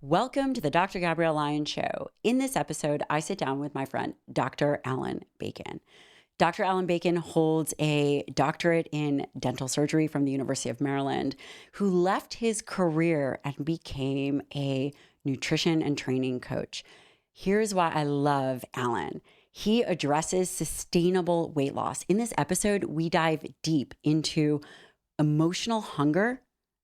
Welcome to the Dr. Gabrielle Lyon Show. In this episode, I sit down with my friend, Dr. Allan Bacon. Dr. Allan Bacon holds a doctorate in dental surgery from the University of Maryland, who left his career and became a nutrition and training coach. Here's why I love Allan. He addresses sustainable weight loss. In this episode, we dive deep into emotional hunger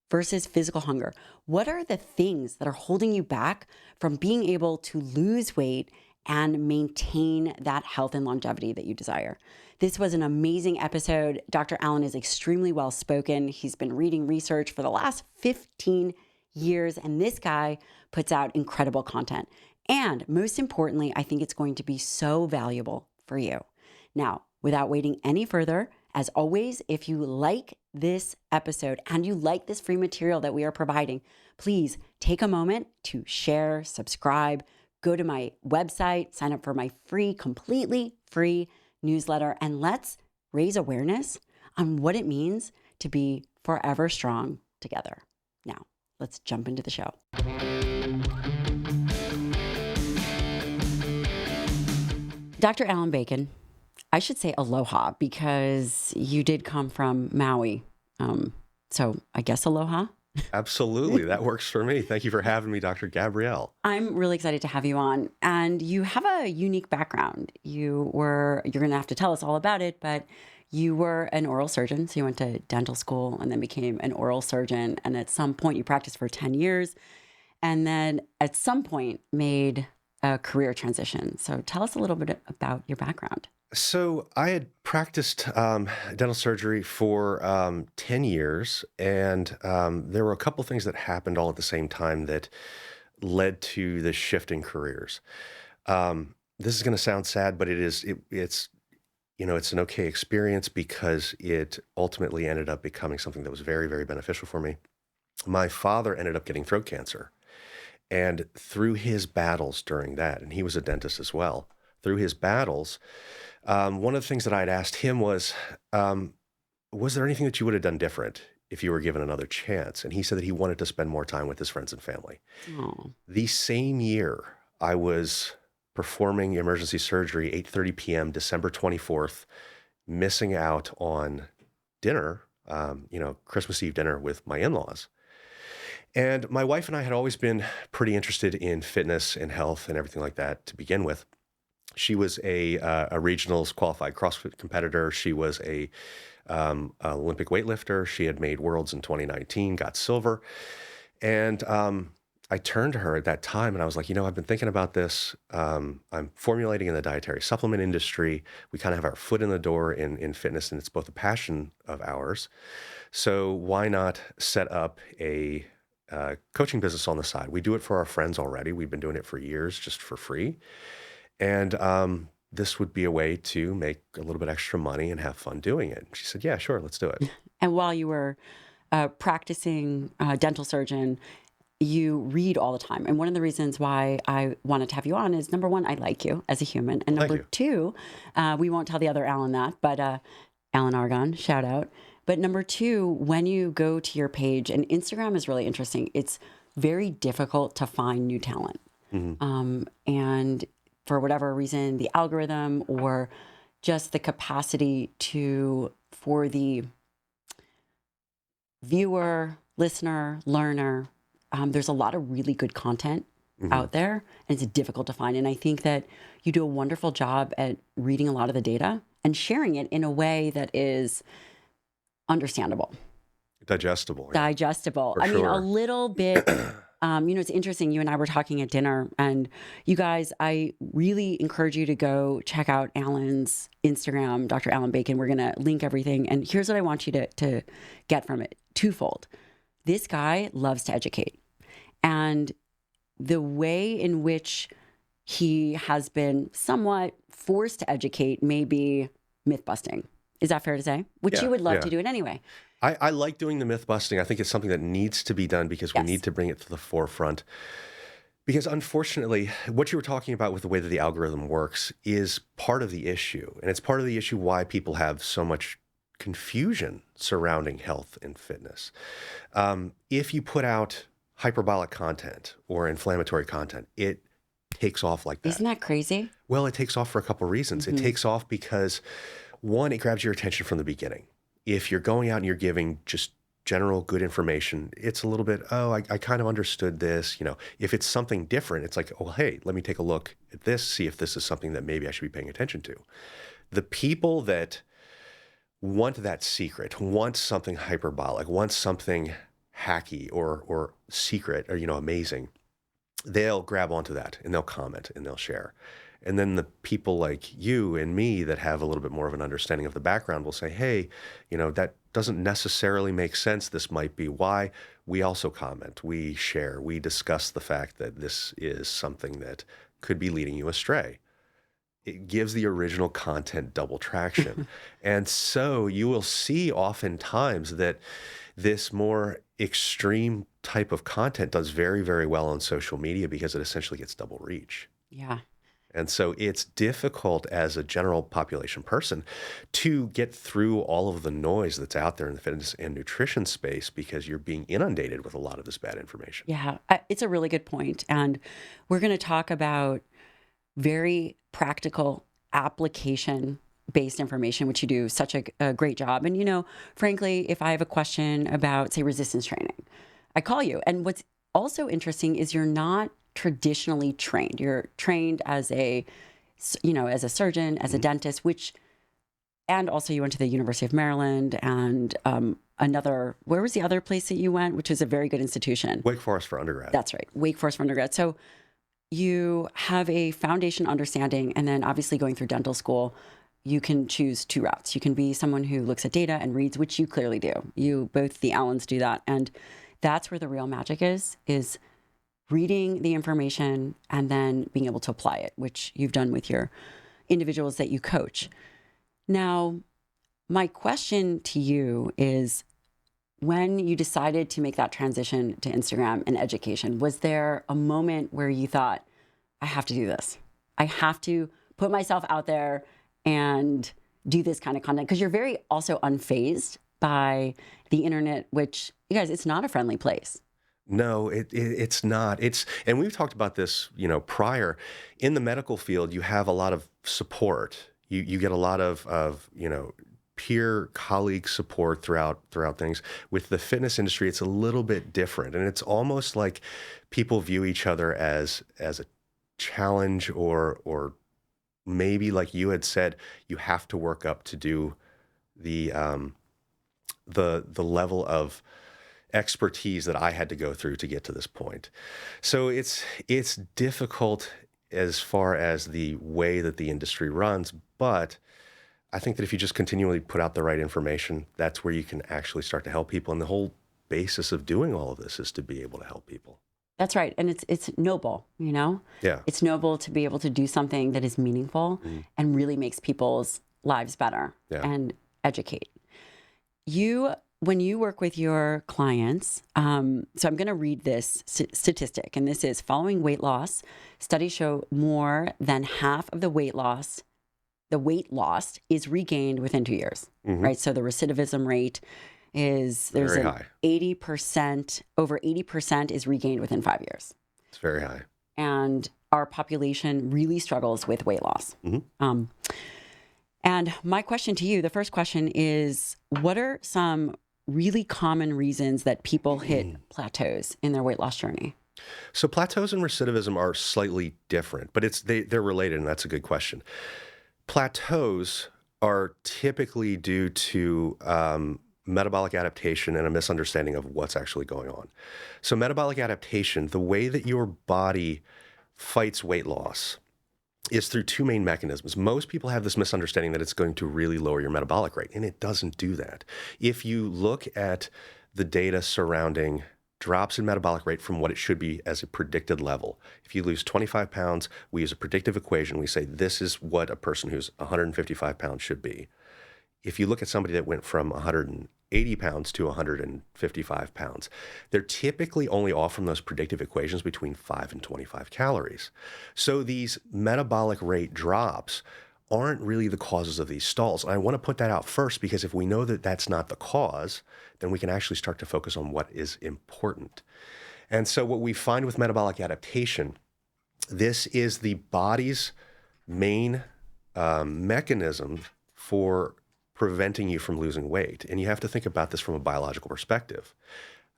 versus physical hunger. What are the things that are holding you back from being able to lose weight and maintain that health and longevity that you desire? This was an amazing episode. Dr. Allan is extremely well spoken. He's been reading research for the last 15 years, and this guy puts out incredible content. And most importantly, I think it's going to be so valuable for you. Now, without waiting any further, as always, if you like this episode and you like this free material that we are providing, please take a moment to share, subscribe, go to my website, sign up for my free, completely free newsletter, and let's raise awareness on what it means to be forever strong together. Now, let's jump into the show. Dr. Allan Bacon, I should say aloha because you did come from Maui. So I guess aloha. Absolutely. That works for me. Thank you for having me, Dr. Gabrielle. I'm really excited to have you on. And you have a unique background. You're going to have to tell us all about it, but you were an oral surgeon. So you went to dental school and then became an oral surgeon. And at some point you practiced for 10 years and then at some point made a career transition. So tell us a little bit about your background. So I had practiced dental surgery for 10 years, and there were a couple things that happened all at the same time that led to the shift in careers. This is going to sound sad, but it's an okay experience because it ultimately ended up becoming something that was very, very beneficial for me. My father ended up getting throat cancer, and through his battles during that, and he was a dentist as well, through his battles, one of the things that I'd asked him was there anything that you would have done different if you were given another chance? And he said that he wanted to spend more time with his friends and family. Oh. The same year, I was performing emergency surgery, 8:30 p.m., December 24th, missing out on dinner, Christmas Eve dinner with my in-laws. And my wife and I had always been pretty interested in fitness and health and everything like that to begin with. She was a regionals qualified CrossFit competitor. She was a Olympic weightlifter. She had made worlds in 2019, got silver. And I turned to her at that time and I was like, I've been thinking about this. I'm formulating in the dietary supplement industry. We kind of have our foot in the door in fitness, and it's both a passion of ours. So why not set up a coaching business on the side? We do it for our friends already. We've been doing it for years just for free. And this would be a way to make a little bit extra money and have fun doing it. She said, yeah, sure, let's do it. And while you were practicing dental surgeon, you read all the time. And one of the reasons why I wanted to have you on is, number one, I like you as a human. And number two, we won't tell the other Alan that, but Alan Aragon, shout out. But number two, when you go to your page, and Instagram is really interesting, it's very difficult to find new talent. Mm-hmm. And for whatever reason, the algorithm or just the capacity for the viewer, listener, learner, there's a lot of really good content out there, and it's difficult to find. And I think that you do a wonderful job at reading a lot of the data and sharing it in a way that is understandable. Digestible. Yeah. Digestible. For sure. A little bit... it's interesting. You and I were talking at dinner, and you guys, I really encourage you to go check out Alan's Instagram, Dr. Allan Bacon. We're going to link everything. And here's what I want you to get from it. Twofold. This guy loves to educate. And the way in which he has been somewhat forced to educate may be myth busting. Is that fair to say? Which you would love to do it anyway. I like doing the myth busting. I think it's something that needs to be done because we need to bring it to the forefront. Because unfortunately, what you were talking about with the way that the algorithm works is part of the issue. And it's part of the issue why people have so much confusion surrounding health and fitness. If you put out hyperbolic content or inflammatory content, it takes off like that. Isn't that crazy? Well, it takes off for a couple of reasons. It takes off because, one, it grabs your attention from the beginning. If you're going out and you're giving just general good information, it's a little bit, oh, I kind of understood this. If it's something different, it's like, oh, hey, let me take a look at this, see if this is something that maybe I should be paying attention to. The people that want that secret, want something hyperbolic, want something hacky or secret or, amazing, they'll grab onto that and they'll comment and they'll share. And then the people like you and me that have a little bit more of an understanding of the background will say, hey, that doesn't necessarily make sense. This might be why. We also comment, we share, we discuss the fact that this is something that could be leading you astray. It gives the original content double traction. And so you will see oftentimes that this more extreme type of content does very, very well on social media because it essentially gets double reach. Yeah. And so it's difficult as a general population person to get through all of the noise that's out there in the fitness and nutrition space because you're being inundated with a lot of this bad information. Yeah. It's a really good point. And we're going to talk about very practical application-based information, which you do such a great job. And, frankly, if I have a question about, say, resistance training, I call you. And what's also interesting is you're not traditionally trained. You're trained as a surgeon, as a dentist, and also you went to the University of Maryland and where was the other place that you went, which was a very good institution? Wake Forest for undergrad. That's right. Wake Forest for undergrad. So you have a foundation understanding, and then obviously going through dental school, you can choose two routes. You can be someone who looks at data and reads, which you clearly do. Both the Allans do that. And that's where the real magic is reading the information and then being able to apply it, which you've done with your individuals that you coach. Now, my question to you is, when you decided to make that transition to Instagram and education, was there a moment where you thought, I have to do this? I have to put myself out there and do this kind of content? Because you're very also unfazed by the internet, which, you guys, it's not a friendly place. No, it's not. And we've talked about this, prior. In the medical field, you have a lot of support. You get a lot of peer colleague support throughout things. With the fitness industry, it's a little bit different, and it's almost like people view each other as a challenge, or maybe, like you had said, you have to work up to do the level of expertise that I had to go through to get to this point. So it's difficult as far as the way that the industry runs, but I think that if you just continually put out the right information, that's where you can actually start to help people. And the whole basis of doing all of this is to be able to help people. That's right. And it's noble, Yeah. It's noble to be able to do something that is meaningful and really makes people's lives better and educate. When you work with your clients, so I'm going to read this statistic, and this is: following weight loss, studies show more than half of the weight lost is regained within 2 years, right? So the recidivism rate is, there's very an high. 80%, over 80% is regained within 5 years. It's very high. And our population really struggles with weight loss. And my question to you, the first question is, what are some really common reasons that people hit plateaus in their weight loss journey? So plateaus and recidivism are slightly different, but they're related, and that's a good question. Plateaus are typically due to metabolic adaptation and a misunderstanding of what's actually going on. So metabolic adaptation, the way that your body fights weight loss, is through two main mechanisms. Most people have this misunderstanding that it's going to really lower your metabolic rate, and it doesn't do that. If you look at the data surrounding drops in metabolic rate from what it should be as a predicted level, if you lose 25 pounds, we use a predictive equation. We say this is what a person who's 155 pounds should be. If you look at somebody that went from 180 pounds to 155 pounds, they're typically only off from those predictive equations between 5 and 25 calories. So these metabolic rate drops aren't really the causes of these stalls. And I want to put that out first, because if we know that that's not the cause, then we can actually start to focus on what is important. And so what we find with metabolic adaptation, this is the body's main mechanism for preventing you from losing weight. And you have to think about this from a biological perspective.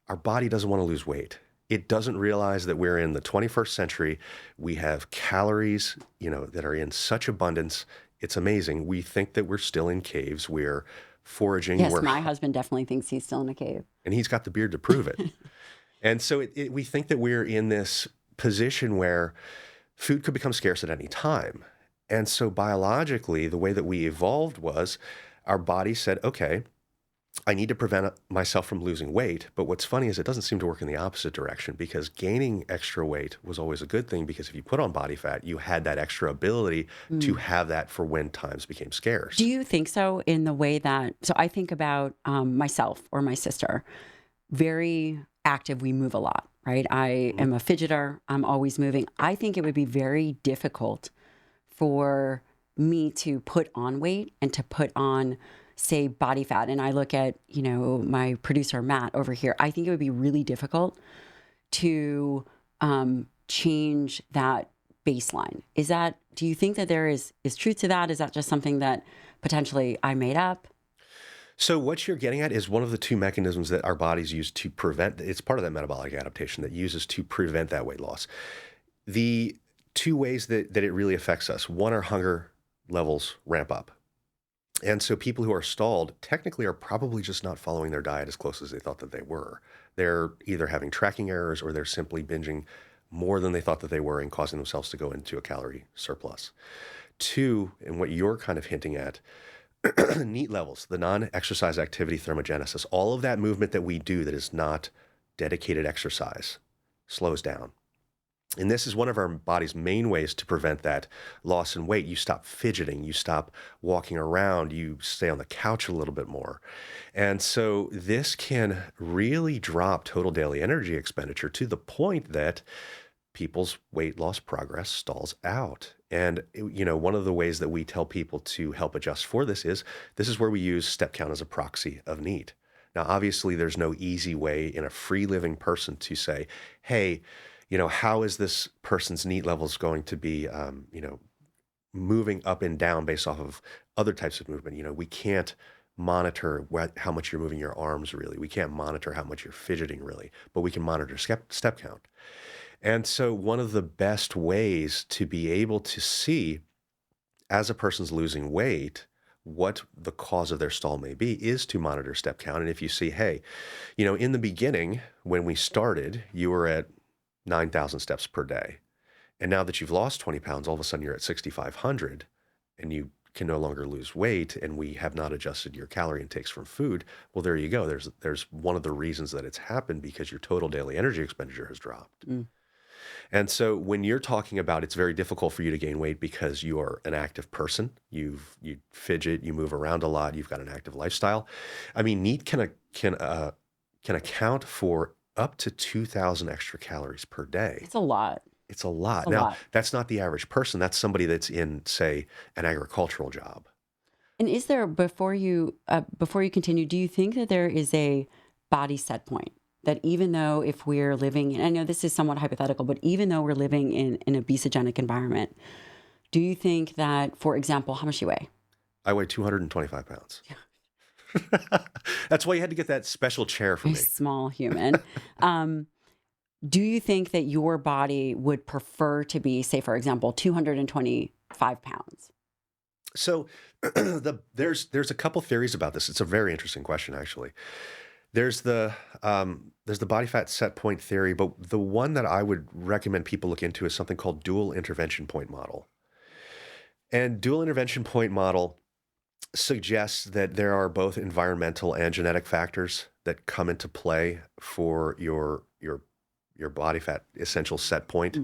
Our body doesn't want to lose weight. It doesn't realize that we're in the 21st century. We have calories, that are in such abundance. It's amazing. We think that we're still in caves. We're foraging. Yes, my husband definitely thinks he's still in a cave. And he's got the beard to prove it. And so we think that we're in this position where food could become scarce at any time. And so biologically, the way that we evolved was our body said, okay, I need to prevent myself from losing weight. But what's funny is it doesn't seem to work in the opposite direction, because gaining extra weight was always a good thing, because if you put on body fat, you had that extra ability to have that for when times became scarce. Do you think so, in the way that, so I think about myself or my sister, very active, we move a lot, right? I am a fidgeter. I'm always moving. I think it would be very difficult for me to put on weight and to put on, say, body fat. And I look at, my producer, Matt, over here. I think it would be really difficult to change that baseline. Do you think that there is truth to that? Is that just something that potentially I made up? So what you're getting at is one of the two mechanisms that our bodies use to prevent, it's part of that metabolic adaptation that uses to prevent that weight loss. The two ways that it really affects us, one, our hunger levels ramp up. And so people who are stalled technically are probably just not following their diet as close as they thought that they were. They're either having tracking errors, or they're simply binging more than they thought that they were and causing themselves to go into a calorie surplus. Two, and what you're kind of hinting at, NEAT levels, the non-exercise activity thermogenesis, all of that movement that we do that is not dedicated exercise slows down. And this is one of our body's main ways to prevent that loss in weight. You stop fidgeting, you stop walking around, you stay on the couch a little bit more. And so this can really drop total daily energy expenditure to the point that people's weight loss progress stalls out. And, one of the ways that we tell people to help adjust for this is where we use step count as a proxy of NEAT. Now, obviously, there's no easy way in a free living person to say, hey, how is this person's NEAT levels going to be, moving up and down based off of other types of movement? We can't monitor how much you're moving your arms, really. We can't monitor how much you're fidgeting, really, but we can monitor step count. And so one of the best ways to be able to see, as a person's losing weight, what the cause of their stall may be is to monitor step count. And if you see, hey, in the beginning, when we started, you were at 9,000 steps per day. And now that you've lost 20 pounds, all of a sudden you're at 6,500 and you can no longer lose weight, and we have not adjusted your calorie intakes from food. Well, there you go. There's one of the reasons that it's happened, because your total daily energy expenditure has dropped. And so when you're talking about, it's very difficult for you to gain weight because you are an active person, you fidget, you move around a lot, you've got an active lifestyle. I mean, NEAT can account for up to 2,000 extra calories per day. It's a lot. It's a lot. It's a Now, lot. that's not the average person. That's somebody that's in, say, an agricultural job. And is there, before you continue, do you think that there is a body set point? That even though, if we're living, and I know this is somewhat hypothetical, but even though we're living in an obesogenic environment, do you think that, for example, how much do you weigh? I weigh 225 pounds. That's why you had to get that special chair for A me. small human. Do you think that your body would prefer to be, say, for example, 225 pounds? So there's a couple theories about this. It's a very interesting question, actually. There's the body fat set point theory, but the one that I would recommend people look into is something called dual intervention point model. And dual intervention point model suggests that there are both environmental and genetic factors that come into play for your body fat essential set point.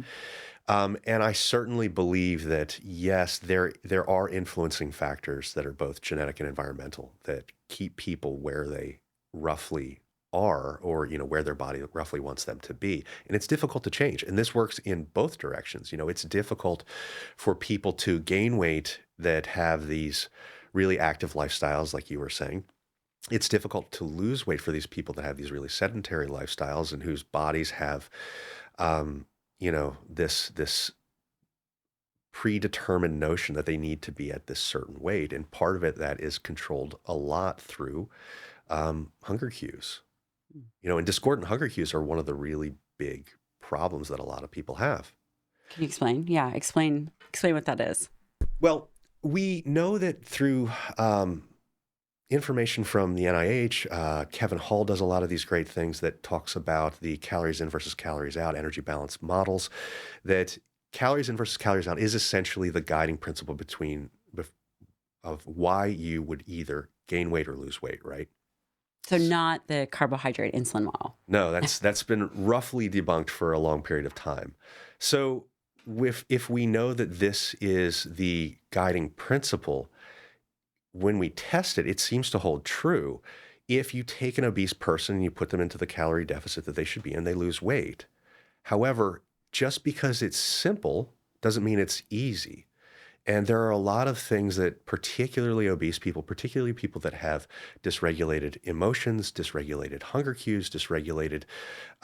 And I certainly believe that, yes, there are influencing factors that are both genetic and environmental that keep people where they roughly are, or where their body roughly wants them to be. And it's difficult to change. And this works in both directions. It's difficult for people to gain weight that have these really active lifestyles, like you were saying. it's difficult to lose weight for these people that have these really sedentary lifestyles and whose bodies have, this predetermined notion that they need to be at this certain weight. And part of it that is controlled a lot through hunger cues. And discordant hunger cues are one of the really big problems that a lot of people have. Can you explain? Yeah, explain what that is. Well, we know that through information from the NIH, Kevin Hall does a lot of these great things that talks about the calories in versus calories out, energy balance models, that calories in versus calories out is essentially the guiding principle of why you would either gain weight or lose weight, right? So not the carbohydrate insulin model. No, that's been roughly debunked for a long period of time. So if we know that this is the guiding principle, when we test it, it seems to hold true. If you take an obese person and you put them into the calorie deficit that they should be in, they lose weight. However, just because it's simple doesn't mean it's easy. And there are a lot of things that particularly obese people, particularly people that have dysregulated emotions, dysregulated hunger cues, dysregulated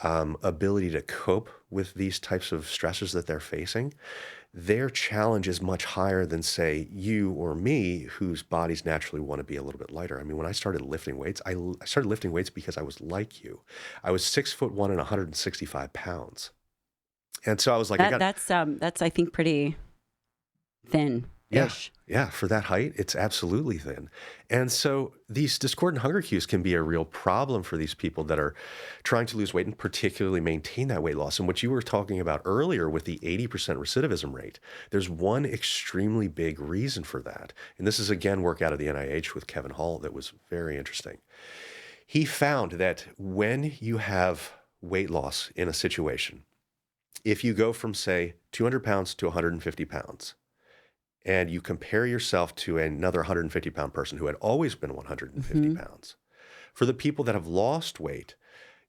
ability to cope with these types of stressors that they're facing, their challenge is much higher than, say, you or me, whose bodies naturally want to be a little bit lighter. I mean, when I started lifting weights, I started lifting weights because I was like you. I was 6'1" and 165 pounds. And so I was like, that's I think pretty thin-ish. Yeah, for that height, it's absolutely thin. And so these discordant hunger cues can be a real problem for these people that are trying to lose weight and particularly maintain that weight loss. And what you were talking about earlier with the 80% recidivism rate, there's one extremely big reason for that. And this is, again, work out of the NIH with Kevin Hall that was very interesting. He found that when you have weight loss in a situation, if you go from, say, 200 pounds to 150 pounds, and you compare yourself to another 150-pound person who had always been 150 pounds, for the people that have lost weight,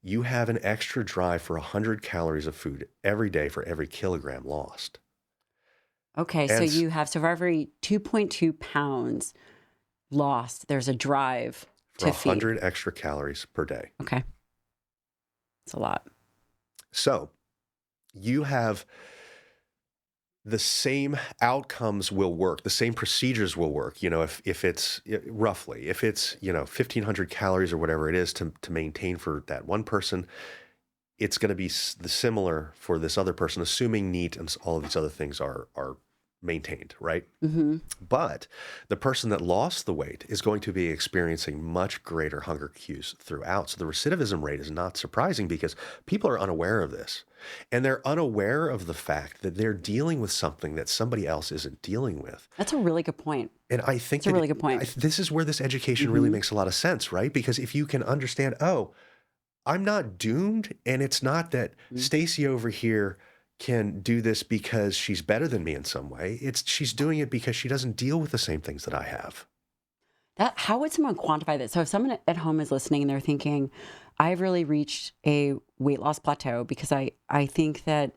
you have an extra drive for 100 calories of food every day for every kilogram lost. Okay, so you have, so for every 2.2 pounds lost, there's a drive for 100 extra calories per day. Okay. It's a lot. So you have the same outcomes will work, the same procedures will work, if it's roughly, if it's, 1,500 calories or whatever it is to maintain for that one person, it's going to be similar for this other person, assuming NEAT and all of these other things are maintained, right? Mm-hmm. But the person that lost the weight is going to be experiencing much greater hunger cues throughout. So the recidivism rate is not surprising because people are unaware of this. And they're unaware of the fact that they're dealing with something that somebody else isn't dealing with. That's a really good point. And I think that's a really good point. This is where this education really makes a lot of sense, right? Because if you can understand, I'm not doomed, and it's not that Stacy over here can do this because she's better than me in some way. She's doing it because she doesn't deal with the same things that I have. How would someone quantify that? So if someone at home is listening and they're thinking, I've really reached a weight loss plateau, because I think that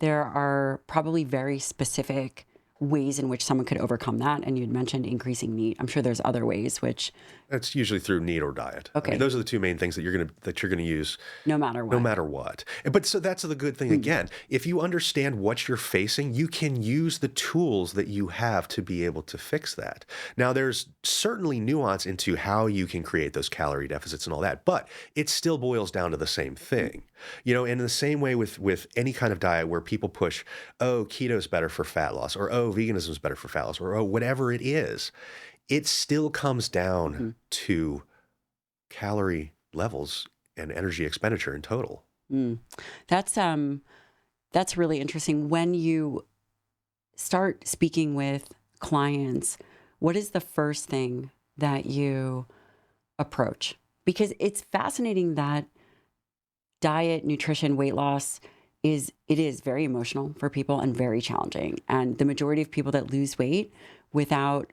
there are probably very specific ways in which someone could overcome that. And you'd mentioned increasing NEAT. I'm sure there's other ways, which it's usually through NEAT or diet. Okay. I mean, those are the two main things that you're gonna use no matter what. But so that's the good thing. Again, if you understand what you're facing, you can use the tools that you have to be able to fix that. Now, there's certainly nuance into how you can create those calorie deficits and all that, but it still boils down to the same thing. And in the same way with any kind of diet where people push, keto's better for fat loss, or veganism is better for fat loss, or whatever it is, it still comes down to calorie levels and energy expenditure in total. That's really interesting. When you start speaking with clients, what is the first thing that you approach? Because it's fascinating that diet, nutrition, weight loss is very emotional for people and very challenging. And the majority of people that lose weight without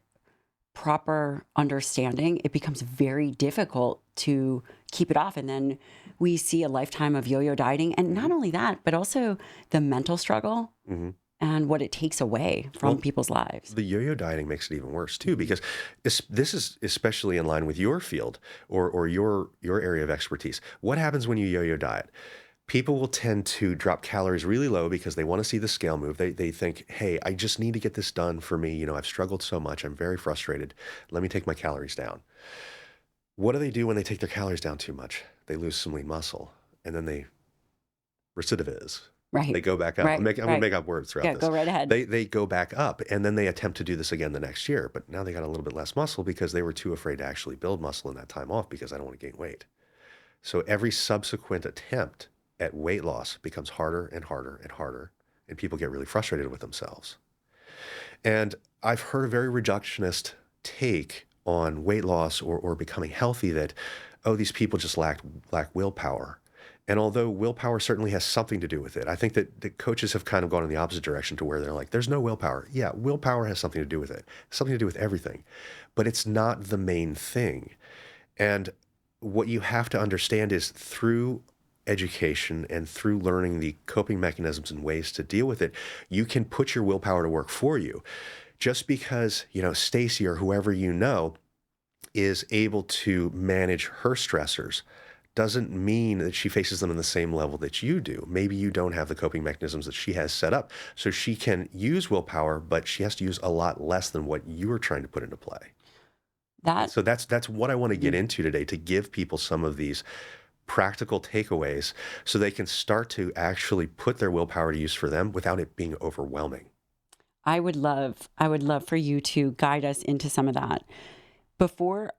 proper understanding, it becomes very difficult to keep it off. And then we see a lifetime of yo-yo dieting. And not only that, but also the mental struggle and what it takes away from people's lives. The yo-yo dieting makes it even worse too, because this is especially in line with your field or your area of expertise. What happens when you yo-yo diet? People will tend to drop calories really low because they want to see the scale move. They think, hey, I just need to get this done for me. I've struggled so much. I'm very frustrated. Let me take my calories down. What do they do when they take their calories down too much? They lose some lean muscle, and then they recidivize. Right. They go back up. Right. I'm going to make up words throughout this. Go right ahead. They go back up, and then they attempt to do this again the next year. But now they got a little bit less muscle because they were too afraid to actually build muscle in that time off, because I don't want to gain weight. So every subsequent attempt at weight loss becomes harder and harder and harder, and people get really frustrated with themselves. And I've heard a very reductionist take on weight loss or becoming healthy that, oh, these people just lack willpower. And although willpower certainly has something to do with it, I think that the coaches have kind of gone in the opposite direction to where they're like, there's no willpower. Yeah, willpower has something to do with it, something to do with everything, but it's not the main thing. And what you have to understand is through education and through learning the coping mechanisms and ways to deal with it, you can put your willpower to work for you. Just because, Stacy or whoever is able to manage her stressors doesn't mean that she faces them in the same level that you do. Maybe you don't have the coping mechanisms that she has set up, so she can use willpower, but she has to use a lot less than what you are trying to put into play. So that's what I want to get into today, to give people some of these practical takeaways so they can start to actually put their willpower to use for them without it being overwhelming. I would love for you to guide us into some of that. Before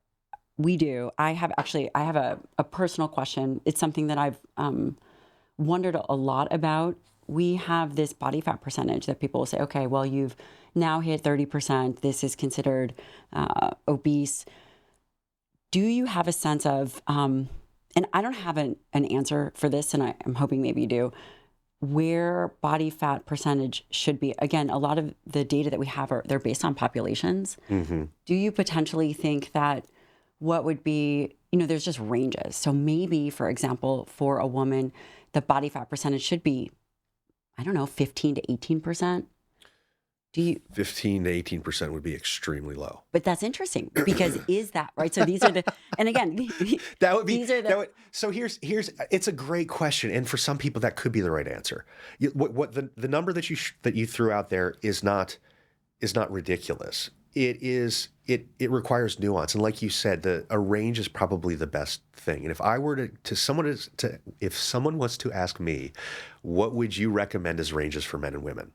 we do, I have a personal question. It's something that I've wondered a lot about. We have this body fat percentage that people will say, okay, well, you've now hit 30%. This is considered obese. Do you have a sense of, and I don't have an answer for this, and I'm hoping maybe you do, where body fat percentage should be? Again, a lot of the data that we have they're based on populations. Mm-hmm. Do you potentially think that what would be, there's just ranges. So maybe, for example, for a woman, the body fat percentage should be, 15 to 18%. 15 to 18% would be extremely low. But that's interesting, because is that right? So these are and again, that would be, so here's, it's a great question. And for some people that could be the right answer. What the number that you threw out there is not ridiculous. It requires nuance. And like you said, a range is probably the best thing. And if I were if someone was to ask me, what would you recommend as ranges for men and women?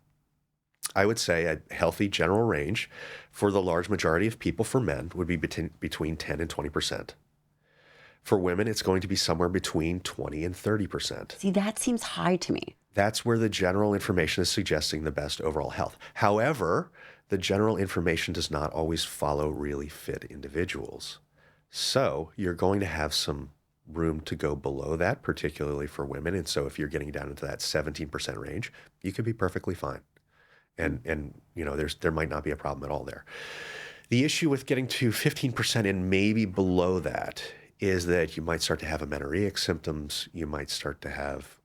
I would say a healthy general range for the large majority of people for men would be between 10 and 20%. For women, it's going to be somewhere between 20 and 30%. See, that seems high to me. That's where the general information is suggesting the best overall health. However, the general information does not always follow really fit individuals. So you're going to have some room to go below that, particularly for women. And so if you're getting down into that 17% range, you could be perfectly fine. And there might not be a problem at all there. The issue with getting to 15% and maybe below that is that you might start to have amenorrheic symptoms. You might start to have,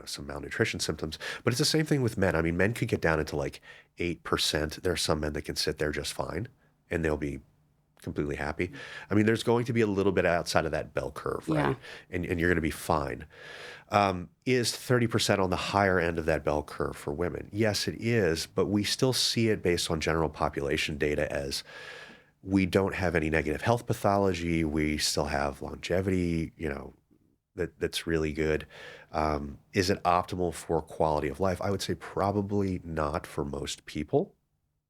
some malnutrition symptoms. But it's the same thing with men. I mean, men could get down into like 8%. There are some men that can sit there just fine, and they'll be completely happy. I mean, there's going to be a little bit outside of that bell curve, right? Yeah. And you're going to be fine. Is 30% on the higher end of that bell curve for women? Yes, it is, but we still see it based on general population data as we don't have any negative health pathology. We still have longevity, that's really good. Is it optimal for quality of life? I would say probably not for most people,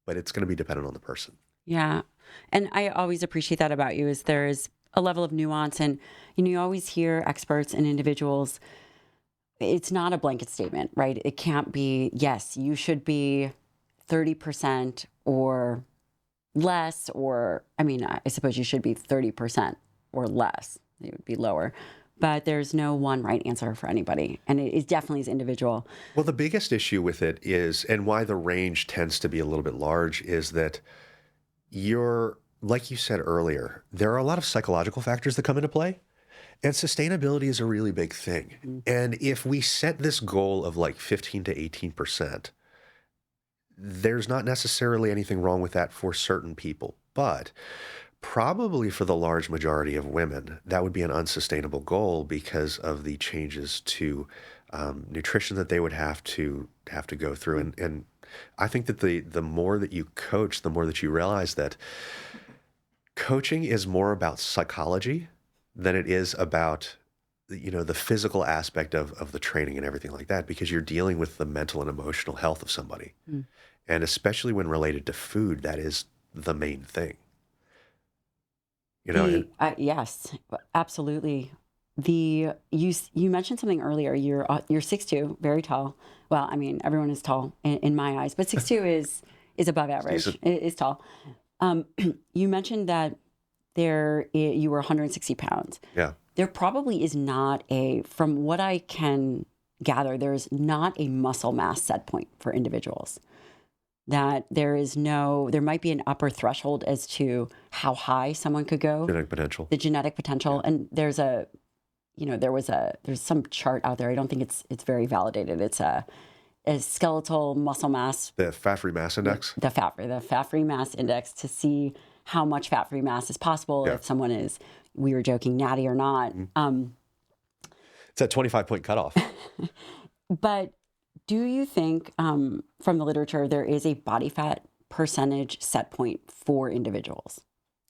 but it's going to be dependent on the person. Yeah. And I always appreciate that about you, is there is a level of nuance, and you always hear experts and individuals. It's not a blanket statement, right? It can't be, yes, you should be 30% or less, or, I suppose you should be 30% or less. It would be lower. But there's no one right answer for anybody. And it definitely is individual. Well, the biggest issue with it is, and why the range tends to be a little bit large, is that like you said earlier, there are a lot of psychological factors that come into play. And sustainability is a really big thing. Mm-hmm. And if we set this goal of like 15 to 18%, there's not necessarily anything wrong with that for certain people, but probably for the large majority of women, that would be an unsustainable goal because of the changes to nutrition that they would have to go through. And I think that the more that you coach, the more that you realize that coaching is more about psychology than it is about the physical aspect of the training and everything like that, because you're dealing with the mental and emotional health of somebody. And especially when related to food, that is the main thing. Yes, absolutely. You mentioned something earlier. You're 6'2", very tall. Well, I mean, everyone is tall in my eyes, but 6'2" is above average. It is tall. You mentioned that you were 160 pounds. Yeah. There probably is not from what I can gather, there's not a muscle mass set point for individuals. That there might be an upper threshold as to how high someone could go. Genetic potential. The genetic potential. Yeah. And there's some chart out there. I don't think it's very validated. It's a skeletal muscle mass. The fat-free mass index? The fat-free mass index, to see how much fat-free mass is possible, if someone is, we were joking, natty or not. It's that 25-point cutoff. But do you think, from the literature, there is a body fat percentage set point for individuals?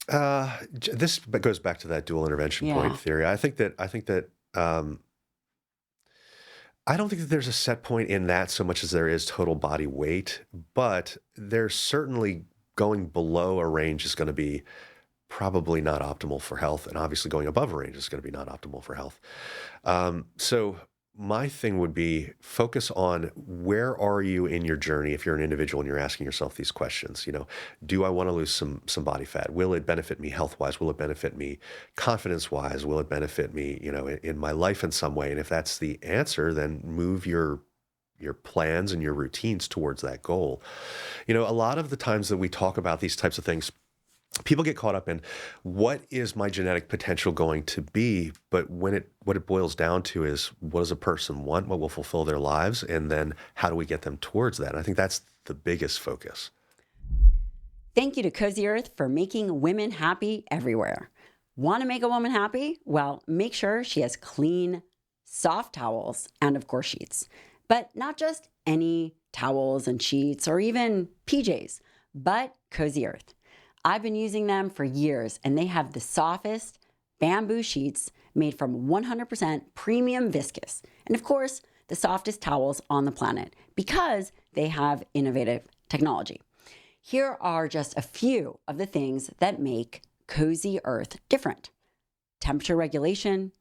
This goes back to that dual intervention point theory. I don't think that there's a set point in that so much as there is total body weight, but there's certainly going below a range is going to be probably not optimal for health, and obviously going above a range is going to be not optimal for health. So my thing would be focus on where are you in your journey if you're an individual and you're asking yourself these questions. Do I want to lose some body fat? Will it benefit me health-wise? Will it benefit me confidence-wise? Will it benefit me, in my life in some way? And if that's the answer, then move your plans and your routines towards that goal. A lot of the times that we talk about these types of things, people get caught up in what is my genetic potential going to be, but what it boils down to is, what does a person want? What will fulfill their lives? And then how do we get them towards that? And I think that's the biggest focus. Thank you to Cozy Earth for making women happy everywhere. Want to make a woman happy? Well, make sure she has clean, soft towels and, of course, sheets. But not just any towels and sheets or even PJs, but Cozy Earth. I've been using them for years, and they have the softest bamboo sheets made from 100% premium viscose. And of course, the softest towels on the planet, because they have innovative technology. Here are just a few of the things that make Cozy Earth different. Temperature regulation,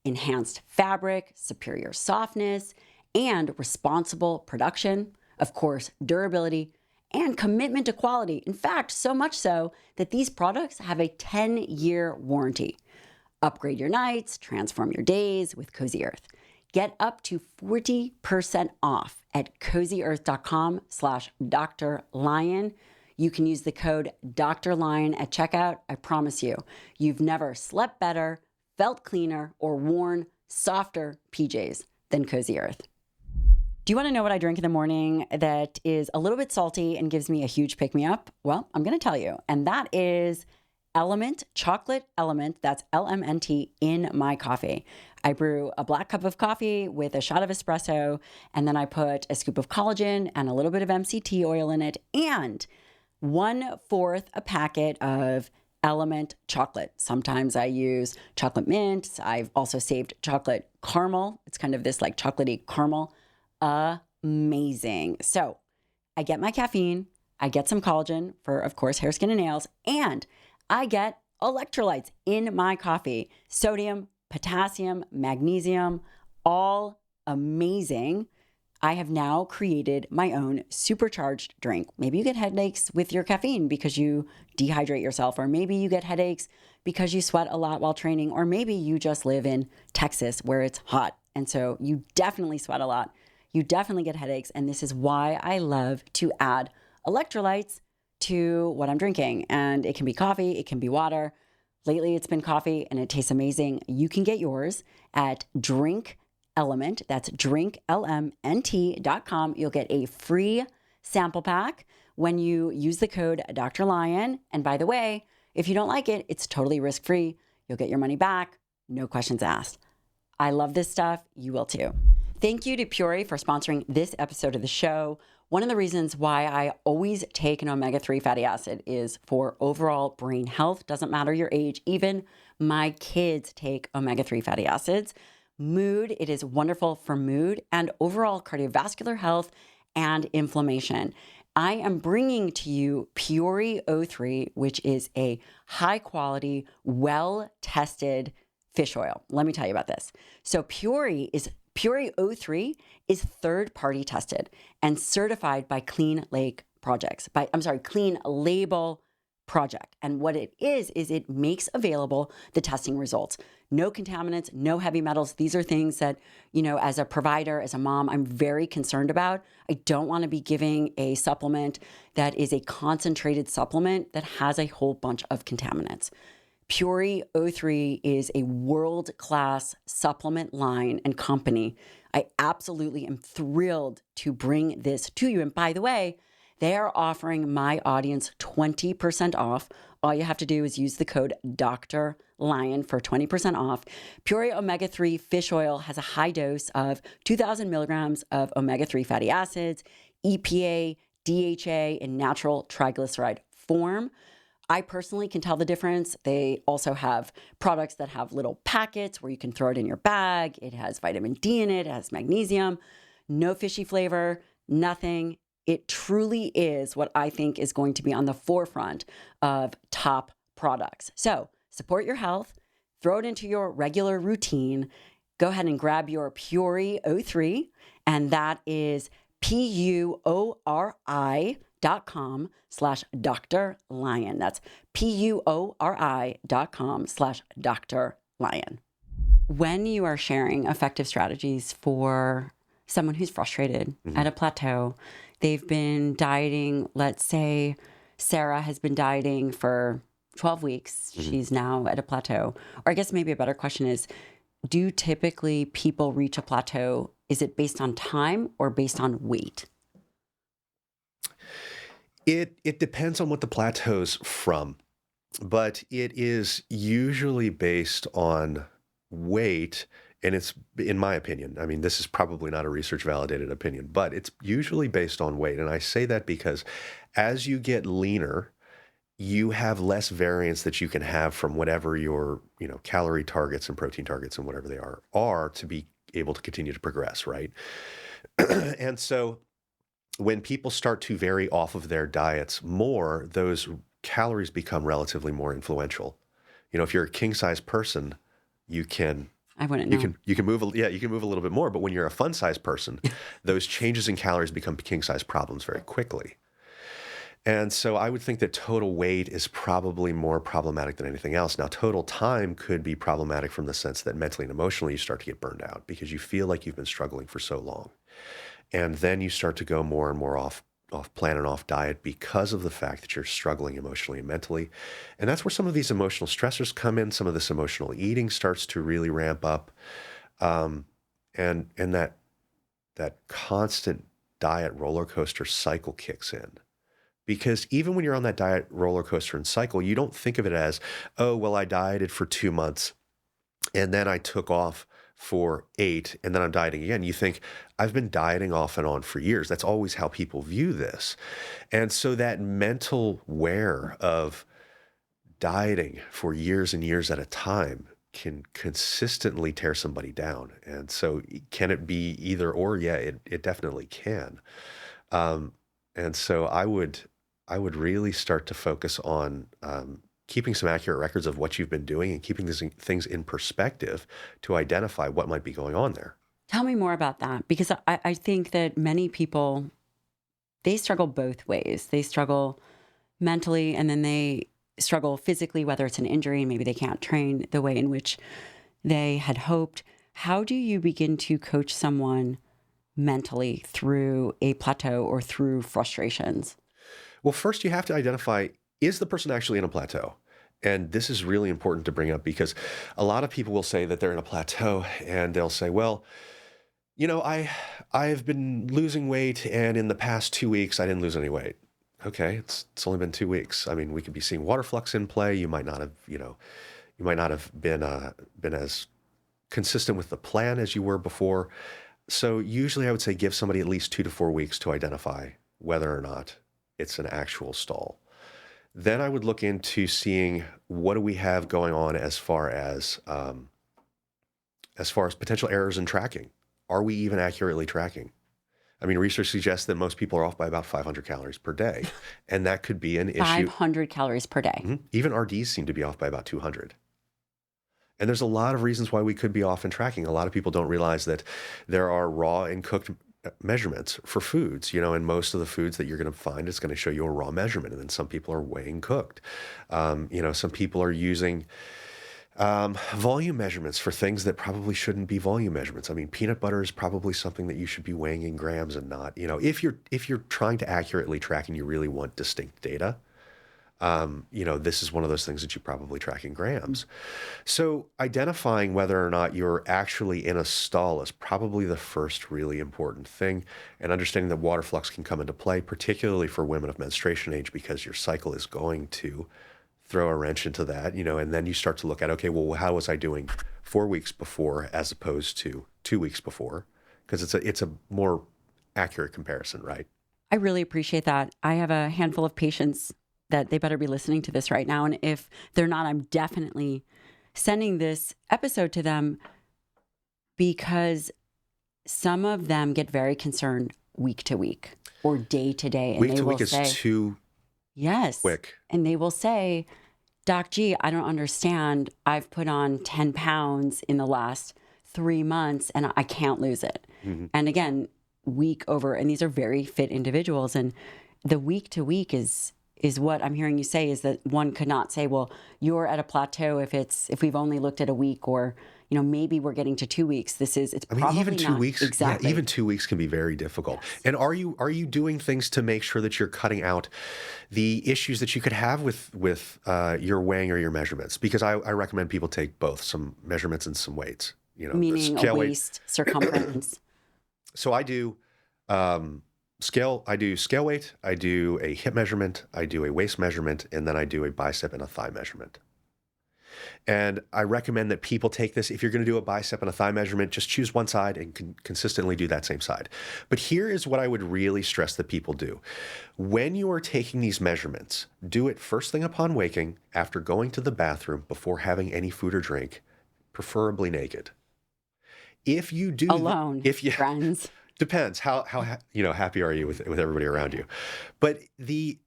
enhanced fabric, superior softness, and responsible production. Of course, durability and commitment to quality. In fact, so much so that these products have a 10-year warranty. Upgrade your nights, transform your days with Cozy Earth. Get up to 40% off at cozyearth.com/Dr. Lyon. You can use the code Dr. Lyon at checkout. I promise you've never slept better, felt cleaner, or worn softer PJs than Cozy Earth. Do you want to know what I drink in the morning that is a little bit salty and gives me a huge pick-me-up? Well, I'm going to tell you. And that is Element, chocolate Element, that's LMNT, in my coffee. I brew a black cup of coffee with a shot of espresso, and then I put a scoop of collagen and a little bit of MCT oil in it, and 1/4 a packet of Element chocolate. Sometimes I use chocolate mint. I've also saved chocolate caramel. It's kind of this like chocolatey caramel. Amazing. So I get my caffeine, I get some collagen for, of course, hair, skin, and nails, and I get electrolytes in my coffee. Sodium, potassium, magnesium, all amazing. I have now created my own supercharged drink. Maybe you get headaches with your caffeine because you dehydrate yourself, or maybe you get headaches because you sweat a lot while training, or maybe you just live in Texas where it's hot, and so you definitely sweat a lot. You definitely get headaches, and this is why I love to add electrolytes to what I'm drinking. And it can be coffee, it can be water. Lately, it's been coffee, and it tastes amazing. You can get yours at Drink Element. That's drinklmnt.com. You'll get a free sample pack when you use the code Dr. Lyon. And by the way, if you don't like it, it's totally risk-free. You'll get your money back, no questions asked. I love this stuff. You will too. Thank you to Puri for sponsoring this episode of the show. One of the reasons why I always take an omega-3 fatty acid is for overall brain health. Doesn't matter your age. Even my kids take omega-3 fatty acids. Mood, it is wonderful for mood and overall cardiovascular health and inflammation. I am bringing to you Puri O3, which is a high quality, well-tested fish oil. Let me tell you about this. So Puri O3 is third-party tested and certified by Clean Label Project. And what it is it makes available the testing results. No contaminants, no heavy metals. These are things that, as a provider, as a mom, I'm very concerned about. I don't want to be giving a supplement that is a concentrated supplement that has a whole bunch of contaminants. Puri O3 is a world-class supplement line and company. I absolutely am thrilled to bring this to you. And by the way, they are offering my audience 20% off. All you have to do is use the code Dr. Lyon for 20% off. Puri Omega-3 fish oil has a high dose of 2,000 milligrams of omega-3 fatty acids, EPA, DHA, and natural triglyceride form. I personally can tell the difference. They also have products that have little packets where you can throw it in your bag. It has vitamin D in it. It has magnesium, no fishy flavor, nothing. It truly is what I think is going to be on the forefront of top products. So support your health, throw it into your regular routine. Go ahead and grab your Puri O3, and that is PUORI.com/Dr. Lyon. That's PUORI.com/Dr. Lyon. When you are sharing effective strategies for someone who's frustrated at a plateau, they've been dieting, let's say Sarah has been dieting for 12 weeks. She's now at a plateau. Or I guess maybe a better question is, do typically people reach a plateau? Is it based on time or based on weight? It depends on what the plateau's from, but it is usually based on weight. And it's, in my opinion, I mean, this is probably not a research validated opinion, but it's usually based on weight. And I say that because as you get leaner, you have less variance that you can have from whatever your, calorie targets and protein targets and whatever they are to be able to continue to progress, right? And so when people start to vary off of their diets more, those calories become relatively more influential. If you're a king size person, you can I wouldn't know. you can move you can move a little bit more, but when you're a fun size person, those changes in calories become king size problems very quickly. And so I would think that total weight is probably more problematic than anything else. Now, total time could be problematic from the sense that mentally and emotionally you start to get burned out because you feel like you've been struggling for so long. And then you start to go more and more off plan and off diet because of the fact that you're struggling emotionally and mentally. And that's where some of these emotional stressors come in. Some of this emotional eating starts to really ramp up. And that constant diet roller coaster cycle kicks in. Because even when you're on that diet roller coaster and cycle, you don't think of it as, oh, well, I dieted for 2 months and then I took off for 8 and then I'm dieting again. You think, I've been dieting off and on for years. That's always how people view this. And so that mental wear of dieting for years and years at a time can consistently tear somebody down. And so can it be either or? Yeah, it definitely can. And so I would really start to focus on keeping some accurate records of what you've been doing and keeping these things in perspective to identify what might be going on there. Tell me more about that, because I think that many people, they struggle both ways. They struggle mentally and then they struggle physically, whether it's an injury and maybe they can't train the way in which they had hoped. How do you begin to coach someone mentally through a plateau or through frustrations? Well, first you have to identify, is the person actually in a plateau? And this is really important to bring up because a lot of people will say that they're in a plateau and they'll say, well, I've been losing weight, and in the past 2 weeks, I didn't lose any weight. Okay, it's only been 2 weeks. I mean, we could be seeing water flux in play. You might not have, you might not have been as consistent with the plan as you were before. So usually I would say give somebody at least 2 to 4 weeks to identify whether or not it's an actual stall. Then I would look into seeing what do we have going on as far as potential errors in tracking. Are we even accurately tracking? I mean, research suggests that most people are off by about 500 calories per day, and that could be an issue. 500 calories per day. Mhm. Even RDs seem to be off by about 200. And there's a lot of reasons why we could be off in tracking. A lot of people don't realize that there are raw and cooked measurements for foods, and most of the foods that you're going to find is going to show you a raw measurement. And then some people are weighing cooked. Some people are using volume measurements for things that probably shouldn't be volume measurements. I mean, peanut butter is probably something that you should be weighing in grams and not, if you're trying to accurately track and you really want distinct data, this is one of those things that you probably track in grams. So identifying whether or not you're actually in a stall is probably the first really important thing, and understanding that water flux can come into play, particularly for women of menstruation age, because your cycle is going to throw a wrench into that, and then you start to look at, okay, well, how was I doing 4 weeks before as opposed to 2 weeks before? Because it's a more accurate comparison, right? I really appreciate that. I have a handful of patients that they better be listening to this right now. And if they're not, I'm definitely sending this episode to them, because some of them get very concerned week to week or day to day. And Week they to will week is say, too yes. quick. And they will say, Doc G, I don't understand. I've put on 10 pounds in the last 3 months and I can't lose it. Mm-hmm. And again, week over, and these are very fit individuals. And the week to week is what I'm hearing you say, is that one could not say, well, you're at a plateau if we've only looked at a week, or maybe we're getting to 2 weeks. Probably even 2 not. weeks, Exactly. Yeah, even 2 weeks can be very difficult. Yes. And are you doing things to make sure that you're cutting out the issues that you could have with your weighing or your measurements? Because I recommend people take both, some measurements and some weights. Meaning a waist, circumference. So I do scale weight, I do a hip measurement, I do a waist measurement, and then I do a bicep and a thigh measurement. And I recommend that people take this. If you're going to do a bicep and a thigh measurement, just choose one side and consistently do that same side. But here is what I would really stress that people do. When you are taking these measurements, do it first thing upon waking, after going to the bathroom, before having any food or drink, preferably naked. If you do alone, friends. Depends how happy are you with everybody around you. But the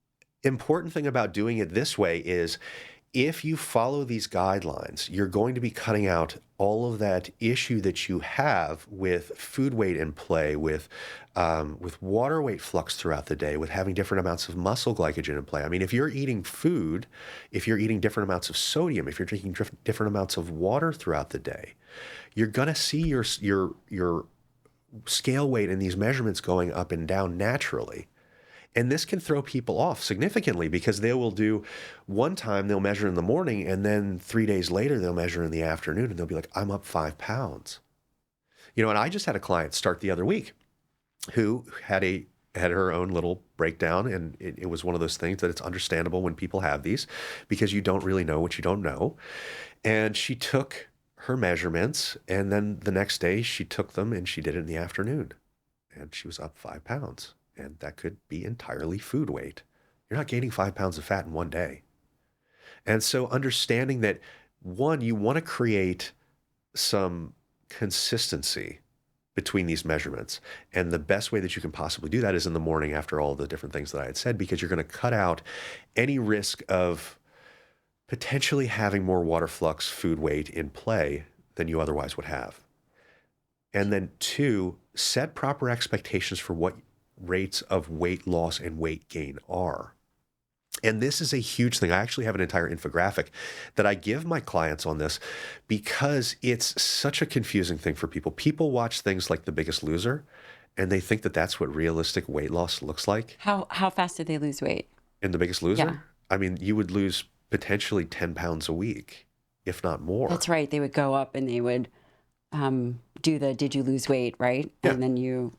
important thing about doing it this way is, if you follow these guidelines, you're going to be cutting out all of that issue that you have with food weight in play, with water weight flux throughout the day, with having different amounts of muscle glycogen in play. I mean, if you're eating food, if you're eating different amounts of sodium, if you're drinking different amounts of water throughout the day, you're going to see your scale weight in these measurements going up and down naturally. And this can throw people off significantly, because they will do one time, they'll measure in the morning, and then 3 days later, they'll measure in the afternoon, and they'll be like, I'm up 5 pounds. And I just had a client start the other week who had her own little breakdown. And it was one of those things that it's understandable when people have these, because you don't really know what you don't know. And she took her measurements, and then the next day she took them and she did it in the afternoon, and she was up 5 pounds. And that could be entirely food weight. You're not gaining 5 pounds of fat in one day. And so understanding that, one, you want to create some consistency between these measurements. And the best way that you can possibly do that is in the morning, after all the different things that I had said, because you're going to cut out any risk of potentially having more water flux, food weight in play than you otherwise would have. And then two, set proper expectations for what rates of weight loss and weight gain are. And this is a huge thing. I actually have an entire infographic that I give my clients on this, because it's such a confusing thing for people. People watch things like The Biggest Loser, and they think that that's what realistic weight loss looks like. How fast did they lose weight? In The Biggest Loser? Yeah. I mean, you would lose potentially 10 pounds a week, if not more. That's right. They would go up and they would do the did you lose weight, right? Yeah. And then you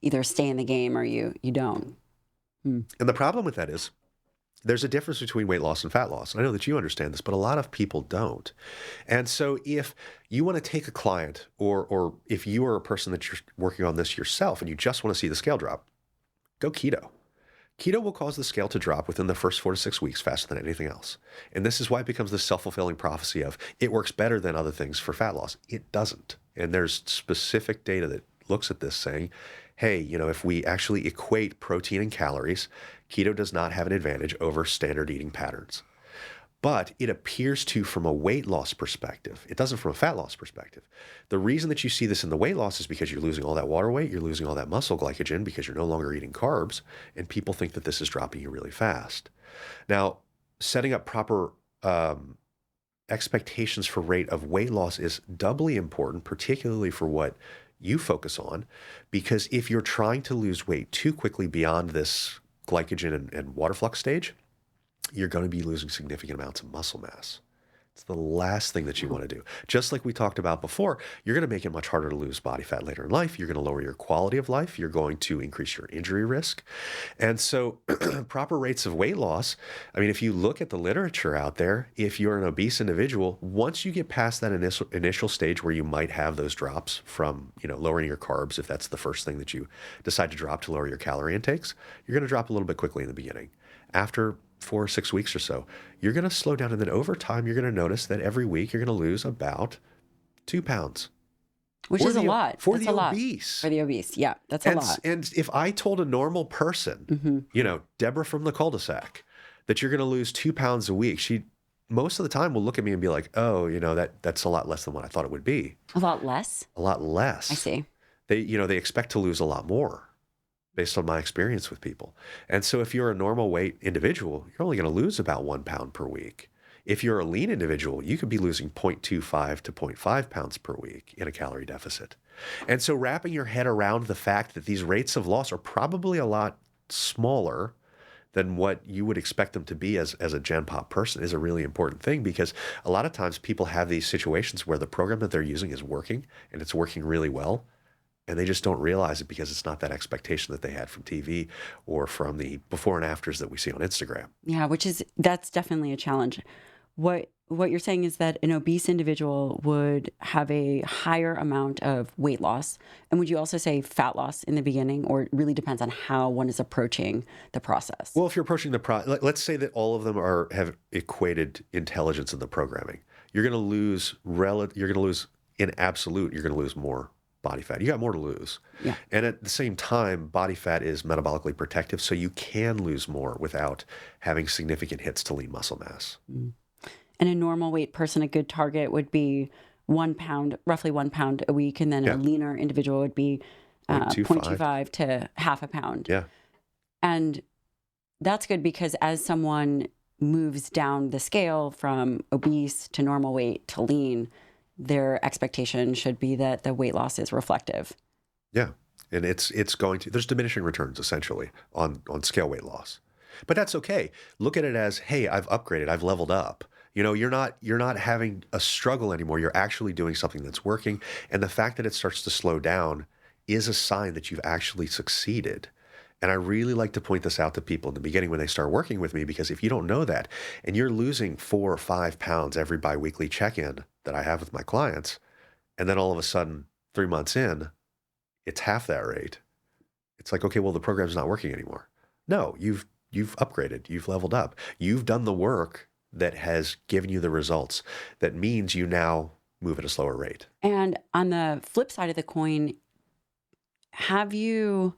either stay in the game or you don't. And the problem with that is there's a difference between weight loss and fat loss. And I know that you understand this, but a lot of people don't. And so if you want to take a client or if you are a person that you're working on this yourself and you just want to see the scale drop, go keto. Keto will cause the scale to drop within the first 4 to 6 weeks faster than anything else. And this is why it becomes this self-fulfilling prophecy of it works better than other things for fat loss. It doesn't. And there's specific data that looks at this saying, hey, if we actually equate protein and calories, keto does not have an advantage over standard eating patterns. But it appears to from a weight loss perspective. It doesn't from a fat loss perspective. The reason that you see this in the weight loss is because you're losing all that water weight, you're losing all that muscle glycogen because you're no longer eating carbs, and people think that this is dropping you really fast. Now, setting up proper expectations for rate of weight loss is doubly important, particularly for what you focus on, because if you're trying to lose weight too quickly beyond this glycogen and water flux stage, you're going to be losing significant amounts of muscle mass. It's the last thing that you want to do. Just like we talked about before, you're going to make it much harder to lose body fat later in life. You're going to lower your quality of life. You're going to increase your injury risk. And so proper rates of weight loss, I mean, if you look at the literature out there, if you're an obese individual, once you get past that initial stage where you might have those drops from, lowering your carbs, if that's the first thing that you decide to drop to lower your calorie intakes, you're going to drop a little bit quickly in the beginning. After 4 or 6 weeks or so, you're going to slow down. And then over time, you're going to notice that every week you're going to lose about 2 pounds. Which is a lot. For that's the a lot. obese. For the obese. Yeah, that's a lot. And if I told a normal person, Deborah from the cul-de-sac, that you're going to lose 2 pounds a week, she most of the time will look at me and be like, oh, that's a lot less than what I thought it would be. A lot less? A lot less. I see. They expect to lose a lot more, based on my experience with people. And so if you're a normal weight individual, you're only going to lose about 1 pound per week. If you're a lean individual, you could be losing 0.25 to 0.5 pounds per week in a calorie deficit. And so wrapping your head around the fact that these rates of loss are probably a lot smaller than what you would expect them to be as a Gen Pop person is a really important thing, because a lot of times people have these situations where the program that they're using is working and it's working really well. And they just don't realize it because it's not that expectation that they had from TV or from the before and afters that we see on Instagram. Yeah, that's definitely a challenge. What you're saying is that an obese individual would have a higher amount of weight loss. And would you also say fat loss in the beginning, or it really depends on how one is approaching the process? Well, if you're approaching let's say that all of them have equated intelligence in the programming. You're going to lose in absolute, you're going to lose more body fat. You got more to lose. Yeah. And at the same time, body fat is metabolically protective, so you can lose more without having significant hits to lean muscle mass. Mm. And a normal weight person, a good target would be 1 pound, roughly 1 pound a week. And then a leaner individual would be 0.25 to half a pound. Yeah. And that's good because as someone moves down the scale from obese to normal weight to lean, their expectation should be that the weight loss is reflective. Yeah. And it's going to, there's diminishing returns essentially on scale weight loss. But that's okay. Look at it as, hey, I've upgraded, I've leveled up. You're not having a struggle anymore. You're actually doing something that's working. And the fact that it starts to slow down is a sign that you've actually succeeded. And I really like to point this out to people in the beginning when they start working with me, because if you don't know that and you're losing 4 or 5 pounds every biweekly check-in that I have with my clients, and then all of a sudden 3 months in, it's half that rate. It's like, okay, well, the program's not working anymore. No, you've upgraded, you've leveled up, you've done the work that has given you the results. That means you now move at a slower rate. And on the flip side of the coin, have you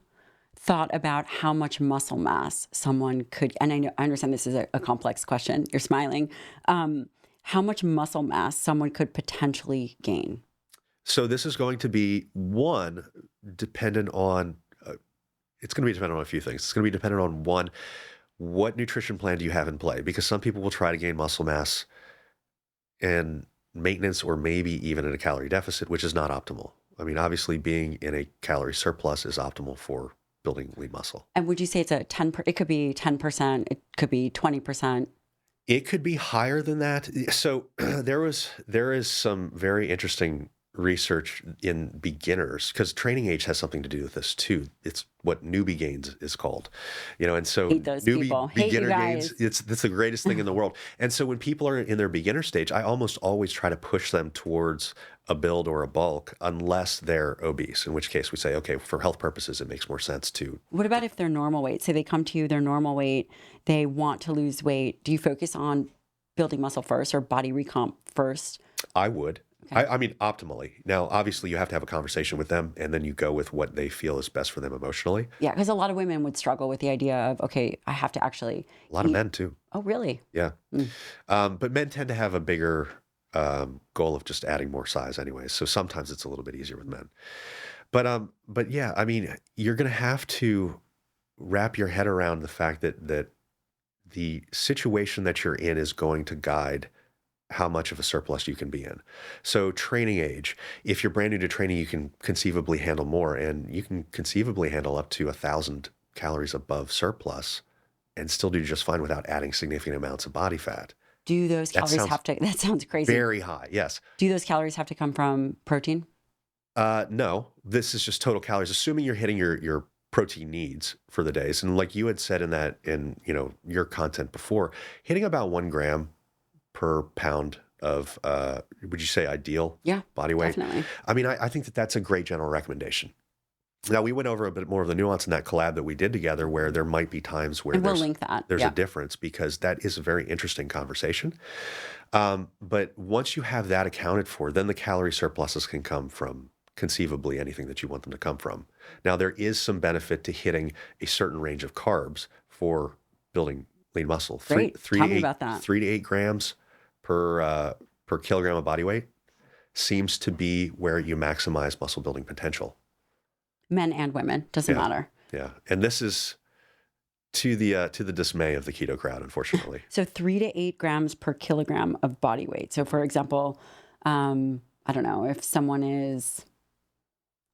thought about how much muscle mass someone could, and I understand this is a complex question, you're smiling, how much muscle mass someone could potentially gain? So this is going to be dependent on, it's going to be dependent on a few things. It's going to be dependent on one, what nutrition plan do you have in play? Because some people will try to gain muscle mass in maintenance or maybe even in a calorie deficit, which is not optimal. I mean, obviously being in a calorie surplus is optimal for building lean muscle. And would you say it's it could be 10%, it could be 20%? It could be higher than that. So there is some very interesting research in beginners, because training age has something to do with this too. It's what newbie gains is called, and so Hate those people. newbie Hate you beginner gains, guys. that's the greatest thing in the world. And so when people are in their beginner stage, I almost always try to push them towards a build or a bulk unless they're obese, in which case we say, okay, for health purposes, it makes more sense to. What about if they're normal weight? Say they come to you, they're normal weight, they want to lose weight. Do you focus on building muscle first or body recomp first? I would. Okay. I mean, optimally. Now, obviously, you have to have a conversation with them, and then you go with what they feel is best for them emotionally. Yeah, because a lot of women would struggle with the idea of, okay, I have to actually A lot of men too. Oh, really? Yeah. But men tend to have a bigger goal of just adding more size anyways. So sometimes it's a little bit easier with men. But yeah, I mean, you're going to have to wrap your head around the fact that the situation that you're in is going to guide how much of a surplus you can be in. So training age, if you're brand new to training, you can conceivably handle more, and you can conceivably handle up to 1,000 calories above surplus and still do just fine without adding significant amounts of body fat. Do those calories have to, that sounds crazy. Very high, yes. Do those calories have to come from protein? No, this is just total calories, assuming you're hitting your protein needs for the days. And like you had said in your content before, hitting about 1 gram per pound of, would you say ideal body weight? Definitely. I mean, I think that's a great general recommendation. Now, we went over a bit more of the nuance in that collab that we did together, where there might be times where And we'll link that. there's a difference, because that is a very interesting conversation. But once you have that accounted for, then the calorie surpluses can come from conceivably anything that you want them to come from. Now, there is some benefit to hitting a certain range of carbs for building lean muscle. Great. Tell me about that. 3 to 8 grams per kilogram of body weight seems to be where you maximize muscle building potential. Men and women, doesn't matter. Yeah, and this is to the dismay of the keto crowd, unfortunately. So 3 to 8 grams per kilogram of body weight. So for example, I don't know, if someone is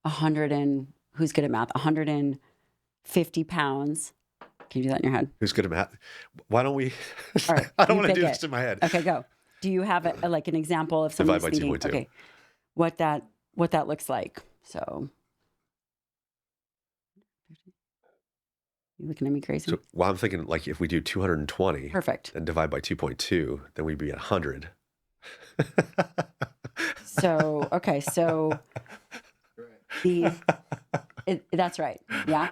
100 and, who's good at math, 150 pounds. Can you do that in your head? Who's good at math? Why don't we? All right, I don't want to do this in my head. Okay, go. Do you have like an example of someone Divide by eating? 2.2. Okay, what that looks like? So, you looking at me crazy? So, well, I'm thinking like if we do 220, Perfect, and divide by 2.2, then we'd be at 100. So okay, so that's right. Yeah.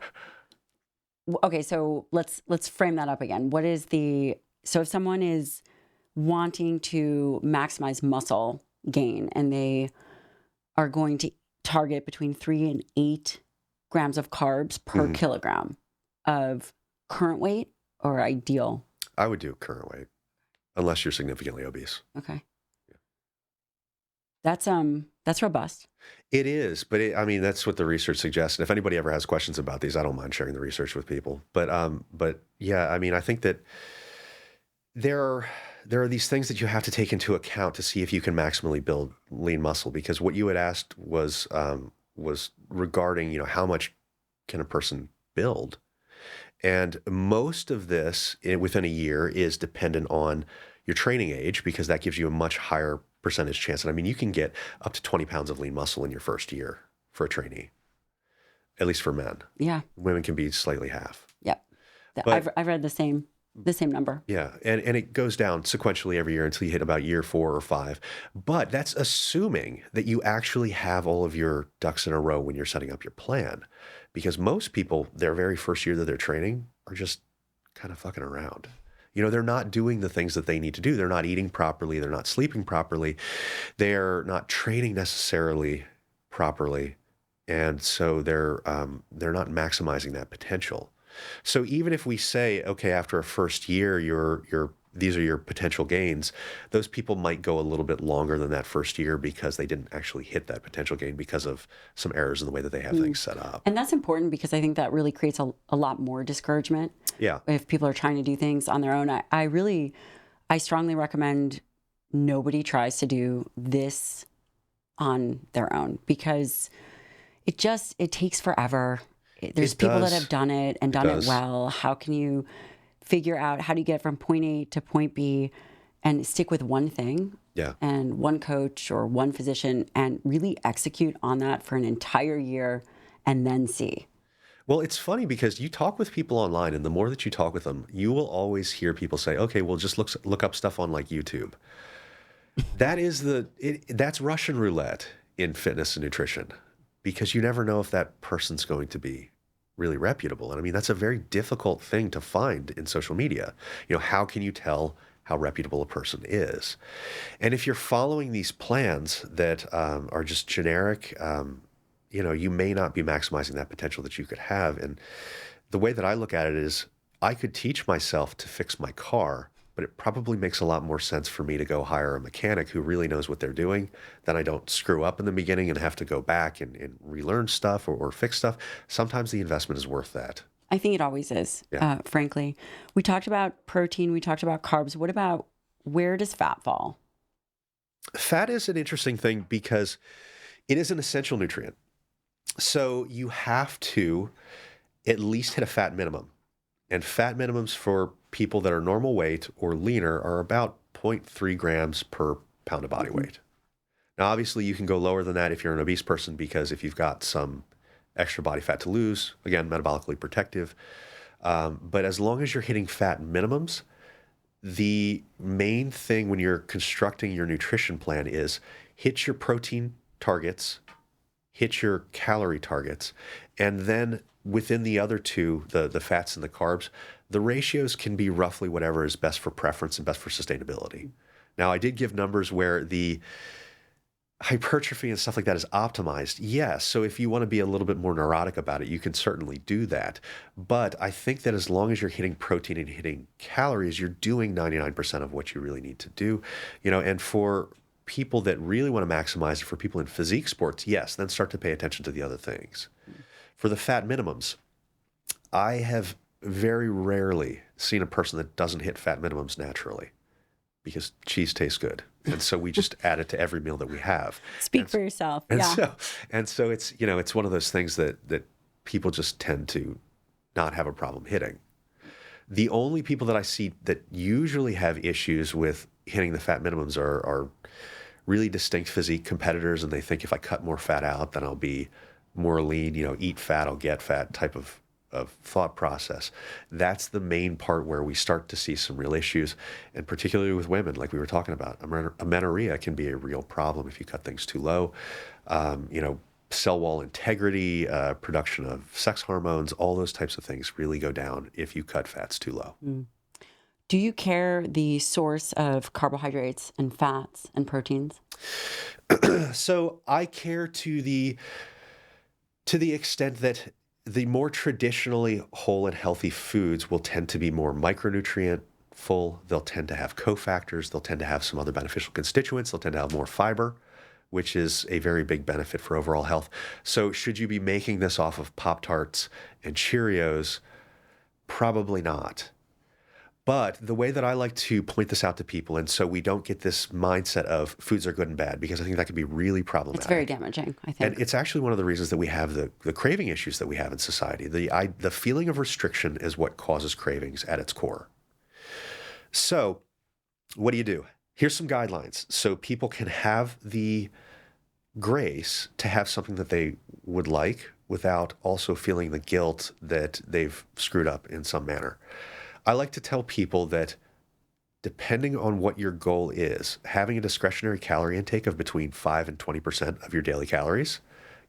Okay, so let's frame that up again. What is so if someone is wanting to maximize muscle gain and they are going to target between 3 and 8 grams of carbs per kilogram of current weight or ideal? I would do current weight, unless you're significantly obese. Okay. That's robust. It is, but I mean, that's what the research suggests. And if anybody ever has questions about these, I don't mind sharing the research with people. But yeah, I mean, I think that there are these things that you have to take into account to see if you can maximally build lean muscle. Because what you had asked was regarding, how much can a person build? And most of this within a year is dependent on your training age, because that gives you a much higher percentage chance. And I mean, you can get up to 20 pounds of lean muscle in your first year for a trainee, at least for men. Yeah. Women can be slightly half. Yep. But, I've read the same number. Yeah. And it goes down sequentially every year until you hit about year 4 or 5. But that's assuming that you actually have all of your ducks in a row when you're setting up your plan. Because most people, their very first year that they're training are just kind of fucking around. They're not doing the things that they need to do. They're not eating properly. They're not sleeping properly. They're not training necessarily properly. And so they're not maximizing that potential. So even if we say, okay, after a first year, these are your potential gains, those people might go a little bit longer than that first year because they didn't actually hit that potential gain because of some errors in the way that they have things set up. And that's important because I think that really creates a lot more discouragement. Yeah. If people are trying to do things on their own. I strongly recommend nobody tries to do this on their own, because it takes forever. There's people that have done it and done it well. How can you figure out how do you get from point A to point B and stick with one thing? Yeah. and one coach or one physician and really execute on that for an entire year and then see. Well, it's funny because you talk with people online, and the more that you talk with them, you will always hear people say, "Okay, well, just look up stuff on like YouTube." That's Russian roulette in fitness and nutrition, because you never know if that person's going to be really reputable. And I mean, that's a very difficult thing to find in social media. How can you tell how reputable a person is? And if you're following these plans that are just generic, you may not be maximizing that potential that you could have. And the way that I look at it is I could teach myself to fix my car, but it probably makes a lot more sense for me to go hire a mechanic who really knows what they're doing. Then I don't screw up in the beginning and have to go back and relearn stuff or fix stuff. Sometimes the investment is worth that. I think it always is, Yeah. frankly. We talked about protein, we talked about carbs. What about, where does fat fall? Fat is an interesting thing because it is an essential nutrient. So you have to at least hit a fat minimum. And fat minimums for people that are normal weight or leaner are about 0.3 grams per pound of body weight. Now, obviously, you can go lower than that if you're an obese person, because if you've got some extra body fat to lose, again, metabolically protective. But as long as you're hitting fat minimums, the main thing when you're constructing your nutrition plan is hit your protein targets, hit your calorie targets, and then within the other two, the fats and the carbs, the ratios can be roughly whatever is best for preference and best for sustainability. Now, I did give numbers where the hypertrophy and stuff like that is optimized. Yes, so if you want to be a little bit more neurotic about it, you can certainly do that. But I think that as long as you're hitting protein and hitting calories, you're doing 99% of what you really need to do. And for people that really want to maximize it, for people in physique sports, yes, then start to pay attention to the other things. For the fat minimums, I have very rarely seen a person that doesn't hit fat minimums naturally, because cheese tastes good. And so we just add it to every meal that we have. Speak for yourself. And Yeah. so it's one of those things that people just tend to not have a problem hitting. The only people that I see that usually have issues with hitting the fat minimums are really distinct physique competitors, and they think if I cut more fat out, then I'll be more lean, eat fat, I'll get fat type of thought process. That's the main part where we start to see some real issues, and particularly with women, like we were talking about. Amenorrhea can be a real problem if you cut things too low. Cell wall integrity, production of sex hormones, all those types of things really go down if you cut fats too low. Do you care the source of carbohydrates and fats and proteins? So I care to the extent that the more traditionally whole and healthy foods will tend to be more micronutrient full. They'll tend to have cofactors. They'll tend to have some other beneficial constituents. They'll tend to have more fiber, which is a very big benefit for overall health. So should you be making this off of Pop-Tarts and Cheerios? Probably not. But the way that I like to point this out to people, and so we don't get this mindset of foods are good and bad, because I think that can be really problematic. It's very damaging, I think. And it's actually one of the reasons that we have the craving issues that we have in society. The feeling of restriction is what causes cravings at its core. So what do? Here's some guidelines so people can have the grace to have something that they would like without also feeling the guilt that they've screwed up in some manner. I like to tell people that depending on what your goal is, having a discretionary calorie intake of between 5 and 20% of your daily calories,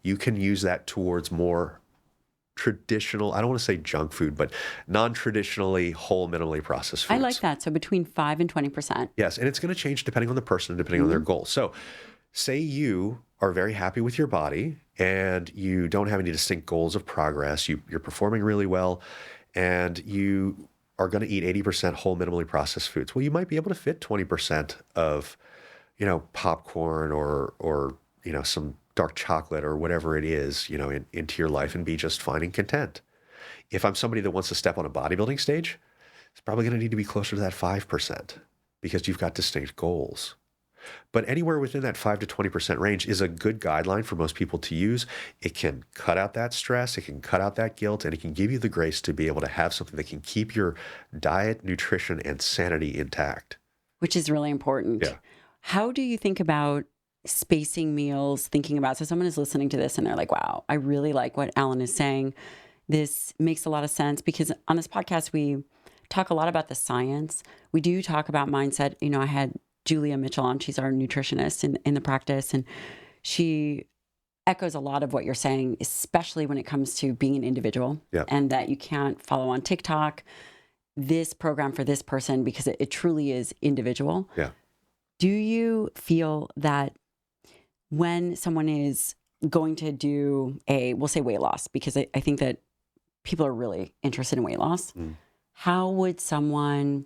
you can use that towards more traditional, I don't want to say junk food, but non-traditionally whole, minimally processed foods. I like that. So between 5 and 20%. Yes, and it's going to change depending on the person and depending on their goal. So say you are very happy with your body and you don't have any distinct goals of progress, you're performing really well, and you are going to eat 80% whole, minimally processed foods. Well, you might be able to fit 20% of, popcorn or some dark chocolate or whatever it is, into your life and be just fine and content. If I'm somebody that wants to step on a bodybuilding stage, it's probably going to need to be closer to that 5% because you've got distinct goals. But anywhere within that 5 to 20% range is a good guideline for most people to use. It can cut out that stress, it can cut out that guilt, and it can give you the grace to be able to have something that can keep your diet, nutrition, and sanity intact. Which is really important. Yeah. How do you think about spacing meals, thinking about, so someone is listening to this and they're like, wow, I really like what Alan is saying. This makes a lot of sense because on this podcast, we talk a lot about the science. We do talk about mindset. You know, I had Julia Mitchell on, she's our nutritionist in the practice, and she echoes a lot of what you're saying, especially when it comes to being an individual Yeah. and that you can't follow on TikTok this program for this person because it truly is individual. Yeah. Do you feel that when someone is going to do we'll say weight loss, because I think that people are really interested in weight loss, how would someone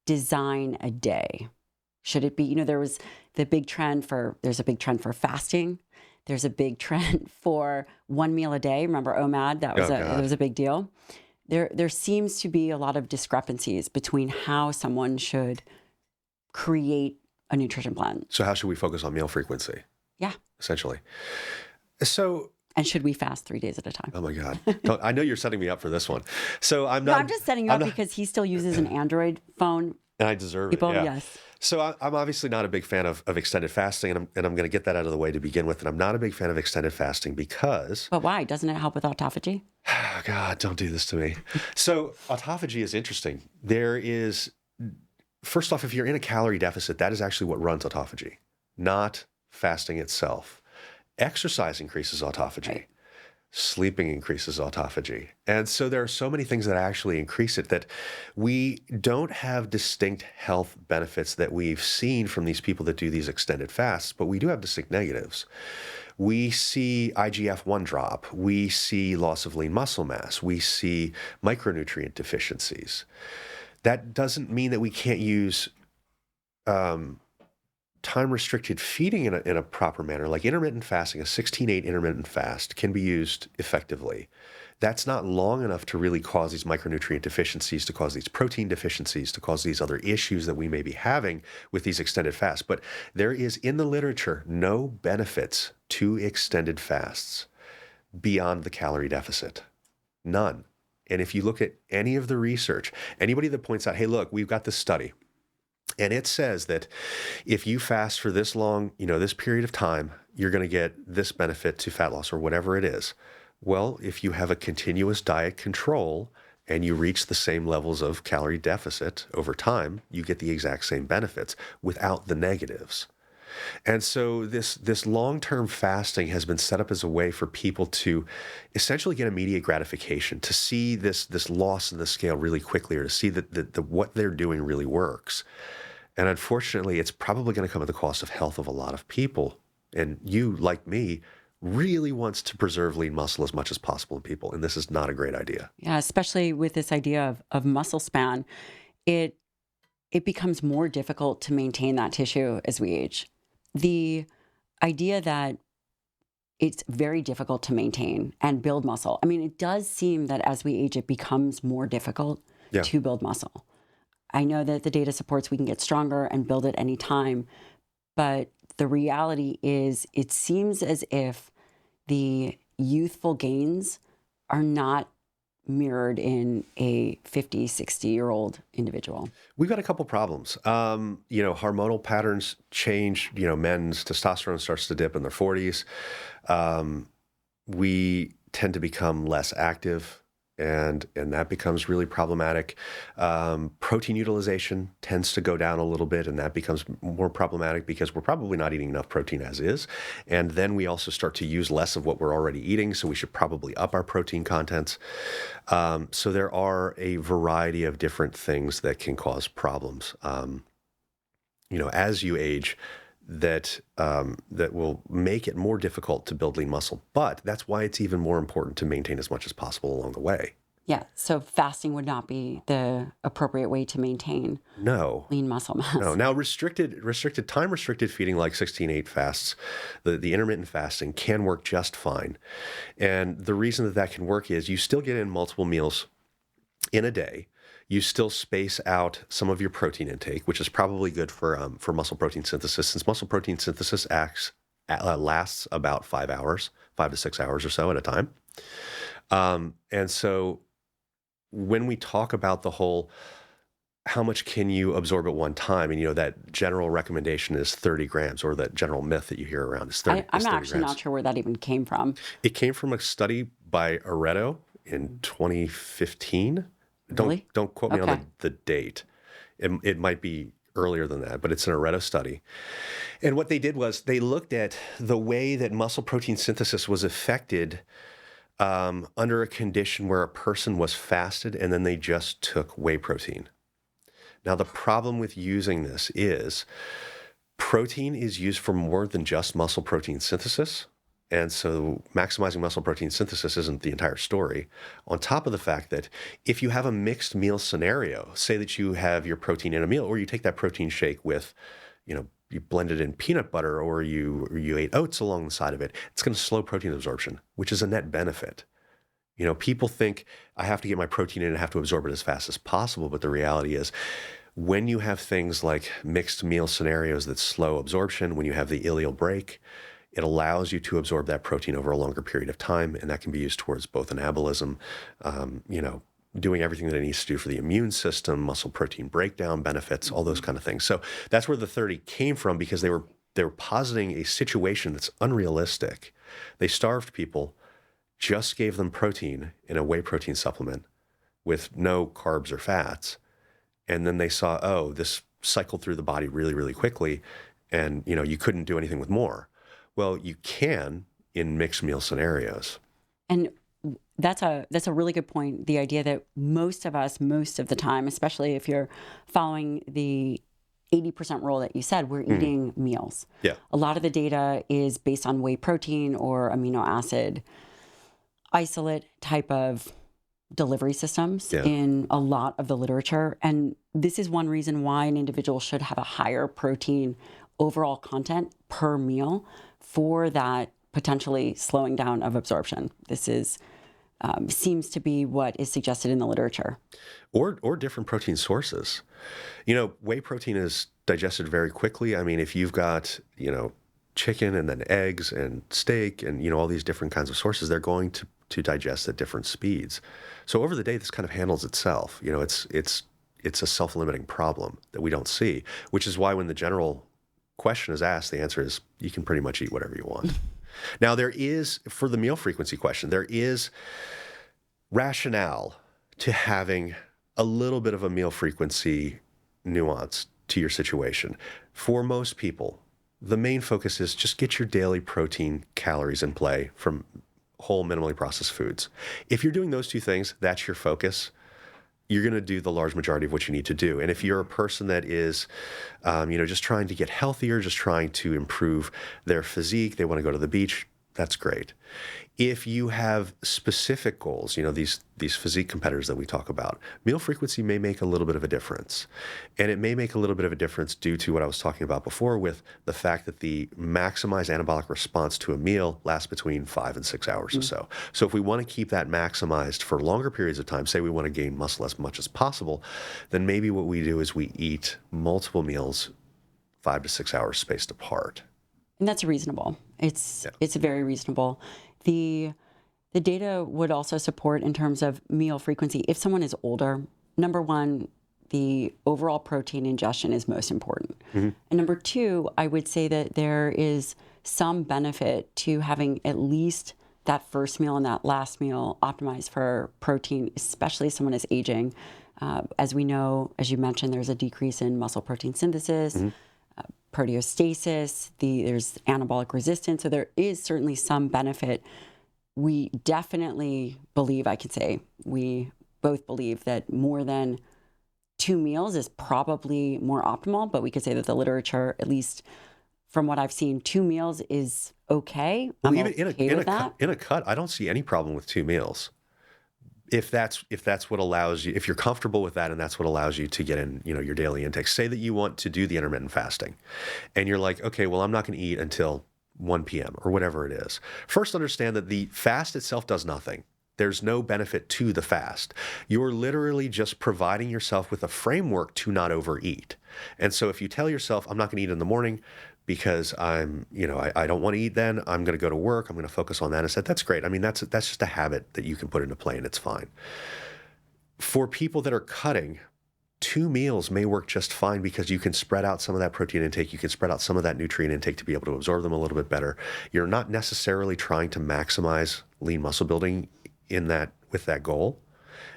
design a day? Should it be, you know, there's a big trend for fasting. There's a big trend for one meal a day. Remember OMAD? That was a big deal. There seems to be a lot of discrepancies between how someone should create a nutrition plan. So how should we focus on meal frequency? Yeah. Essentially. So. And should we fast 3 days at a time? Oh my God. I know you're setting me up for this one. So I'm just setting you up because he still uses an Android phone. And I deserve it. Yeah. Yes. So I'm obviously not a big fan of extended fasting, and I'm going to get that out of the way to begin with. And I'm not a big fan of extended fasting because. But why? Doesn't it help with autophagy? Oh God, don't do this to me. So autophagy is interesting. First off, if you're in a calorie deficit, that is actually what runs autophagy, not fasting itself. Exercise increases autophagy. Right. Sleeping increases autophagy. And so there are so many things that actually increase it that we don't have distinct health benefits that we've seen from these people that do these extended fasts, but we do have distinct negatives. We see IGF-1 drop. We see loss of lean muscle mass. We see micronutrient deficiencies. That doesn't mean that we can't use time-restricted feeding in a proper manner, like intermittent fasting, a 16-8 intermittent fast can be used effectively. That's not long enough to really cause these micronutrient deficiencies, to cause these protein deficiencies, to cause these other issues that we may be having with these extended fasts. But there is, in the literature, no benefits to extended fasts beyond the calorie deficit. None. And if you look at any of the research, anybody that points out, hey, look, we've got this study, and it says that if you fast for this long, this period of time, you're going to get this benefit to fat loss or whatever it is. Well, if you have a continuous diet control and you reach the same levels of calorie deficit over time, you get the exact same benefits without the negatives. And so this long-term fasting has been set up as a way for people to essentially get immediate gratification, to see this loss in the scale really quickly, or to see that what they're doing really works. And unfortunately, it's probably going to come at the cost of health of a lot of people. And you, like me, really wants to preserve lean muscle as much as possible in people. And this is not a great idea. Yeah, especially with this idea of muscle span. It becomes more difficult to maintain that tissue as we age. The idea that it's very difficult to maintain and build muscle. I mean, it does seem that as we age, it becomes more difficult to build muscle. I know that the data supports we can get stronger and build at any time, but the reality is it seems as if the youthful gains are not mirrored in a 50, 60-year-old individual. We've got a couple problems. Hormonal patterns change. Men's testosterone starts to dip in their 40s. We tend to become less active, and that becomes really problematic. Protein utilization tends to go down a little bit, and that becomes more problematic because we're probably not eating enough protein as is. And then we also start to use less of what we're already eating, so we should probably up our protein contents. So there are a variety of different things that can cause problems. As you age, that will make it more difficult to build lean muscle. But that's why it's even more important to maintain as much as possible along the way. Yeah, so fasting would not be the appropriate way to maintain lean muscle mass. No. Now, time-restricted feeding like 16-8 fasts, the intermittent fasting can work just fine. And the reason that can work is you still get in multiple meals in a day. You still space out some of your protein intake, which is probably good for muscle protein synthesis, since muscle protein synthesis lasts about 5 to 6 hours or so at a time. And so when we talk about the whole how much can you absorb at one time? And, that general recommendation is 30 grams, or that general myth that you hear around is 30, I'm is 30 actually grams. not sure where that even came from. It came from a study by Aredo in 2015. Really? Don't quote me Okay. on the date. It might be earlier than that, but it's an Aredo study. And what they did was they looked at the way that muscle protein synthesis was affected under a condition where a person was fasted and then they just took whey protein. Now, the problem with using this is protein is used for more than just muscle protein synthesis. And so maximizing muscle protein synthesis isn't the entire story. On top of the fact that if you have a mixed meal scenario, say that you have your protein in a meal, or you take that protein shake with, you blend it in peanut butter, or you ate oats along the side of it, it's going to slow protein absorption, which is a net benefit. People think I have to get my protein in and have to absorb it as fast as possible. But the reality is, when you have things like mixed meal scenarios that slow absorption, when you have the ileal break, it allows you to absorb that protein over a longer period of time. And that can be used towards both anabolism, doing everything that it needs to do for the immune system, muscle protein breakdown benefits, all those kind of things. So that's where the 30 came from, because they were positing a situation that's unrealistic. They starved people, just gave them protein in a whey protein supplement with no carbs or fats. And then they saw, oh, this cycled through the body really, really quickly. And, you couldn't do anything with more. Well, you can in mixed meal scenarios. And that's a really good point. The idea that most of us, most of the time, especially if you're following the 80% rule that you said, we're eating meals. Yeah. A lot of the data is based on whey protein or amino acid isolate type of delivery systems in a lot of the literature. And this is one reason why an individual should have a higher protein overall content per meal for that potentially slowing down of absorption. This is seems to be what is suggested in the literature. Or different protein sources. Whey protein is digested very quickly. I mean, if you've got, chicken and then eggs and steak and, all these different kinds of sources, they're going to digest at different speeds. So over the day, this kind of handles itself. It's a self-limiting problem that we don't see, which is why when the general question is asked, the answer is you can pretty much eat whatever you want. Now, there is, for the meal frequency question, there is rationale to having a little bit of a meal frequency nuance to your situation. For most people, the main focus is just get your daily protein calories in play from whole, minimally processed foods. If you're doing those two things, that's your focus, you're going to do the large majority of what you need to do. And if you're a person that is, just trying to get healthier, just trying to improve their physique, they want to go to the beach, that's great. If you have specific goals, these physique competitors that we talk about, meal frequency may make a little bit of a difference. And it may make a little bit of a difference due to what I was talking about before with the fact that the maximized anabolic response to a meal lasts between 5 and 6 hours or so. So if we want to keep that maximized for longer periods of time, say we want to gain muscle as much as possible, then maybe what we do is we eat multiple meals 5 to 6 hours spaced apart. And that's reasonable. It's very reasonable. The data would also support in terms of meal frequency. If someone is older, number one, the overall protein ingestion is most important. And number two, I would say that there is some benefit to having at least that first meal and that last meal optimized for protein, especially if someone is aging. As we know, as you mentioned, there's a decrease in muscle protein synthesis, proteostasis, there's anabolic resistance. So there is certainly some benefit. We definitely believe, I can say, we both believe that more than 2 meals is probably more optimal, but we could say that the literature, at least from what I've seen, 2 meals is okay. Well, I'm even okay with that. in a cut, I don't see any problem with 2 meals. If that's what allows you, if you're comfortable with that and that's what allows you to get in, your daily intake. Say that you want to do the intermittent fasting and you're like, okay, well, I'm not going to eat until 1 p.m. or whatever it is. First, understand that the fast itself does nothing. There's no benefit to the fast. You're literally just providing yourself with a framework to not overeat. And so if you tell yourself, I'm not going to eat in the morning because I don't want to eat then, I'm going to go to work, I'm going to focus on that instead, that's great. I mean, that's just a habit that you can put into play and it's fine. For people that are cutting, 2 meals may work just fine because you can spread out some of that protein intake. You can spread out some of that nutrient intake to be able to absorb them a little bit better. You're not necessarily trying to maximize lean muscle building with that goal.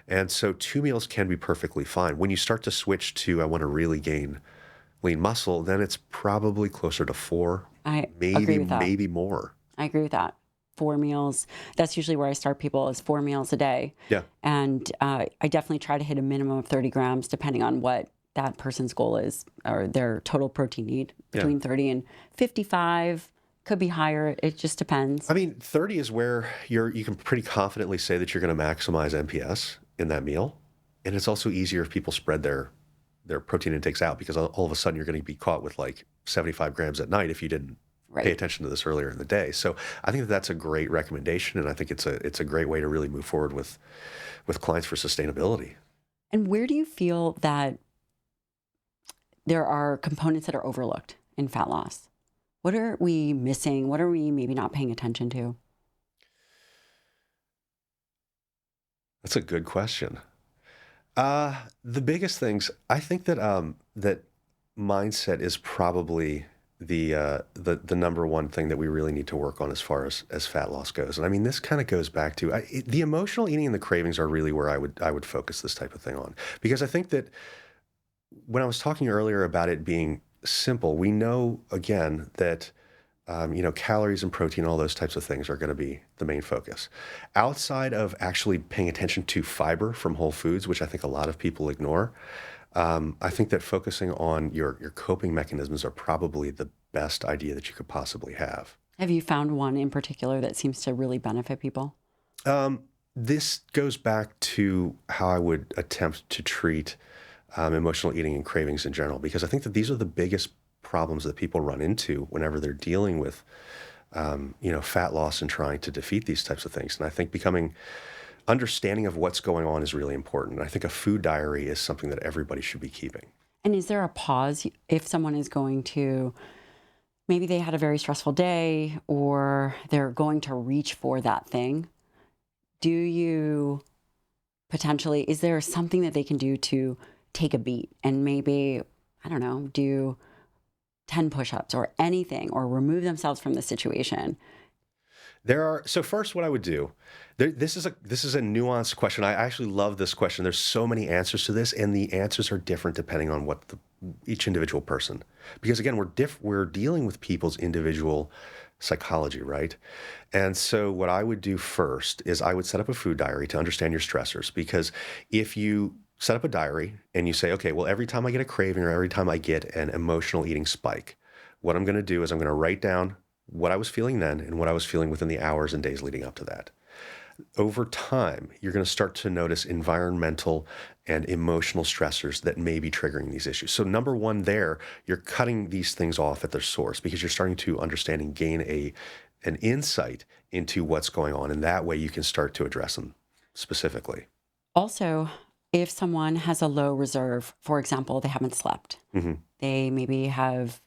And so 2 meals can be perfectly fine. When you start to switch to, I want to really gain lean muscle, then it's probably closer to 4, I agree with that. maybe more. I agree with that. 4 meals. That's usually where I start people, is 4 meals a day. Yeah. And I definitely try to hit a minimum of 30 grams, depending on what that person's goal is, or their total protein need, between 30 and 55. Could be higher. It just depends. I mean, 30 is where you can pretty confidently say that you're going to maximize MPS in that meal. And it's also easier if people spread their protein intakes out, because all of a sudden you're going to be caught with like 75 grams at night if you didn't pay attention to this earlier in the day. So I think that's a great recommendation, and I think it's a great way to really move forward with clients for sustainability. And where do you feel that there are components that are overlooked in fat loss? What are we missing? What are we maybe not paying attention to? That's a good question. The biggest things, I think that that mindset is probably the number one thing that we really need to work on as far as fat loss goes. And I mean, this kind of goes back to the emotional eating and the cravings are really where I would focus this type of thing on, because I think that when I was talking earlier about it being simple, we know again that calories and protein, all those types of things are going to be the main focus. Outside of actually paying attention to fiber from whole foods, which I think a lot of people ignore, I think that focusing on your coping mechanisms are probably the best idea that you could possibly have. Have you found one in particular that seems to really benefit people? This goes back to how I would attempt to treat emotional eating and cravings in general, because I think that these are the biggest problems that people run into whenever they're dealing with, fat loss and trying to defeat these types of things. And I think understanding of what's going on is really important. I think a food diary is something that everybody should be keeping. And is there a pause if someone is going to, maybe they had a very stressful day or they're going to reach for that thing? Do you potentially, is there something that they can do to take a beat and maybe, I don't know, do 10 push-ups or anything, or remove themselves from the situation? So first what I would do, this is a nuanced question. I actually love this question. There's so many answers to this, and the answers are different depending on what each individual person, because again, we're dealing with people's individual psychology, right? And so what I would do first is I would set up a food diary to understand your stressors, because if you set up a diary and you say, okay, well, every time I get a craving or every time I get an emotional eating spike, what I'm going to do is I'm going to write down what I was feeling then and what I was feeling within the hours and days leading up to that. Over time, you're going to start to notice environmental and emotional stressors that may be triggering these issues. So number one there, you're cutting these things off at their source, because you're starting to understand and gain an insight into what's going on. And that way you can start to address them specifically. Also, if someone has a low reserve, for example, they haven't slept, they maybe have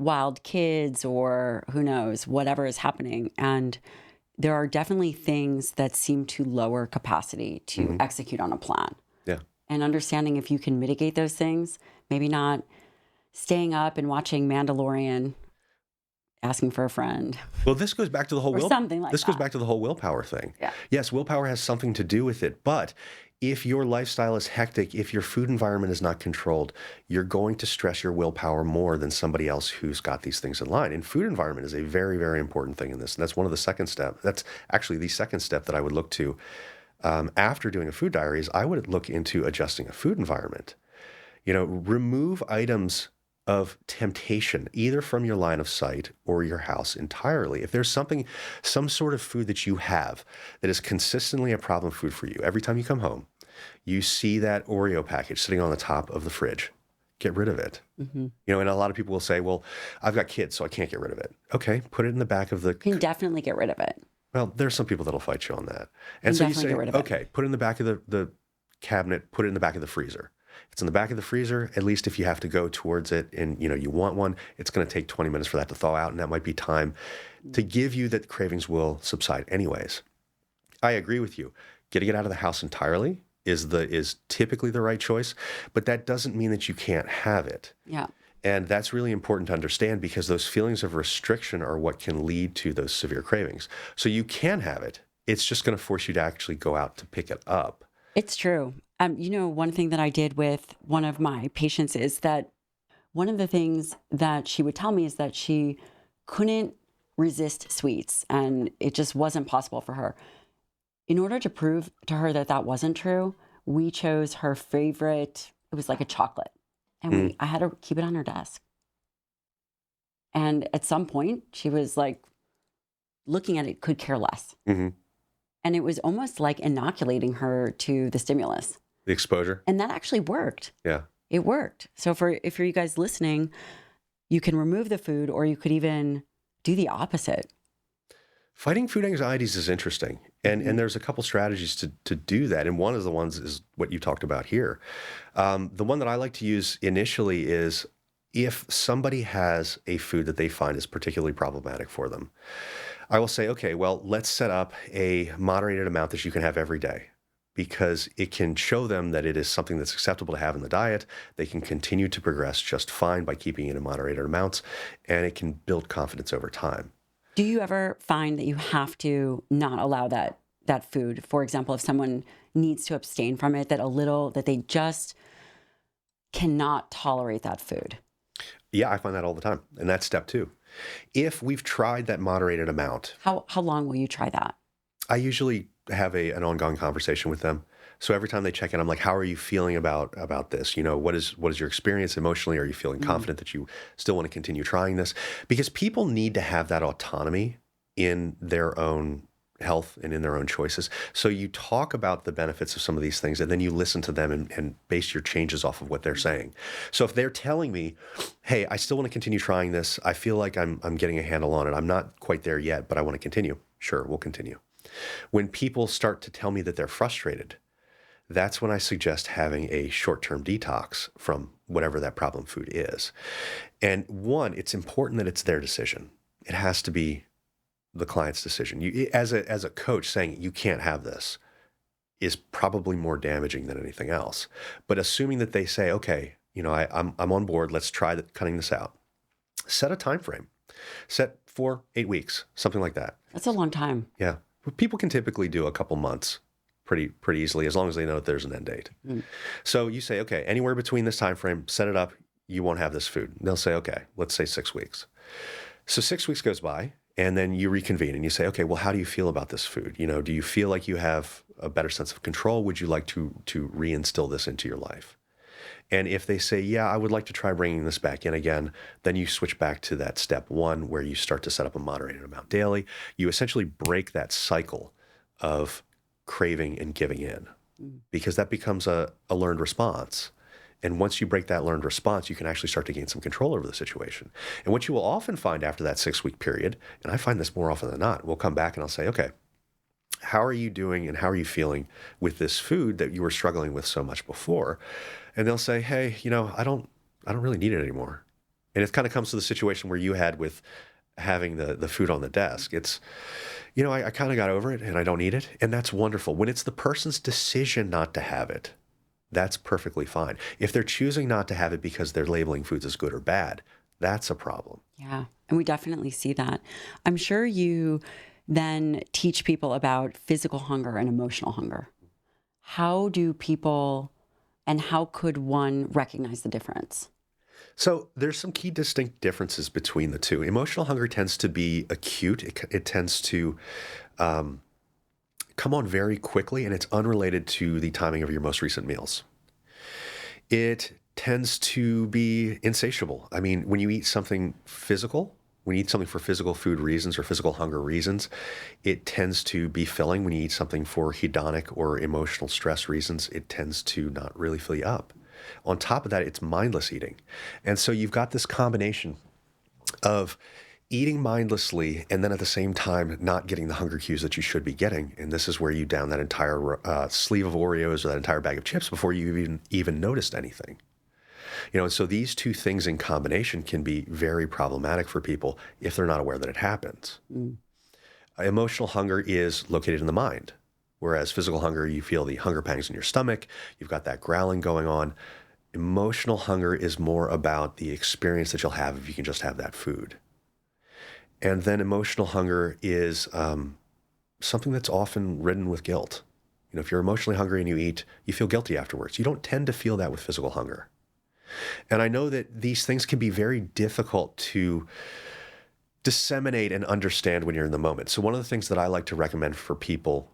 wild kids or who knows, whatever is happening. And there are definitely things that seem to lower capacity to execute on a plan. Yeah. And understanding if you can mitigate those things, maybe not staying up and watching Mandalorian, asking for a friend. Well, this goes back to the whole goes back to the whole willpower thing. Yeah. Yes, willpower has something to do with it, but if your lifestyle is hectic, if your food environment is not controlled, you're going to stress your willpower more than somebody else who's got these things in line. And food environment is a very, very important thing in this. And that's one of the second step. That's actually the second step that I would look to after doing a food diary is I would look into adjusting a food environment. Remove items of temptation, either from your line of sight or your house entirely. If there's some sort of food that you have that is consistently a problem food for you, every time you come home, you see that Oreo package sitting on the top of the fridge, get rid of it. And a lot of people will say, well, I've got kids, so I can't get rid of it. Okay, put it in the back of the... You can definitely get rid of it. Well, there's some people that'll fight you on that. And so you say, okay, put it in the back of the cabinet, put it in the back of the freezer. If it's in the back of the freezer, at least if you have to go towards it and you want one, it's going to take 20 minutes for that to thaw out, and that might be time to give you that cravings will subside anyways. I agree with you. Getting it out of the house entirely is typically the right choice, but that doesn't mean that you can't have it. Yeah. And that's really important to understand because those feelings of restriction are what can lead to those severe cravings. So you can have it. It's just going to force you to actually go out to pick it up. It's true. One thing that I did with one of my patients is that one of the things that she would tell me is that she couldn't resist sweets and it just wasn't possible for her. In order to prove to her that that wasn't true, we chose her favorite, it was like a chocolate. And I had to keep it on her desk. And at some point, she was like, looking at it, could care less. Mm-hmm. And it was almost like inoculating her to the stimulus. The exposure. And that actually worked. Yeah. It worked. So if for you guys listening, you can remove the food or you could even do the opposite. Fighting food anxieties is interesting. And there's a couple strategies to do that. And one of the ones is what you talked about here. The one that I like to use initially is if somebody has a food that they find is particularly problematic for them, I will say, okay, well, let's set up a moderated amount that you can have every day because it can show them that it is something that's acceptable to have in the diet. They can continue to progress just fine by keeping it in moderated amounts, and it can build confidence over time. Do you ever find that you have to not allow that food? For example, if someone needs to abstain from it, that they just cannot tolerate that food? Yeah, I find that all the time. And that's step 2. If we've tried that moderated amount. How long will you try that? I usually have an ongoing conversation with them. So every time they check in, I'm like, how are you feeling about this? What is your experience emotionally? Are you feeling confident that you still want to continue trying this? Because people need to have that autonomy in their own health and in their own choices. So you talk about the benefits of some of these things and then you listen to them and base your changes off of what they're saying. So if they're telling me, hey, I still want to continue trying this. I feel like I'm getting a handle on it. I'm not quite there yet, but I want to continue. Sure, we'll continue. When people start to tell me that they're frustrated, that's when I suggest having a short-term detox from whatever that problem food is. And one, it's important that it's their decision. It has to be the client's decision. You, as a coach, saying you can't have this is probably more damaging than anything else. But assuming that they say, okay, I'm on board. Let's try cutting this out. Set a time frame. Set 4-8 weeks, something like that. That's a long time. Yeah, people can typically do a couple months pretty easily as long as they know that there's an end date. So you say, okay, anywhere between this time frame, set it up. You won't have this food. And they'll say, okay, let's say 6 weeks. So 6 weeks goes by. And then you reconvene and you say, okay, well, how do you feel about this food? Do you feel like you have a better sense of control? Would you like to reinstill this into your life? And if they say, yeah, I would like to try bringing this back in again, then you switch back to that step 1 where you start to set up a moderated amount daily. You essentially break that cycle of craving and giving in because that becomes a learned response. And once you break that learned response, you can actually start to gain some control over the situation. And what you will often find after that 6-week period, and I find this more often than not, we'll come back and I'll say, okay, how are you doing and how are you feeling with this food that you were struggling with so much before? And they'll say, hey, I don't really need it anymore. And it kind of comes to the situation where you had with having the food on the desk. It's, I kind of got over it and I don't need it. And that's wonderful. When it's the person's decision not to have it, that's perfectly fine. If they're choosing not to have it because they're labeling foods as good or bad, that's a problem. Yeah, and we definitely see that. I'm sure you then teach people about physical hunger and emotional hunger. How do people and how could one recognize the difference? So there's some key distinct differences between the two. Emotional hunger tends to be acute. It tends to come on very quickly, and it's unrelated to the timing of your most recent meals. It tends to be insatiable. I mean, when you eat something physical, when you eat something for physical food reasons or physical hunger reasons, it tends to be filling. When you eat something for hedonic or emotional stress reasons, it tends to not really fill you up. On top of that, it's mindless eating. And so you've got this combination of eating mindlessly and then at the same time not getting the hunger cues that you should be getting. And this is where you down that entire sleeve of Oreos or that entire bag of chips before you even noticed anything. And so these two things in combination can be very problematic for people if they're not aware that it happens. Emotional hunger is located in the mind. Whereas physical hunger, you feel the hunger pangs in your stomach, you've got that growling going on. Emotional hunger is more about the experience that you'll have if you can just have that food. And then emotional hunger is something that's often ridden with guilt. If you're emotionally hungry and you eat, you feel guilty afterwards. You don't tend to feel that with physical hunger. And I know that these things can be very difficult to disseminate and understand when you're in the moment. So one of the things that I like to recommend for people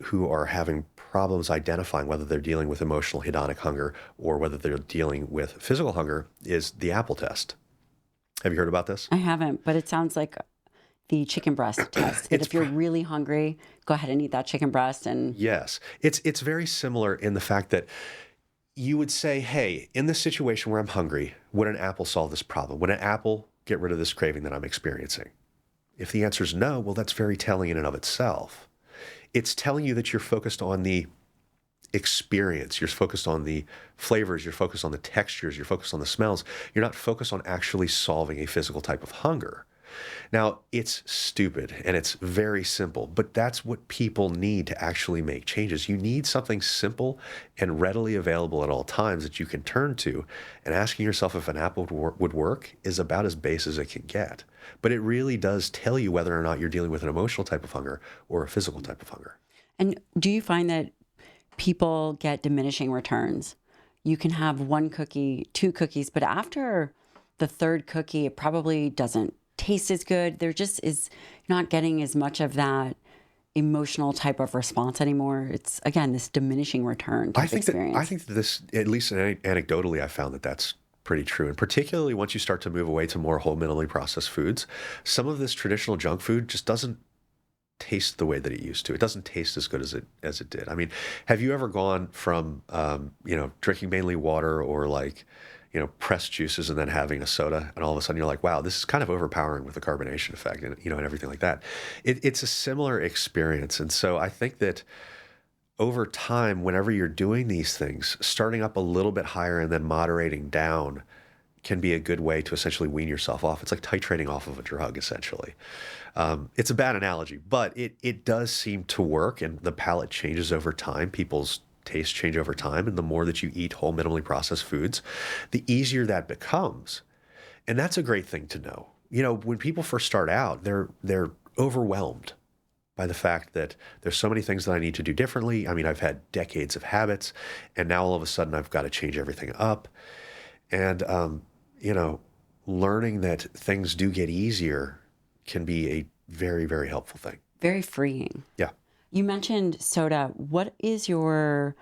who are having problems identifying whether they're dealing with emotional hedonic hunger or whether they're dealing with physical hunger is the apple test. Have you heard about this? I haven't, but it sounds like the chicken breast test. That if you're really hungry, go ahead and eat that chicken breast. And yes, it's very similar in the fact that you would say, hey, in this situation where I'm hungry, would an apple solve this problem? Would an apple get rid of this craving that I'm experiencing? If the answer is no, well, that's very telling in and of itself. It's telling you that you're focused on the experience. You're focused on the flavors. You're focused on the textures. You're focused on the smells. You're not focused on actually solving a physical type of hunger. Now, it's stupid and it's very simple, but that's what people need to actually make changes. You need something simple and readily available at all times that you can turn to, and asking yourself if an apple would work is about as base as it can get. But it really does tell you whether or not you're dealing with an emotional type of hunger or a physical type of hunger. And do you find that people get diminishing returns? You can have one cookie, two cookies, but after the third cookie, it probably doesn't taste as good. There just is not getting as much of that emotional type of response anymore. It's, again, this diminishing return type experience. I think that this, at least anecdotally, I found that that's pretty true. And particularly once you start to move away to more whole minimally processed foods, some of this traditional junk food just doesn't taste the way that it used to. It doesn't taste as good as it did. I mean, have you ever gone from drinking mainly water or pressed juices and then having a soda, and all of a sudden you're like, wow, this is kind of overpowering with the carbonation effect and and everything like that. It's a similar experience. And so I think that over time, whenever you're doing these things, starting up a little bit higher and then moderating down can be a good way to essentially wean yourself off. It's like titrating off of a drug, essentially. It's a bad analogy, but it does seem to work, and the palate changes over time. People's tastes change over time, and the more that you eat whole minimally processed foods, the easier that becomes. And that's a great thing to know. When people first start out, they're overwhelmed by the fact that there's so many things that I need to do differently. I mean, I've had decades of habits, and now all of a sudden I've got to change everything up. And learning that things do get easier can be a very, very helpful thing. Very freeing. Yeah. You mentioned soda. What is your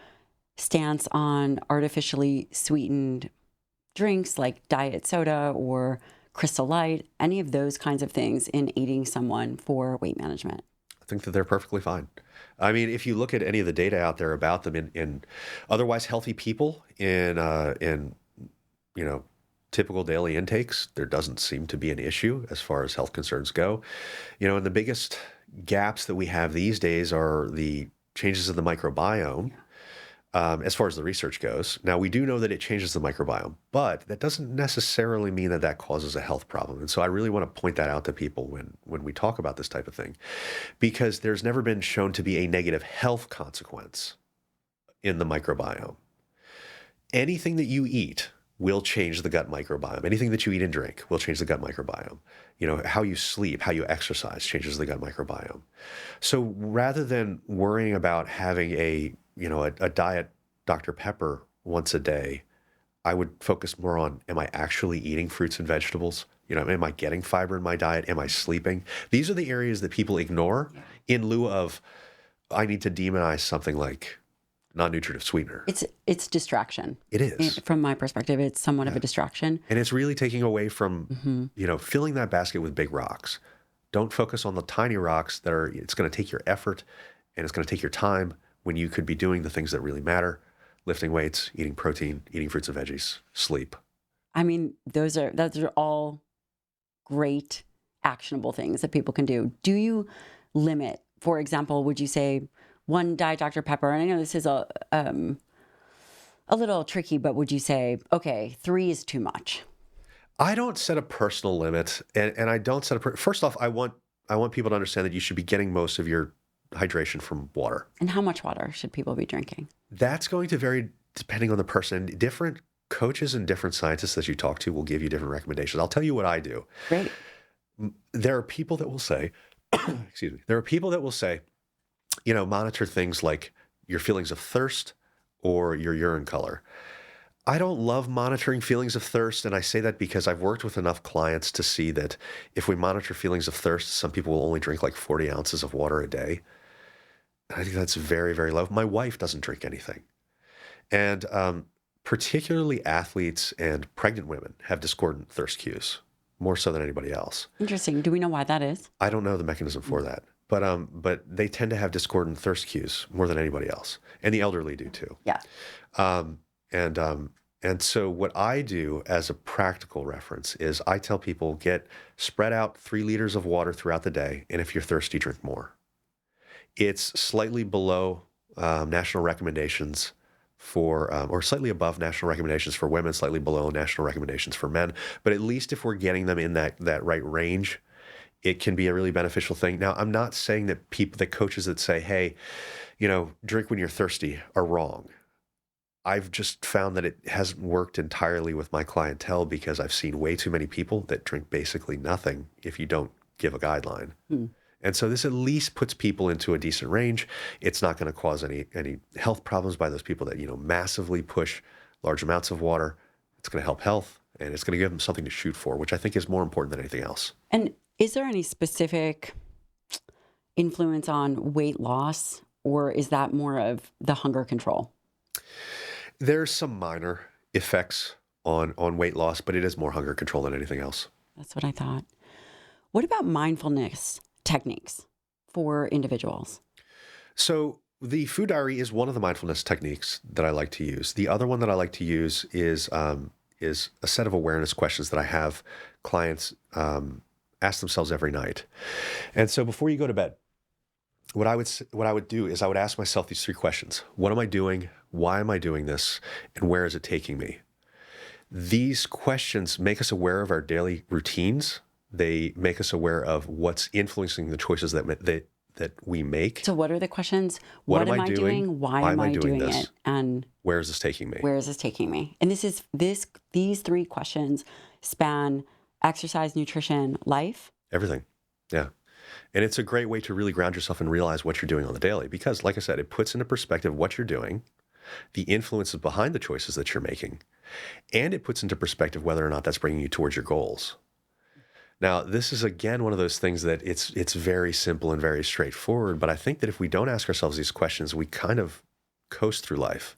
stance on artificially sweetened drinks like diet soda or Crystal Light, any of those kinds of things in aiding someone for weight management? I think that they're perfectly fine. I mean, if you look at any of the data out there about them in otherwise healthy people in typical daily intakes, there doesn't seem to be an issue as far as health concerns go. And the biggest gaps that we have these days are the changes in the microbiome, as far as the research goes. Now, we do know that it changes the microbiome, but that doesn't necessarily mean that that causes a health problem. And so I really want to point that out to people when we talk about this type of thing, because there's never been shown to be a negative health consequence in the microbiome. Anything that you eat will change the gut microbiome. Anything that you eat and drink will change the gut microbiome. How you sleep, how you exercise changes the gut microbiome. So rather than worrying about having a diet Dr. Pepper once a day, I would focus more on, am I actually eating fruits and vegetables? Am I getting fiber in my diet? Am I sleeping? These are the areas that people ignore in lieu of, I need to demonize something like non-nutritive sweetener. It's distraction. It is. From my perspective, it's somewhat of a distraction. And it's really taking away from, filling that basket with big rocks. Don't focus on the tiny rocks it's going to take your effort and it's going to take your time when you could be doing the things that really matter: lifting weights, eating protein, eating fruits and veggies, sleep. I mean, those are all great actionable things that people can do. Do you limit, for example, would you say one Diet Dr. Pepper? And I know this is a little tricky, but would you say, okay, 3 is too much? I don't set a personal limit, and I don't set first off, I want people to understand that you should be getting most of your hydration from water. And how much water should people be drinking? That's going to vary depending on the person. Different coaches and different scientists that you talk to will give you different recommendations. I'll tell you what I do. Great. There are people that will say, excuse me, there are people that will say, monitor things like your feelings of thirst or your urine color. I don't love monitoring feelings of thirst, and I say that because I've worked with enough clients to see that if we monitor feelings of thirst, some people will only drink like 40 ounces of water a day. I think that's very, very low. My wife doesn't drink anything. And particularly athletes and pregnant women have discordant thirst cues, more so than anybody else. Interesting. Do we know why that is? I don't know the mechanism for that. But they tend to have discordant thirst cues more than anybody else. And the elderly do too. Yeah. And so what I do as a practical reference is I tell people spread out 3 liters of water throughout the day. And if you're thirsty, drink more. It's slightly below national recommendations or slightly above national recommendations for women, slightly below national recommendations for men. But at least if we're getting them in that right range, it can be a really beneficial thing. Now, I'm not saying that the coaches that say, hey, drink when you're thirsty are wrong. I've just found that it hasn't worked entirely with my clientele because I've seen way too many people that drink basically nothing if you don't give a guideline. And so this at least puts people into a decent range. It's not going to cause any health problems by those people that, massively push large amounts of water. It's going to help health, and it's going to give them something to shoot for, which I think is more important than anything else. And is there any specific influence on weight loss, or is that more of the hunger control? There's some minor effects on weight loss, but it is more hunger control than anything else. That's what I thought. What about mindfulness techniques for individuals? So the food diary is one of the mindfulness techniques that I like to use. The other one that I like to use is a set of awareness questions that I have clients ask themselves every night. And so before you go to bed, what I would do is I would ask myself these 3 questions. What am I doing? Why am I doing this? And where is it taking me? These questions make us aware of our daily routines. They make us aware of what's influencing the choices that we make. So what are the questions? What am I doing? Why am I doing it? And where is this taking me? Where is this taking me? And these 3 questions span exercise, nutrition, life. Everything. Yeah. And it's a great way to really ground yourself and realize what you're doing on the daily. Because like I said, it puts into perspective what you're doing, the influences behind the choices that you're making, and it puts into perspective whether or not that's bringing you towards your goals. Now, this is, again, one of those things that it's very simple and very straightforward, but I think that if we don't ask ourselves these questions, we kind of coast through life,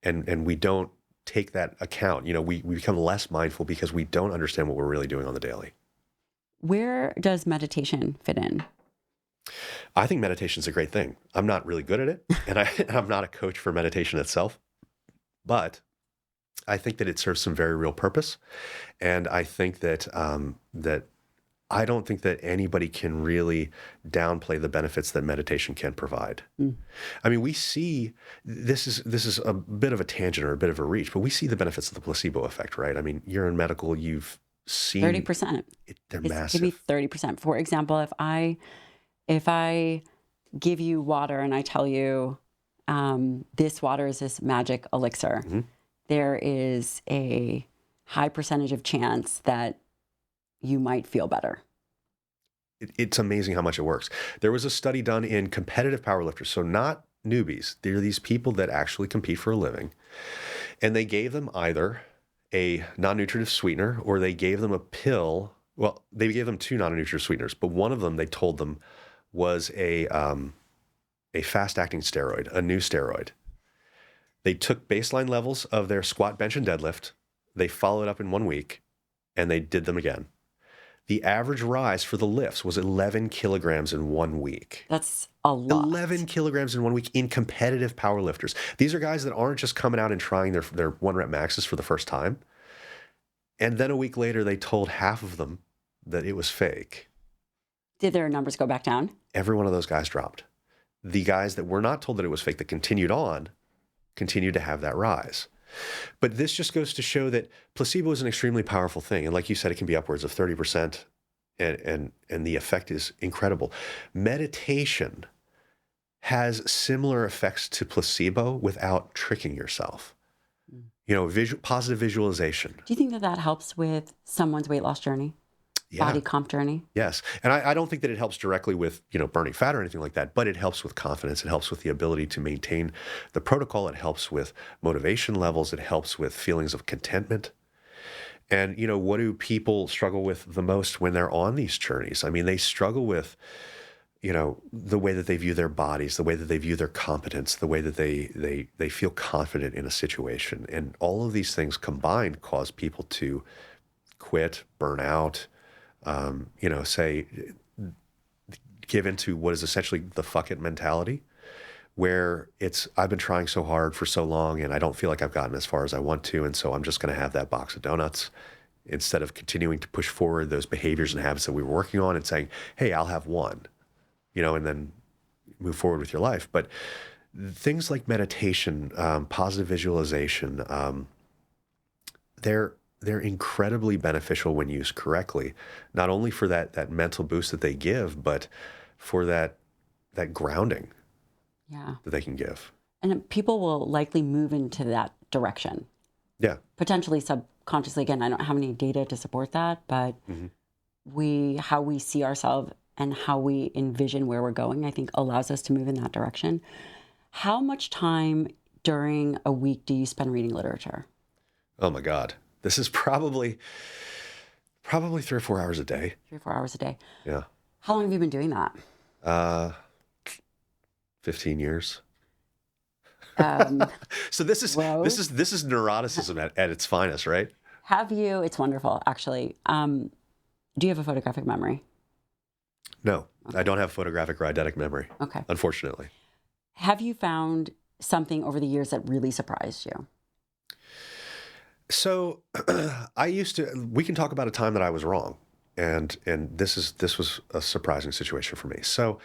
and we don't take that account. We become less mindful because we don't understand what we're really doing on the daily. Where does meditation fit in? I think meditation is a great thing. I'm not really good at it, and I'm not a coach for meditation itself, but I think that it serves some very real purpose, and I think that I don't think that anybody can really downplay the benefits that meditation can provide. I mean, we see this is a bit of a tangent or a bit of a reach, but we see the benefits of the placebo effect, right? I mean, you're in medical, you've seen 30%. They're massive. Give me 30%. For example, if I give you water and I tell you this water is this magic elixir, there is a high percentage of chance that you might feel better. It's amazing how much it works. There was a study done in competitive powerlifters, so not newbies. They're these people that actually compete for a living. And they gave them either a non-nutritive sweetener or they gave them a pill. Well, they gave them 2 non-nutritive sweeteners, but one of them they told them was a fast-acting steroid, a new steroid. They took baseline levels of their squat, bench, and deadlift. They followed up in 1 week, and they did them again. The average rise for the lifts was 11 kilograms in 1 week. That's a lot. 11 kilograms in 1 week in competitive powerlifters. These are guys that aren't just coming out and trying their 1-rep maxes for the first time. And then a week later, they told half of them that it was fake. Did their numbers go back down? Every one of those guys dropped. The guys that were not told that it was fake, that continued on, continued to have that rise. But this just goes to show that placebo is an extremely powerful thing. And like you said, it can be upwards of 30%. and the effect is incredible. Meditation has similar effects to placebo without tricking yourself. Mm. You know, positive visualization. Do you think that that helps with someone's weight loss journey, Yeah. body comp journey? Yes. And I don't think that it helps directly with, you know, burning fat or anything like that, but it helps with confidence. It helps with the ability to maintain the protocol. It helps with motivation levels. It helps with feelings of contentment. And, you know, what do people struggle with the most when they're on these journeys? I mean, they struggle with, you know, the way that they view their bodies, the way that they view their competence, the way that they feel confident in a situation. And all of these things combined cause people to quit, burn out, you know, say, give into what is essentially the fuck it mentality, where it's, I've been trying so hard for so long and I don't feel like I've gotten as far as I want to. And so I'm just going to have that box of donuts instead of continuing to push forward those behaviors and habits that we were working on and saying, hey, I'll have one, you know, and then move forward with your life. But things like meditation, positive visualization, they're incredibly beneficial when used correctly, not only for that mental boost that they give, but for that grounding that they can give. And people will likely move into that direction. Yeah. Potentially subconsciously. Again, I don't have any data to support that, but how we see ourselves and how we envision where we're going, I think allows us to move in that direction. How much time during a week do you spend reading literature? Oh my God. This is probably 3 or 4 hours a day. 3 or 4 hours a day. Yeah. How long have you been doing that? 15 years. Um, So this is neuroticism at its finest, right? have you? It's wonderful, actually. Do you have a photographic memory? No, I don't have photographic or eidetic memory. Okay. Unfortunately. Have you found something over the years that really surprised you? So we can talk about a time that I was wrong. And this was a surprising situation for me. So,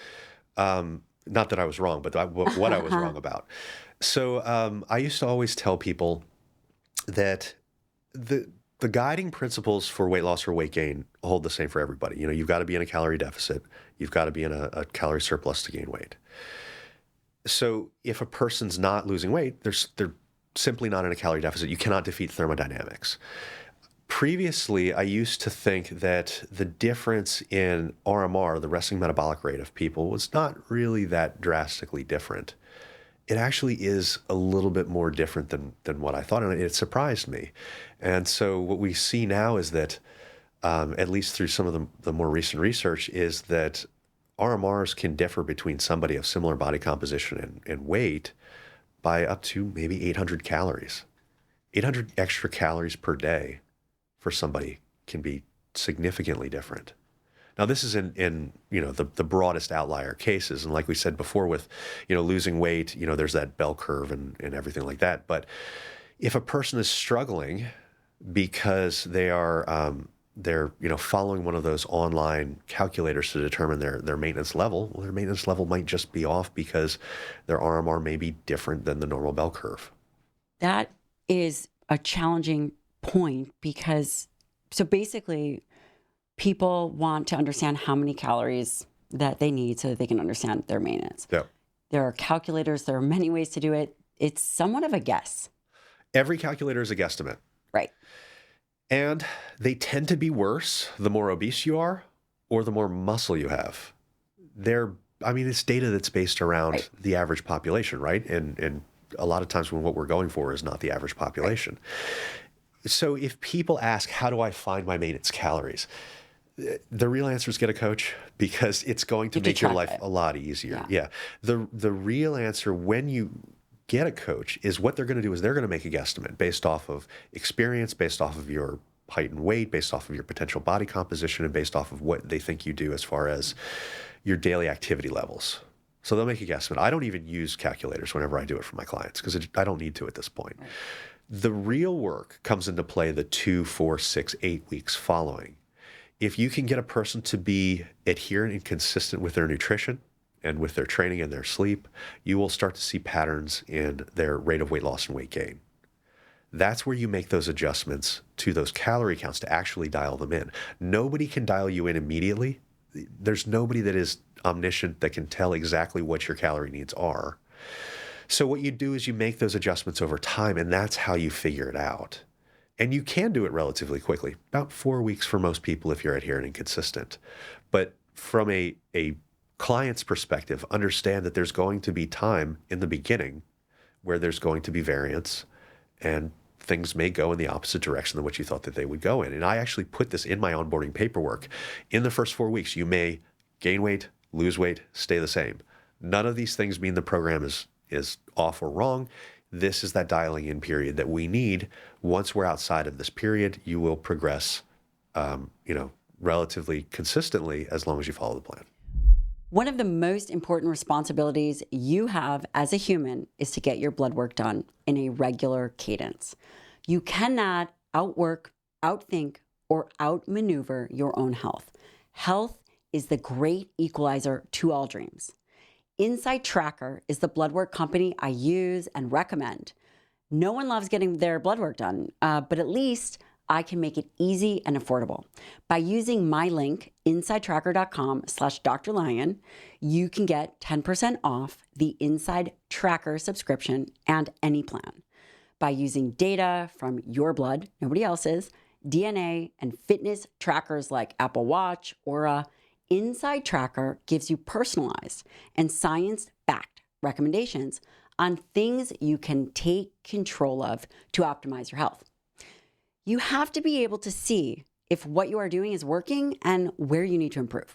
not that I was wrong, but what I was wrong about. So, I used to always tell people that the guiding principles for weight loss or weight gain hold the same for everybody. You know, you've got to be in a calorie deficit. You've got to be in a calorie surplus to gain weight. So if a person's not losing weight, they're simply not in a calorie deficit. You cannot defeat thermodynamics. Previously, I used to think that the difference in RMR, the resting metabolic rate of people, was not really that drastically different. It actually is a little bit more different than what I thought, and it surprised me. And so what we see now is that, at least through some of the more recent research, is that RMRs can differ between somebody of similar body composition and weight by up to maybe 800 calories. 800 extra calories per day for somebody can be significantly different. Now, this is in you know, the broadest outlier cases. And like we said before with, you know, losing weight, you know, there's that bell curve and everything like that. But if a person is struggling because they're you know, following one of those online calculators to determine their maintenance level, well, their maintenance level might just be off because their RMR may be different than the normal bell curve. That is a challenging point because, so basically, people want to understand how many calories that they need so that they can understand their maintenance. Yeah. There are calculators. There are many ways to do it. It's somewhat of a guess. Every calculator is a guesstimate. Right. And they tend to be worse the more obese you are or the more muscle you have. It's data that's based around the average population, right? And a lot of times when what we're going for is not the average population. Right. So if people ask, how do I find my maintenance calories? The real answer is get a coach, because it's going to make your life a lot easier. Yeah. The real answer when you get a coach is what they're going to do is they're going to make a guesstimate based off of experience, based off of your height and weight, based off of your potential body composition, and based off of what they think you do as far as your daily activity levels. So they'll make a guesstimate. I don't even use calculators whenever I do it for my clients because I don't need to at this point. Right. The real work comes into play the 2, 4, 6, 8 weeks following. If you can get a person to be adherent and consistent with their nutrition and with their training and their sleep, you will start to see patterns in their rate of weight loss and weight gain. That's where you make those adjustments to those calorie counts to actually dial them in. Nobody can dial you in immediately. There's nobody that is omniscient that can tell exactly what your calorie needs are. So what you do is you make those adjustments over time, and that's how you figure it out. And you can do it relatively quickly, about 4 weeks for most people if you're adherent and consistent. But from a client's perspective, understand that there's going to be time in the beginning where there's going to be variance and things may go in the opposite direction than what you thought that they would go in. And I actually put this in my onboarding paperwork. In the first 4 weeks, you may gain weight, lose weight, stay the same. None of these things mean the program is off or wrong. This is that dialing in period that we need. Once we're outside of this period, you will progress, relatively consistently as long as you follow the plan. One of the most important responsibilities you have as a human is to get your blood work done in a regular cadence. You cannot outwork, outthink, or outmaneuver your own health. Health is the great equalizer to all dreams. Inside Tracker is the blood work company I use and recommend. No one loves getting their blood work done, but at least I can make it easy and affordable. By using my link, insidetracker.com/Dr. Lyon, you can get 10% off the Inside Tracker subscription and any plan. By using data from your blood, nobody else's, DNA, and fitness trackers like Apple Watch, Aura, Inside Tracker gives you personalized and science-backed recommendations on things you can take control of to optimize your health. You have to be able to see if what you are doing is working and where you need to improve.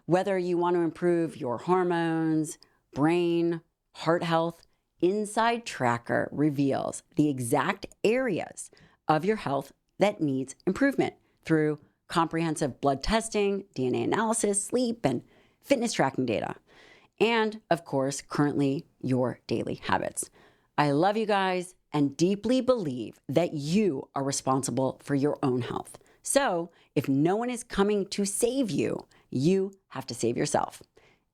Whether you want to improve your hormones, brain, heart health, Inside Tracker reveals the exact areas of your health that needs improvement through comprehensive blood testing, DNA analysis, sleep, and fitness tracking data. And of course, currently your daily habits. I love you guys and deeply believe that you are responsible for your own health. So if no one is coming to save you, you have to save yourself.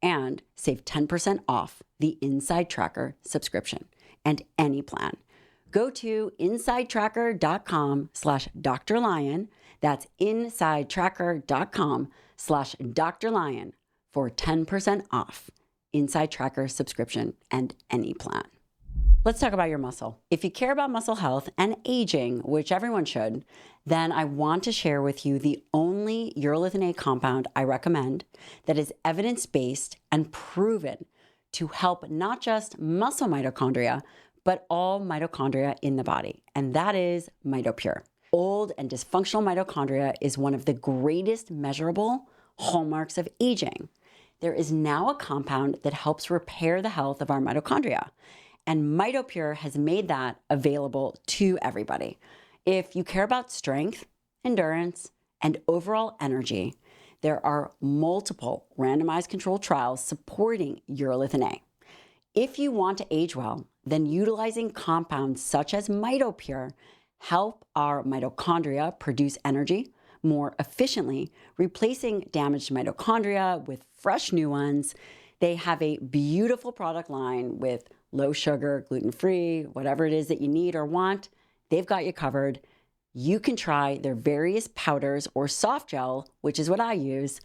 And save 10% off the Inside Tracker subscription and any plan. Go to insidetracker.com/Dr. Lyon. That's insidetracker.com/Dr. Lyon for 10% off Inside Tracker subscription and any plan. Let's talk about your muscle. If you care about muscle health and aging, which everyone should, then I want to share with you the only urolithin A compound I recommend that is evidence-based and proven to help not just muscle mitochondria, but all mitochondria in the body, and that is MitoPure. Old and dysfunctional mitochondria is one of the greatest measurable hallmarks of aging. There is now a compound that helps repair the health of our mitochondria. And MitoPure has made that available to everybody. If you care about strength, endurance, and overall energy, there are multiple randomized controlled trials supporting urolithin A. If you want to age well, then utilizing compounds such as MitoPure help our mitochondria produce energy more efficiently, replacing damaged mitochondria with fresh new ones. They have a beautiful product line with low sugar, gluten-free, whatever it is that you need or want, they've got you covered. You can try their various powders or soft gel, which is what I use.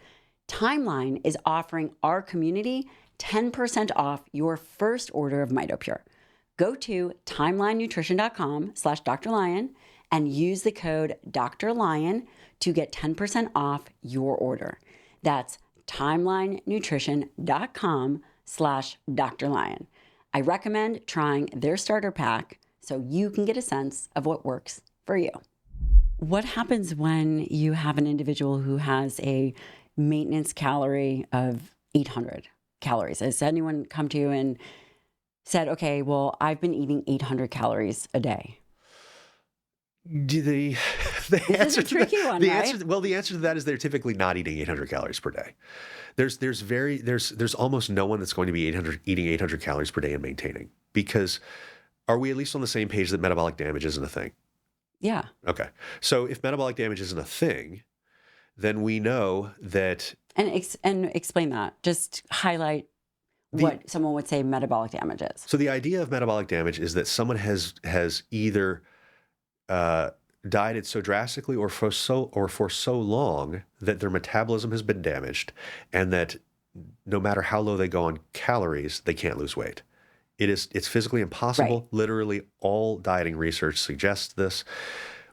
Timeline is offering our community 10% off your first order of MitoPure. Go to timelinenutrition.com/Dr. Lyon and use the code Dr. Lyon to get 10% off your order. That's timelinenutrition.com/Dr. Lyon. I recommend trying their starter pack so you can get a sense of what works for you. What happens when you have an individual who has a maintenance calorie of 800 calories? Has anyone come to you and said, okay, well, I've been eating 800 calories a day? The This is a tricky one, right? The answer to that is they're typically not eating 800 calories per day. There's almost no one that's going to be eating 800 calories per day and maintaining, because are we at least on the same page that metabolic damage isn't a thing? Yeah. Okay. So if metabolic damage isn't a thing, then we know that. And explain that. Just highlight what someone would say metabolic damage is. So the idea of metabolic damage is that someone has either dieted so drastically or for so long that their metabolism has been damaged, and that no matter how low they go on calories, they can't lose weight. It's physically impossible. Right. Literally all dieting research suggests this.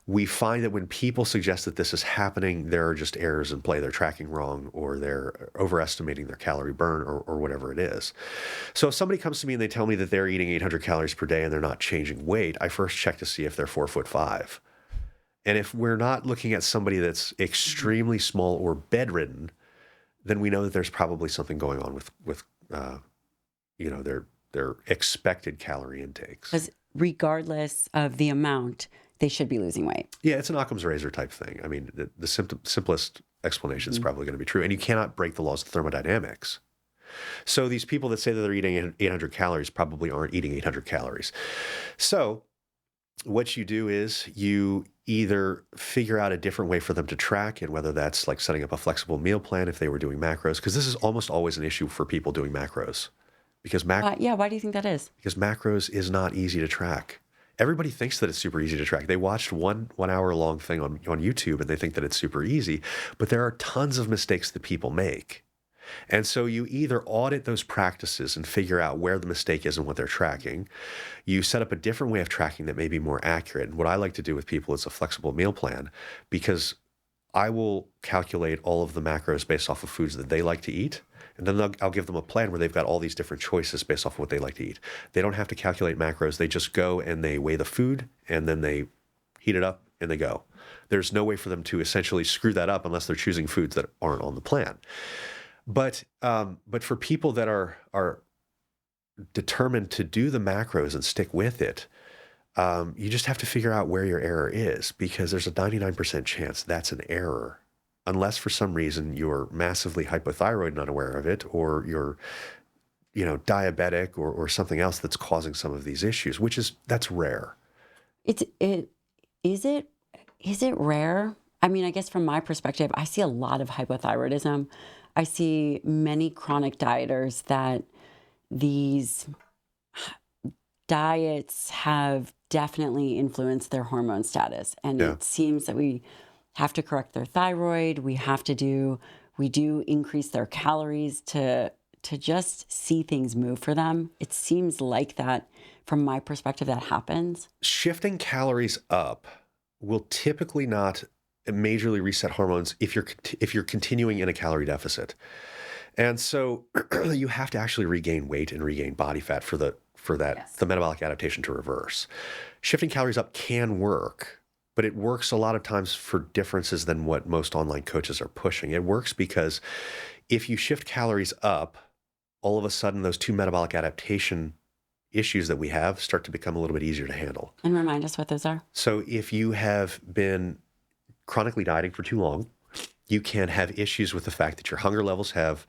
We find that when people suggest that this is happening, there are just errors in play. They're tracking wrong, or they're overestimating their calorie burn, or whatever it is. So if somebody comes to me and they tell me that they're eating 800 calories per day and they're not changing weight, I first check to see if they're 4'5". And if we're not looking at somebody that's extremely small or bedridden, then we know that there's probably something going on with their expected calorie intakes. Because regardless of the amount, they should be losing weight. Yeah, it's an Occam's razor type thing. I mean, the simplest explanation is probably going to be true. And you cannot break the laws of thermodynamics. So these people that say that they're eating 800 calories probably aren't eating 800 calories. So what you do is you either figure out a different way for them to track, and whether that's like setting up a flexible meal plan if they were doing macros, because this is almost always an issue for people doing macros. Because why do you think that is? Because macros is not easy to track. Everybody thinks that it's super easy to track. They watched one hour long thing on YouTube and they think that it's super easy, but there are tons of mistakes that people make. And so you either audit those practices and figure out where the mistake is and what they're tracking. You set up a different way of tracking that may be more accurate. And what I like to do with people is a flexible meal plan, because I will calculate all of the macros based off of foods that they like to eat. And then I'll give them a plan where they've got all these different choices based off of what they like to eat. They don't have to calculate macros. They just go and they weigh the food, and then they heat it up and they go. There's no way for them to essentially screw that up unless they're choosing foods that aren't on the plan. But for people that are determined to do the macros and stick with it, you just have to figure out where your error is, because there's a 99% chance that's an error. Unless for some reason you're massively hypothyroid and unaware of it, or you're, diabetic or something else that's causing some of these issues, that's rare. Is it rare? I mean, I guess from my perspective, I see a lot of hypothyroidism. I see many chronic dieters that these diets have definitely influenced their hormone status. And Yeah. it seems that we have to correct their thyroid. We do increase their calories to just see things move for them. It seems like that, from my perspective, that happens. Shifting calories up will typically not majorly reset hormones if you're continuing in a calorie deficit. And so you have to actually regain weight and regain body fat for the metabolic adaptation to reverse. Shifting calories up can work, but it works a lot of times for differences than what most online coaches are pushing. It works because if you shift calories up, all of a sudden those two metabolic adaptation issues that we have start to become a little bit easier to handle. And remind us what those are. So if you have been chronically dieting for too long, you can have issues with the fact that your hunger levels have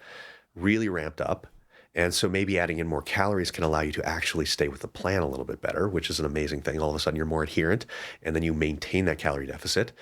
really ramped up. And so maybe adding in more calories can allow you to actually stay with the plan a little bit better, which is an amazing thing. All of a sudden you're more adherent, and then you maintain that calorie deficit.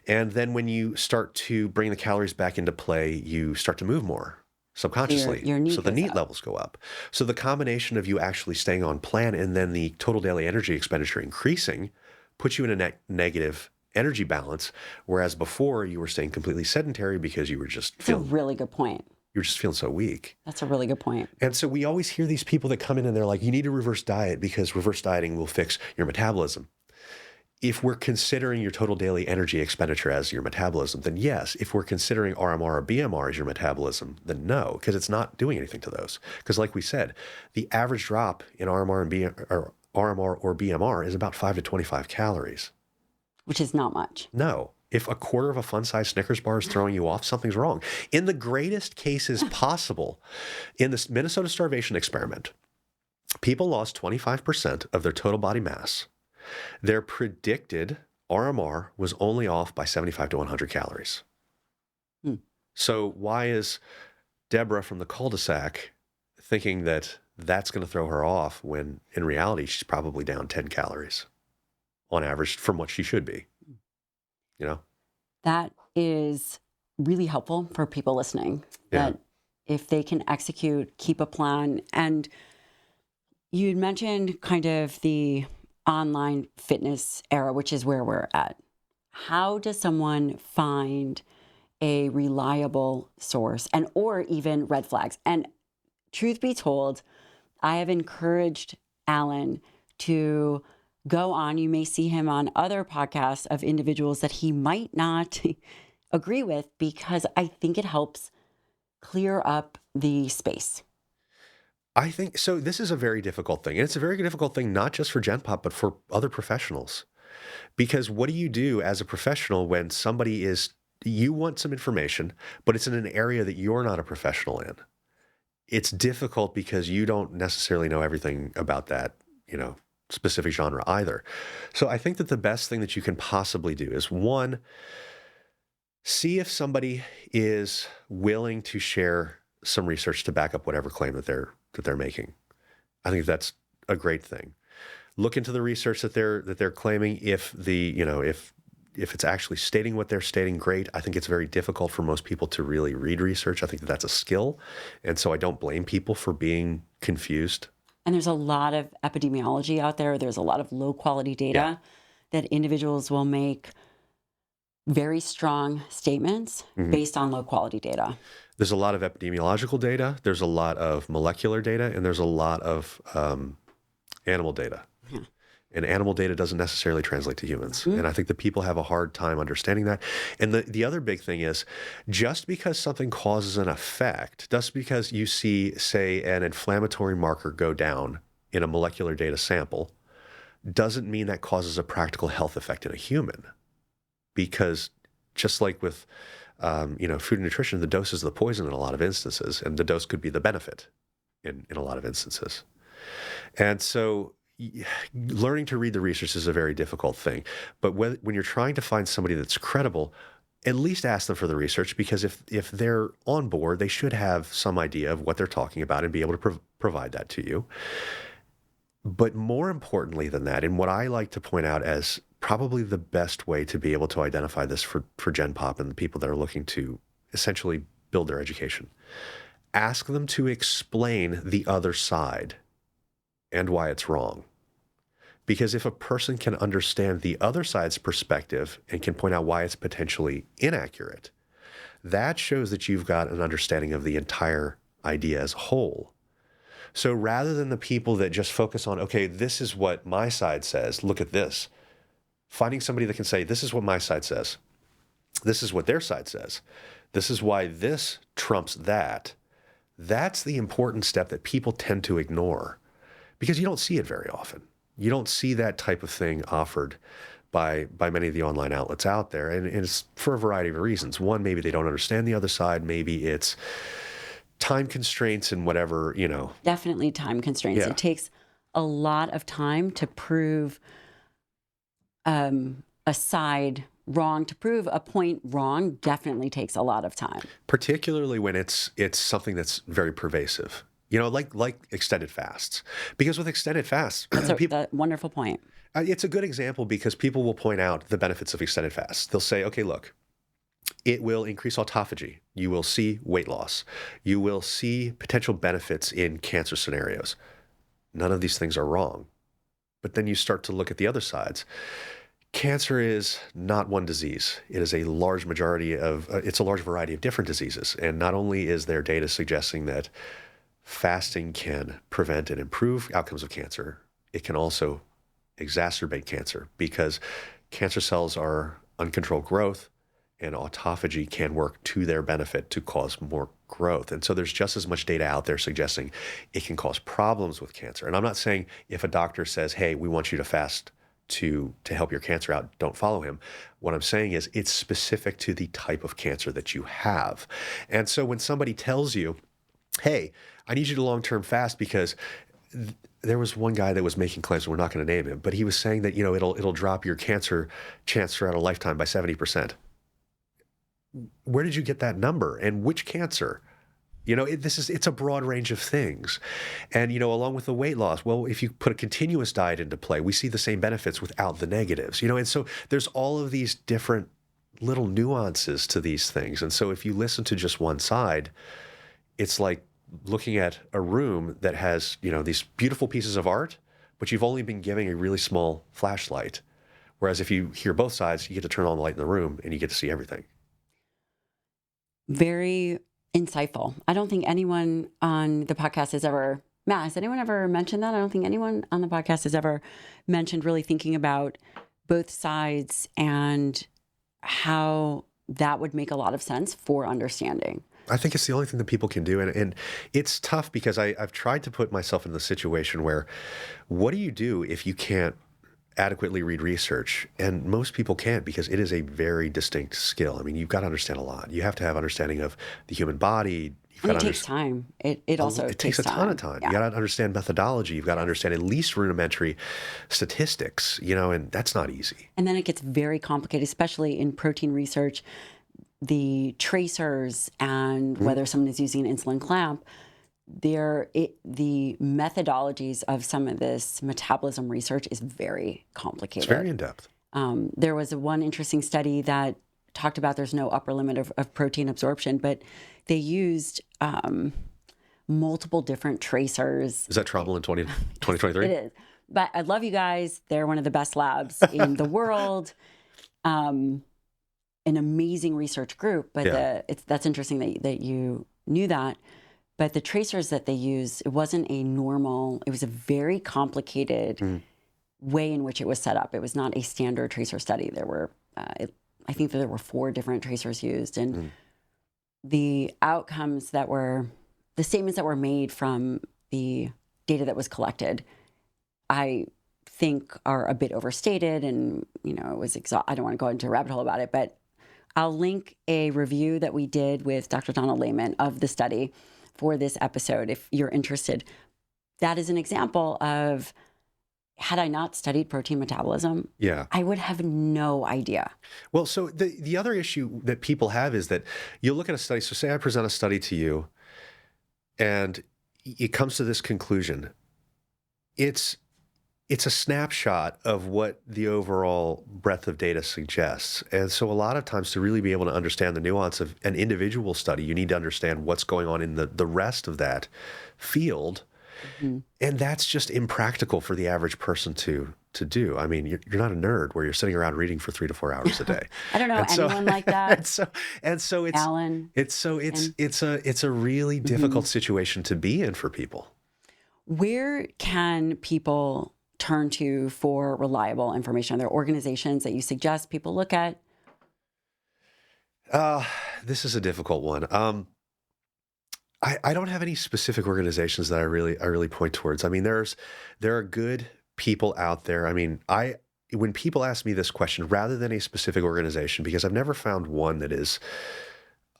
And then when you start to bring the calories back into play, you start to move more subconsciously. Your NEAT so the goes NEAT up. levels go up. So the combination of you actually staying on plan and then the total daily energy expenditure increasing puts you in a negative energy balance, whereas before you were staying completely sedentary because you were just That's a really good point. you're just feeling so weak. That's a really good point. And so we always hear these people that come in and they're like, you need to reverse diet because reverse dieting will fix your metabolism. If we're considering your total daily energy expenditure as your metabolism, then yes. If we're considering RMR or BMR as your metabolism, then no, because it's not doing anything to those. Because like we said, the average drop in RMR or BMR is about 5 to 25 calories. Which is not much. No. If a quarter of a fun-sized Snickers bar is throwing you off, something's wrong. In the greatest cases possible, in this Minnesota starvation experiment, people lost 25% of their total body mass. Their predicted RMR was only off by 75 to 100 calories. So why is Deborah from the cul-de-sac thinking that that's going to throw her off when in reality she's probably down 10 calories on average from what she should be? You know? That is really helpful for people listening. Yeah. That if they can execute, keep a plan. And you'd mentioned kind of the online fitness era, which is where we're at, how does someone find a reliable source and or even red flags? And truth be told, I have encouraged Alan to go on. You may see him on other podcasts of individuals that he might not agree with, because I think it helps clear up the space. I think so. This is a very difficult thing. And it's a very difficult thing, not just for Gen Pop, but for other professionals. Because what do you do as a professional when you want some information, but it's in an area that you're not a professional in? It's difficult because you don't necessarily know everything about that, specific genre either. So I think that the best thing that you can possibly do is, one, see if somebody is willing to share some research to back up whatever claim that they're making. I think that's a great thing. Look into the research that they're claiming. If it's actually stating what they're stating, great. I think it's very difficult for most people to really read research. I think that that's a skill. And so I don't blame people for being confused. And there's a lot of epidemiology out there. There's a lot of low quality data that individuals will make very strong statements based on low quality data. There's a lot of epidemiological data. There's a lot of molecular data, and there's a lot of animal data. Yeah. And animal data doesn't necessarily translate to humans. And I think that people have a hard time understanding that. And the other big thing is, just because something causes an effect, just because you see, say, an inflammatory marker go down in a molecular data sample, doesn't mean that causes a practical health effect in a human. Because just like with food and nutrition, the dose is the poison in a lot of instances, and the dose could be the benefit in a lot of instances. And so learning to read the research is a very difficult thing. But when you're trying to find somebody that's credible, at least ask them for the research, because if they're on board, they should have some idea of what they're talking about and be able to provide that to you. But more importantly than that, and what I like to point out as probably the best way to be able to identify this for Gen Pop and the people that are looking to essentially build their education, ask them to explain the other side and why it's wrong. Because if a person can understand the other side's perspective and can point out why it's potentially inaccurate, that shows that you've got an understanding of the entire idea as a whole. So rather than the people that just focus on, okay, this is what my side says, look at this, finding somebody that can say, this is what my side says, this is what their side says, this is why this trumps that, that's the important step that people tend to ignore, because you don't see it very often. You don't see that type of thing offered by many of the online outlets out there. And it's for a variety of reasons. One, maybe they don't understand the other side. Maybe it's time constraints and whatever, Definitely time constraints. Yeah. It takes a lot of time to prove a side wrong. To prove a point wrong definitely takes a lot of time. Particularly when it's something that's very pervasive. Like extended fasts. Because with extended fasts, That's a wonderful point. It's a good example because people will point out the benefits of extended fasts. They'll say, okay, look, it will increase autophagy. You will see weight loss. You will see potential benefits in cancer scenarios. None of these things are wrong. But then you start to look at the other sides. Cancer is not one disease. It is a large variety of different diseases. And not only is there data suggesting that fasting can prevent and improve outcomes of cancer, it can also exacerbate cancer, because cancer cells are uncontrolled growth, and autophagy can work to their benefit to cause more growth. And so there's just as much data out there suggesting it can cause problems with cancer. And I'm not saying if a doctor says, hey, we want you to fast to help your cancer out, don't follow him. What I'm saying is it's specific to the type of cancer that you have. And so when somebody tells you, hey, I need you to long-term fast, because there was one guy that was making claims, we're not going to name him, but he was saying that, it'll drop your cancer chance throughout a lifetime by 70%. Where did you get that number? And which cancer? It's a broad range of things. And, along with the weight loss, well, if you put a continuous diet into play, we see the same benefits without the negatives, and so there's all of these different little nuances to these things. And so if you listen to just one side, it's like looking at a room that has, these beautiful pieces of art, but you've only been giving a really small flashlight. Whereas if you hear both sides, you get to turn on the light in the room and you get to see everything. Very insightful. I don't think anyone on the podcast Matt, has anyone ever mentioned that? I don't think anyone on the podcast has ever mentioned really thinking about both sides and how that would make a lot of sense for understanding. I think it's the only thing that people can do. And it's tough because I've tried to put myself in the situation where, what do you do if you can't adequately read research? And most people can't, because it is a very distinct skill. I mean, you've got to understand a lot. You have to have understanding of the human body. And it takes time. It also takes a ton of time. Yeah. You got to understand methodology. You've got to understand at least rudimentary statistics, and that's not easy. And then it gets very complicated, especially in protein research. The tracers and whether someone is using an insulin clamp, the methodologies of some of this metabolism research is very complicated. It's very in-depth. There was one interesting study that talked about there's no upper limit of protein absorption, but they used multiple different tracers. Is that trouble in 2023? It is. But I love you guys. They're one of the best labs in the world. An amazing research group, but that's interesting that you knew that. But the tracers that they used, it wasn't a normal, it was a very complicated way in which it was set up. It was not a standard tracer study. There were, I think that there were 4 different tracers used, and the outcomes that were, the statements that were made from the data that was collected, I think are a bit overstated, and it was I don't want to go into a rabbit hole about it, but I'll link a review that we did with Dr. Donald Lehman of the study for this episode if you're interested. That is an example of, had I not studied protein metabolism, I would have no idea. Well, so the other issue that people have is that you look at a study. So say I present a study to you and it comes to this conclusion. It's a snapshot of what the overall breadth of data suggests. And so a lot of times, to really be able to understand the nuance of an individual study, you need to understand what's going on in the rest of that field. And that's just impractical for the average person to do. I mean, you're not a nerd where you're sitting around reading for 3 to 4 hours a day. I don't know anyone like that. and so it's Alan. It's a really difficult situation to be in for people. Where can people turn to for reliable information? Are there organizations that you suggest people look at? This is a difficult one. I don't have any specific organizations that I really point towards. I mean, there are good people out there. I mean, when people ask me this question, rather than a specific organization, because I've never found one that is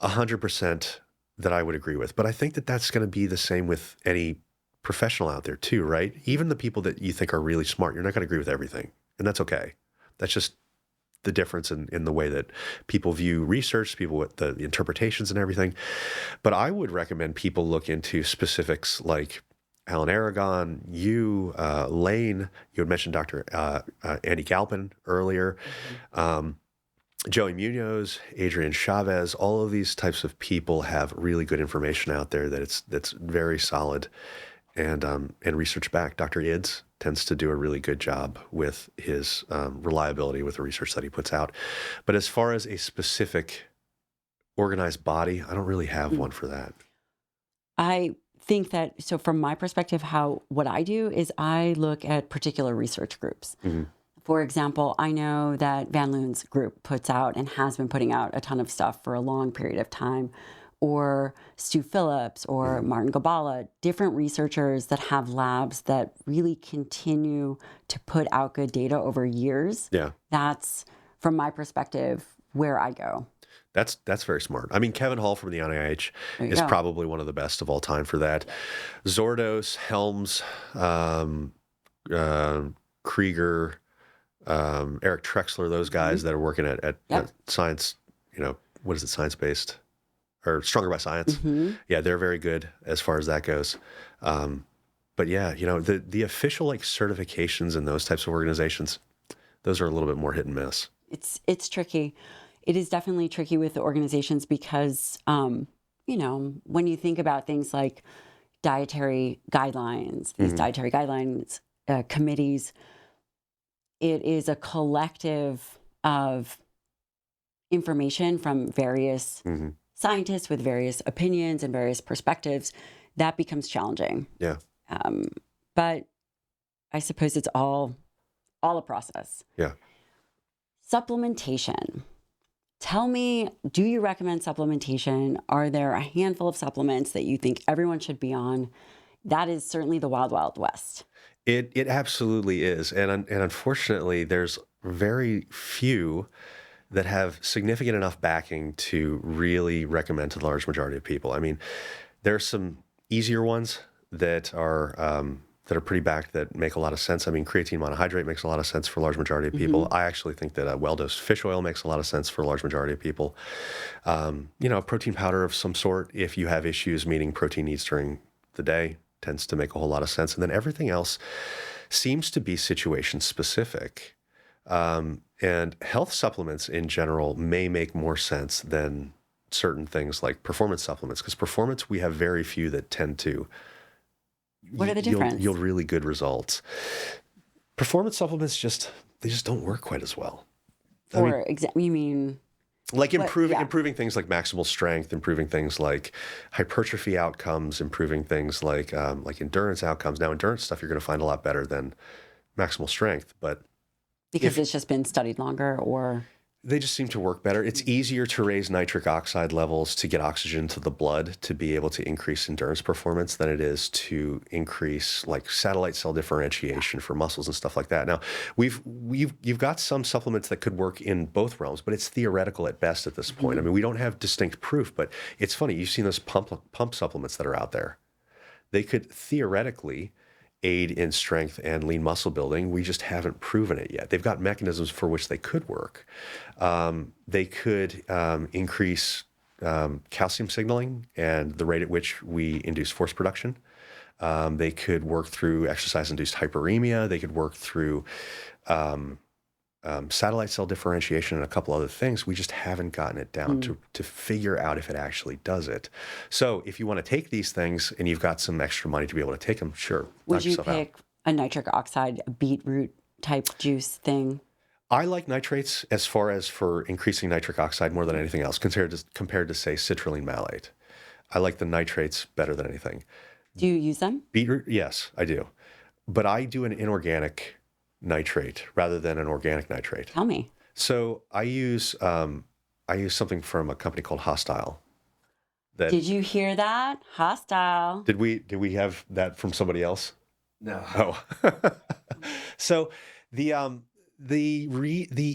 100% that I would agree with, but I think that that's going to be the same with any professional out there too, right? Even the people that you think are really smart, you're not going to agree with everything, and that's okay. That's just the difference in the way that people view research, people with the interpretations and everything. But I would recommend people look into specifics like Alan Aragon, Lane. You had mentioned Dr. Andy Galpin earlier, Joey Munoz, Adrian Chavez. All of these types of people have really good information out there that's very solid and research backed. Dr. Ids tends to do a really good job with his reliability with the research that he puts out. But as far as a specific organized body, I don't really have one for that. I think that, so from my perspective, what I do is I look at particular research groups. For example, I know that Van Loon's group puts out and has been putting out a ton of stuff for a long period of time, or Stu Phillips or Martin Gabala, different researchers that have labs that really continue to put out good data over years. Yeah. That's, from my perspective, where I go. That's very smart. I mean, Kevin Hall from the NIH is probably one of the best of all time for that. Zordos, Helms, Krieger, Eric Trexler, those guys that are working at science, what is it, science-based? Or Stronger by Science. Yeah, they're very good as far as that goes. But yeah, the official certifications in those types of organizations, those are a little bit more hit and miss. It's tricky. It is definitely tricky with the organizations because, when you think about things like dietary guidelines, these dietary guidelines committees. It is a collective of information from various scientists with various opinions and various perspectives. That becomes challenging. Yeah. But I suppose it's all a process. Yeah. Supplementation. Tell me, do you recommend supplementation? Are there a handful of supplements that you think everyone should be on? That is certainly the wild, wild west. It absolutely is. And unfortunately, there's very few that have significant enough backing to really recommend to the large majority of people. I mean, there's some easier ones that are pretty backed that make a lot of sense. I mean, creatine monohydrate makes a lot of sense for a large majority of people. I actually think that well-dosed fish oil makes a lot of sense for a large majority of people. Protein powder of some sort, if you have issues meeting protein needs during the day, tends to make a whole lot of sense. And then everything else seems to be situation specific. And health supplements in general may make more sense than certain things like performance supplements, because performance, we have very few that tend to What are the difference? yield really good results. Performance supplements they just don't work quite as well. You mean like improving things like maximal strength, improving things like hypertrophy outcomes, improving things like endurance outcomes. Now, endurance stuff you're going to find a lot better than maximal strength, but because it's just been studied longer, or they just seem to work better. It's easier to raise nitric oxide levels to get oxygen to the blood to be able to increase endurance performance than it is to increase like satellite cell differentiation for muscles and stuff like that. Now, you've got some supplements that could work in both realms, but it's theoretical at best at this point. I mean, we don't have distinct proof, but it's funny. You've seen those pump supplements that are out there. They could theoretically aid in strength and lean muscle building. We just haven't proven it yet. They've got mechanisms for which they could work. They could increase calcium signaling and the rate at which we induce force production. They could work through exercise-induced hyperemia. They could work through satellite cell differentiation and a couple other things. We just haven't gotten it down to figure out if it actually does it. So if you want to take these things and you've got some extra money to be able to take them, sure. Would you pick a nitric oxide, a beetroot type juice thing? I like nitrates as far as for increasing nitric oxide more than anything else compared to say citrulline malate. I like the nitrates better than anything. Do you use them? Beetroot, yes, I do. But I do an inorganic nitrate rather than an organic nitrate. Tell me. So I use something from a company called Hostile. Did you hear that? Hostile. Did we have that from somebody else? No. Oh. So the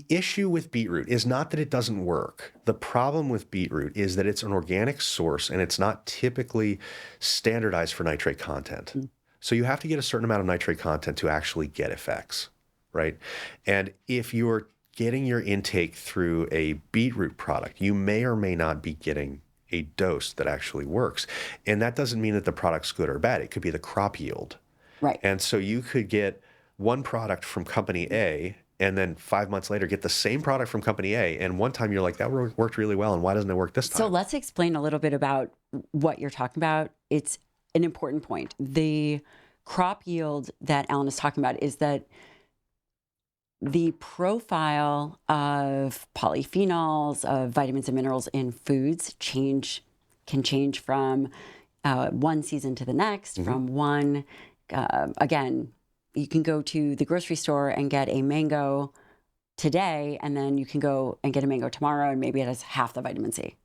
issue with beetroot is not that it doesn't work. The problem with beetroot is that it's an organic source and it's not typically standardized for nitrate content. So you have to get a certain amount of nitrate content to actually get effects, right? And if you're getting your intake through a beetroot product, you may or may not be getting a dose that actually works. And that doesn't mean that the product's good or bad. It could be the crop yield. Right. And so you could get one product from company A and then 5 months later get the same product from company A. And one time you're like, that worked really well. And why doesn't it work this time? So let's explain a little bit about what you're talking about. It's an important point. The crop yield that Alan is talking about is that the profile of polyphenols, of vitamins and minerals in foods can change from one season to the next, from one, again, you can go to the grocery store and get a mango today, and then you can go and get a mango tomorrow, and maybe it has half the vitamin C.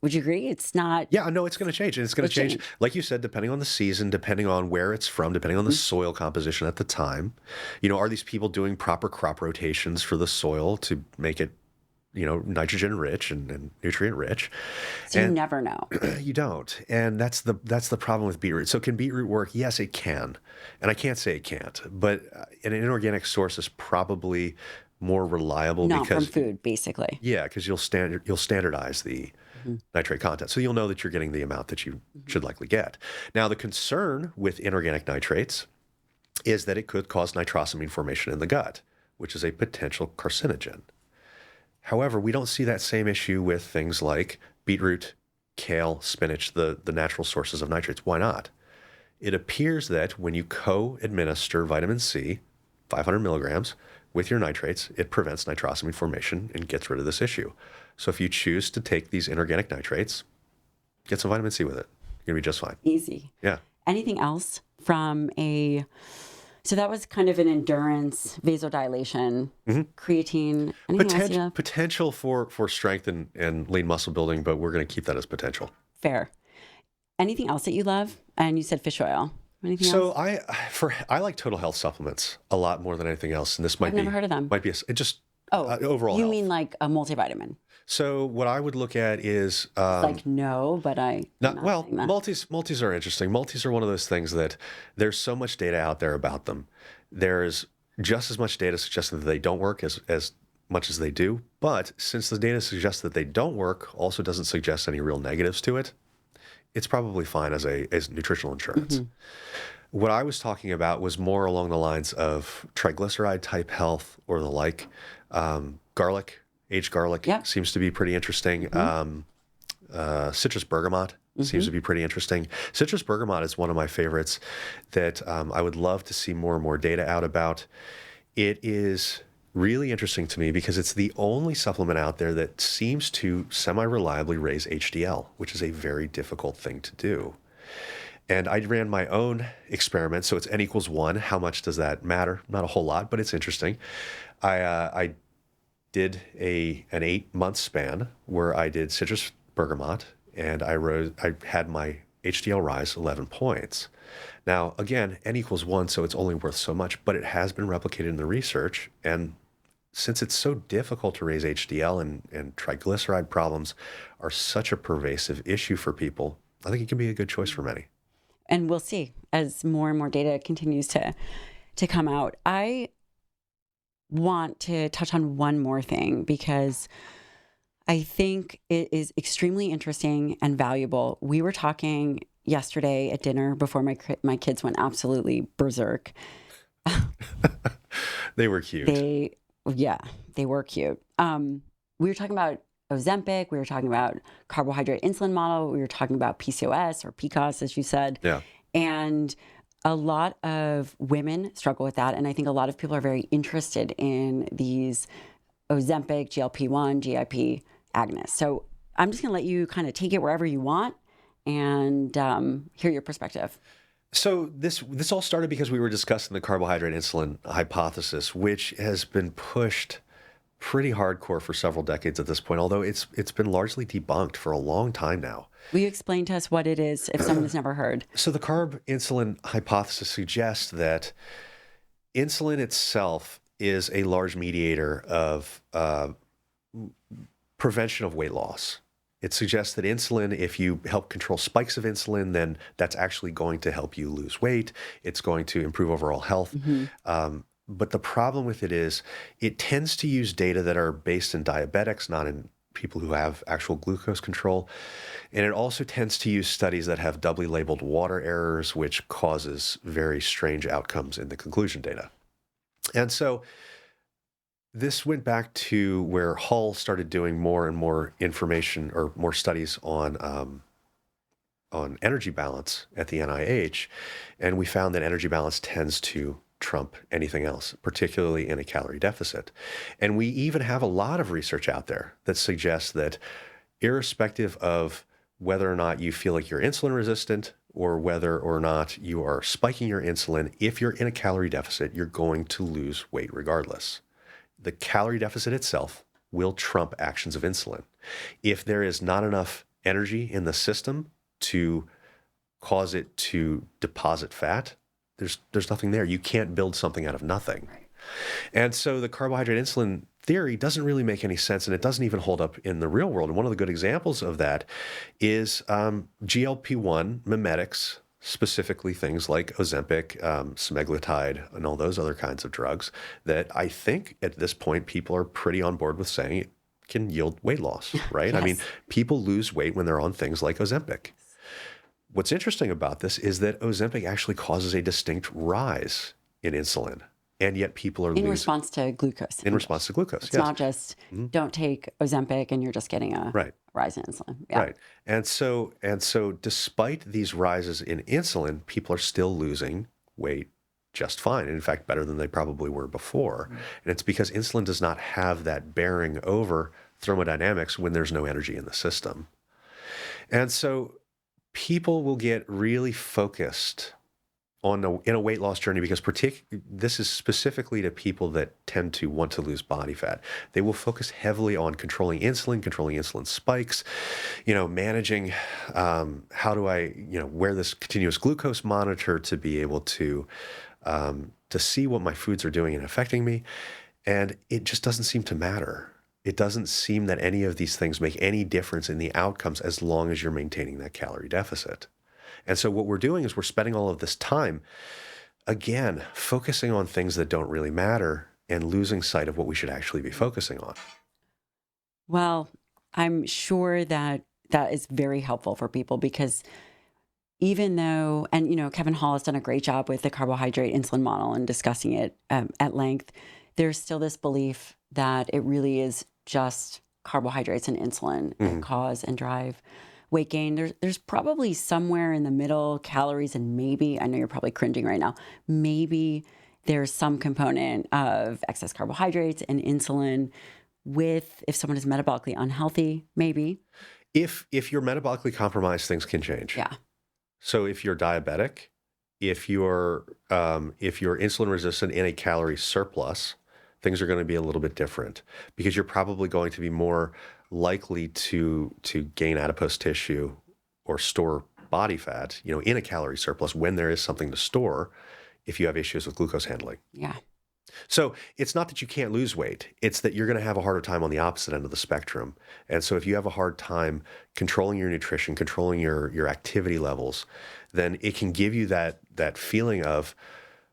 Would you agree? It's not. Yeah, no, it's going to change. And it's going to change, like you said, depending on the season, depending on where it's from, depending on the soil composition at the time. You know, are these people doing proper crop rotations for the soil to make it, nitrogen rich and nutrient rich? So you never know. You don't. And that's the problem with beetroot. So can beetroot work? Yes, it can. And I can't say it can't. But an inorganic source is probably more reliable Not because from food, basically. Yeah, because you'll standardize the nitrate content. So you'll know that you're getting the amount that you should likely get. Now, the concern with inorganic nitrates is that it could cause nitrosamine formation in the gut, which is a potential carcinogen. However, we don't see that same issue with things like beetroot, kale, spinach, the natural sources of nitrates. Why not? it appears that when you co-administer vitamin C, 500 milligrams, with your nitrates, it prevents nitrosamine formation and gets rid of this issue. So if you choose to take these inorganic nitrates, get some vitamin C with it. You're going to be just fine. Easy. Yeah. Anything else from so that was kind of an endurance, vasodilation, creatine, anything else you have? Potential for strength and lean muscle building, but we're going to keep that as potential. Fair. Anything else that you love? And you said fish oil. Anything else? I like total health supplements a lot more than anything else, and this might I've never heard of them. Might be overall. You health. mean like a multivitamin? So what I would look at is no, but multis are interesting. Multis are one of those things that there's so much data out there about them. There's just as much data suggesting that they don't work as much as they do. But since the data suggests that they don't work, also doesn't suggest any real negatives to it, it's probably fine as nutritional insurance. What I was talking about was more along the lines of triglyceride type health or the like. Garlic. Aged garlic seems to be pretty interesting. Citrus bergamot seems to be pretty interesting. Citrus bergamot is one of my favorites that I would love to see more and more data out about. It is really interesting to me because it's the only supplement out there that seems to semi-reliably raise HDL, which is a very difficult thing to do. And I ran my own experiment. So it's N=1. How much does that matter? Not a whole lot, but it's interesting. I did an 8-month span where I did citrus bergamot, and I had my HDL rise 11 points. Now, again, N=1, so it's only worth so much, but it has been replicated in the research. And since it's so difficult to raise HDL and triglyceride problems are such a pervasive issue for people, I think it can be a good choice for many. And we'll see as more and more data continues to come out. I want to touch on one more thing because I think it is extremely interesting and valuable. We were talking yesterday at dinner before my kids went absolutely berserk. They were cute. They were cute. We were talking about Ozempic. We were talking about carbohydrate insulin model. We were talking about PCOS or PCOS, as you said. Yeah. And a lot of women struggle with that. And I think a lot of people are very interested in these Ozempic, GLP-1, GIP agonists. So I'm just going to let you kind of take it wherever you want and hear your perspective. So this all started because we were discussing the carbohydrate insulin hypothesis, which has been pushed pretty hardcore for several decades at this point, although it's been largely debunked for a long time now. Will you explain to us what it is if someone has never heard? So the carb insulin hypothesis suggests that insulin itself is a large mediator of prevention of weight loss. It suggests that insulin, if you help control spikes of insulin, then that's actually going to help you lose weight. It's going to improve overall health. But the problem with it is it tends to use data that are based in diabetics, not in people who have actual glucose control. And it also tends to use studies that have doubly labeled water errors, which causes very strange outcomes in the conclusion data. And so this went back to where Hull started doing more and more information or more studies on energy balance at the NIH. And we found that energy balance tends to trump anything else, particularly in a calorie deficit. And we even have a lot of research out there that suggests that irrespective of whether or not you feel like you're insulin resistant or whether or not you are spiking your insulin, if you're in a calorie deficit, you're going to lose weight regardless. The calorie deficit itself will trump actions of insulin. If there is not enough energy in the system to cause it to deposit fat, there's nothing there. You can't build something out of nothing. Right. And so the carbohydrate insulin theory doesn't really make any sense, and it doesn't even hold up in the real world. And one of the good examples of that is GLP-1 mimetics, specifically things like Ozempic, semaglutide, and all those other kinds of drugs that I think at this point people are pretty on board with saying it can yield weight loss, right? Yes. I mean, people lose weight when they're on things like Ozempic. What's interesting about this is that Ozempic actually causes a distinct rise in insulin. and yet people are in losing response to glucose. in response to glucose. It's Yes. not just Mhm. don't take Ozempic and you're just getting a Right. rise in insulin. Yeah. Right. And so despite these rises in insulin, people are still losing weight just fine. In fact, better than they probably were before. Mm. And it's because insulin does not have that bearing over thermodynamics when there's no energy in the system. And so people will get really focused in a weight loss journey because this is specifically to people that tend to want to lose body fat. They will focus heavily on controlling insulin spikes, managing how do I, wear this continuous glucose monitor to be able to see what my foods are doing and affecting me. And it just doesn't seem to matter. It doesn't seem that any of these things make any difference in the outcomes as long as you're maintaining that calorie deficit. And so what we're doing is we're spending all of this time, again, focusing on things that don't really matter and losing sight of what we should actually be focusing on. Well, I'm sure that is very helpful for people because even though, and Kevin Hall has done a great job with the carbohydrate insulin model and discussing it at length, there's still this belief that it really is just carbohydrates and insulin that cause and drive weight gain. There's probably somewhere in the middle, calories, and maybe, I know you're probably cringing right now, maybe there's some component of excess carbohydrates and insulin if someone is metabolically unhealthy, maybe. If you're metabolically compromised, things can change. Yeah. So if you're diabetic, if you're insulin resistant in a calorie surplus, things are going to be a little bit different because you're probably going to be more likely to gain adipose tissue or store body fat, in a calorie surplus when there is something to store if you have issues with glucose handling. Yeah. So it's not that you can't lose weight. It's that you're going to have a harder time on the opposite end of the spectrum. And so if you have a hard time controlling your nutrition, controlling your activity levels, then it can give you that feeling of,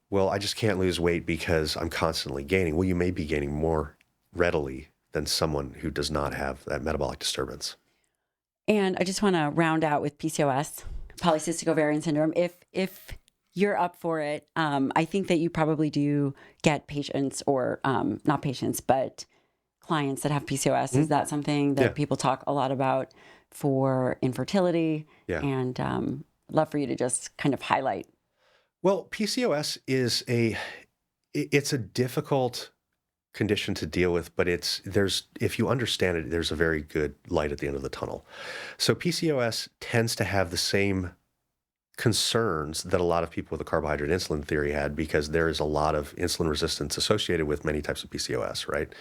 well, I just can't lose weight because I'm constantly gaining. Well, you may be gaining more readily than someone who does not have that metabolic disturbance. And I just want to round out with PCOS, polycystic ovarian syndrome. If you're up for it, I think that you probably do get patients or not patients, but clients that have PCOS. Mm-hmm. Is that something that people talk a lot about for infertility? Yeah. And I'd love for you to just kind of highlight. Well, PCOS is it's a difficult condition to deal with, but if you understand it, there's a very good light at the end of the tunnel. So PCOS tends to have the same concerns that a lot of people with the carbohydrate insulin theory had because there is a lot of insulin resistance associated with many types of PCOS, right?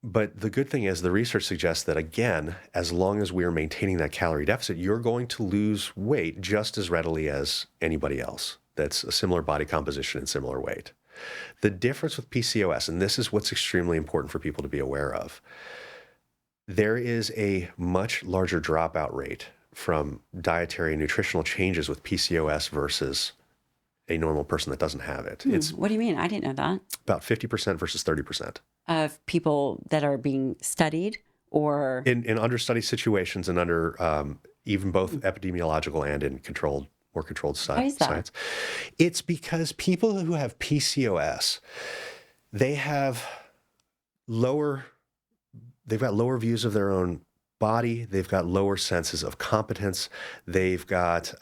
But the good thing is the research suggests that, again, as long as we are maintaining that calorie deficit, you're going to lose weight just as readily as anybody else that's a similar body composition and similar weight. The difference with PCOS, and this is what's extremely important for people to be aware of, there is a much larger dropout rate from dietary and nutritional changes with PCOS versus a normal person that doesn't have it. What do you mean? I didn't know that. About 50% versus 30%. Of people that are being studied or? In understudied situations and under even both epidemiological and in more controlled science. It's because people who have PCOS, they've got lower views of their own body. They've got lower senses of competence. They've got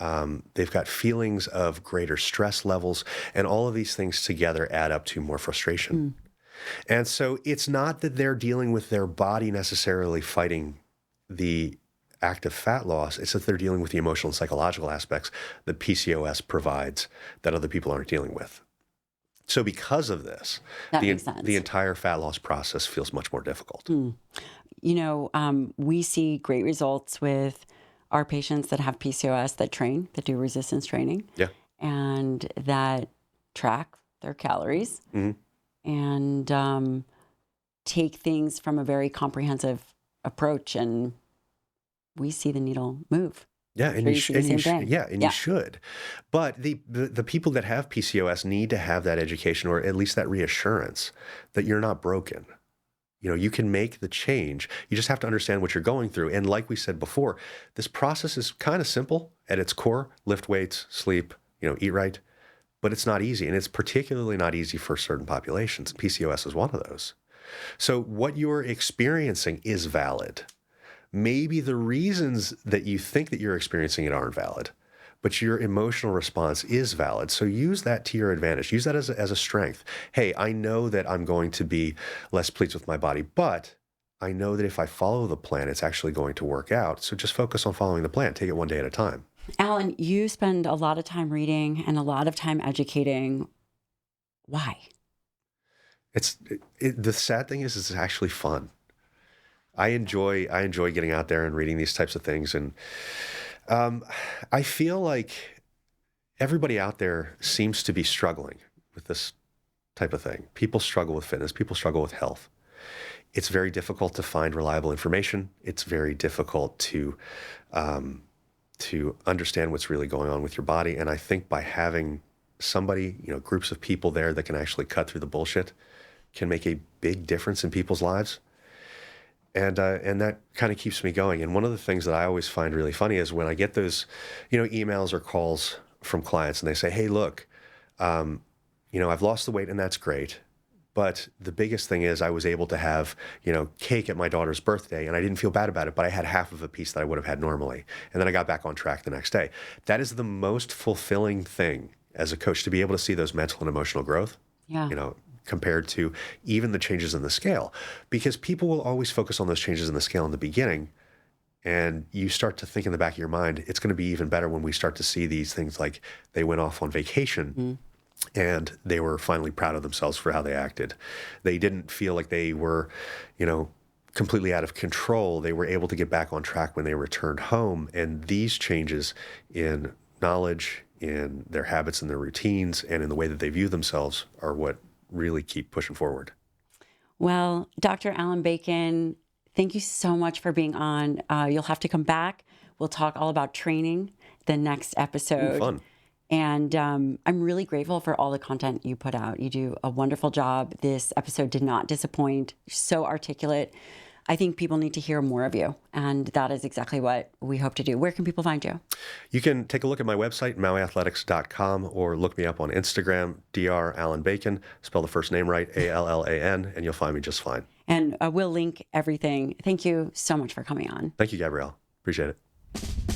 feelings of greater stress levels, and all of these things together add up to more frustration. And so it's not that they're dealing with their body necessarily fighting the act of fat loss. It's that they're dealing with the emotional and psychological aspects that PCOS provides that other people aren't dealing with. So because of this, the entire fat loss process feels much more difficult. We see great results with our patients that have PCOS that do resistance training. Yeah. And that track their calories and take things from a very comprehensive approach, and we see the needle move. Yeah, and you should. But the people that have PCOS need to have that education, or at least that reassurance that you're not broken. You can make the change. You just have to understand what you're going through. And like we said before, this process is kind of simple at its core: lift weights, sleep, eat right. but it's not easy. And it's particularly not easy for certain populations. PCOS is one of those. So what you're experiencing is valid. Maybe the reasons that you think that you're experiencing it aren't valid, but your emotional response is valid. So use that to your advantage. Use that as a strength. Hey, I know that I'm going to be less pleased with my body, but I know that if I follow the plan, it's actually going to work out. So just focus on following the plan. Take it one day at a time. Alan, you spend a lot of time reading and a lot of time educating. Why? The sad thing is it's actually fun. I enjoy getting out there and reading these types of things. And I feel like everybody out there seems to be struggling with this type of thing. People struggle with fitness. People struggle with health. It's very difficult to find reliable information. It's very difficult to understand what's really going on with your body. And I think by having somebody, groups of people there that can actually cut through the bullshit can make a big difference in people's lives. And that kind of keeps me going. And one of the things that I always find really funny is when I get those, emails or calls from clients and they say, hey, look, I've lost the weight and that's great. But the biggest thing is I was able to have, cake at my daughter's birthday and I didn't feel bad about it, but I had half of a piece that I would have had normally. And then I got back on track the next day. That is the most fulfilling thing as a coach, to be able to see those mental and emotional growth. Yeah. Compared to even the changes in the scale, because people will always focus on those changes in the scale in the beginning. And you start to think in the back of your mind, it's going to be even better when we start to see these things like they went off on vacation and they were finally proud of themselves for how they acted. They didn't feel like they were, completely out of control. They were able to get back on track when they returned home. And these changes in knowledge, in their habits and their routines, and in the way that they view themselves are what really keep pushing forward. Well, Dr. Allan Bacon, thank you so much for being on. You'll have to come back. We'll talk all about training the next episode. Ooh, fun. And I'm really grateful for all the content you put out. You do a wonderful job. This episode did not disappoint. You're so articulate. I think people need to hear more of you. And that is exactly what we hope to do. Where can people find you? You can take a look at my website, mauiathletics.com, or look me up on Instagram, Dr. Allan Bacon. Spell the first name right, Allan, and you'll find me just fine. And we'll link everything. Thank you so much for coming on. Thank you, Gabrielle. Appreciate it.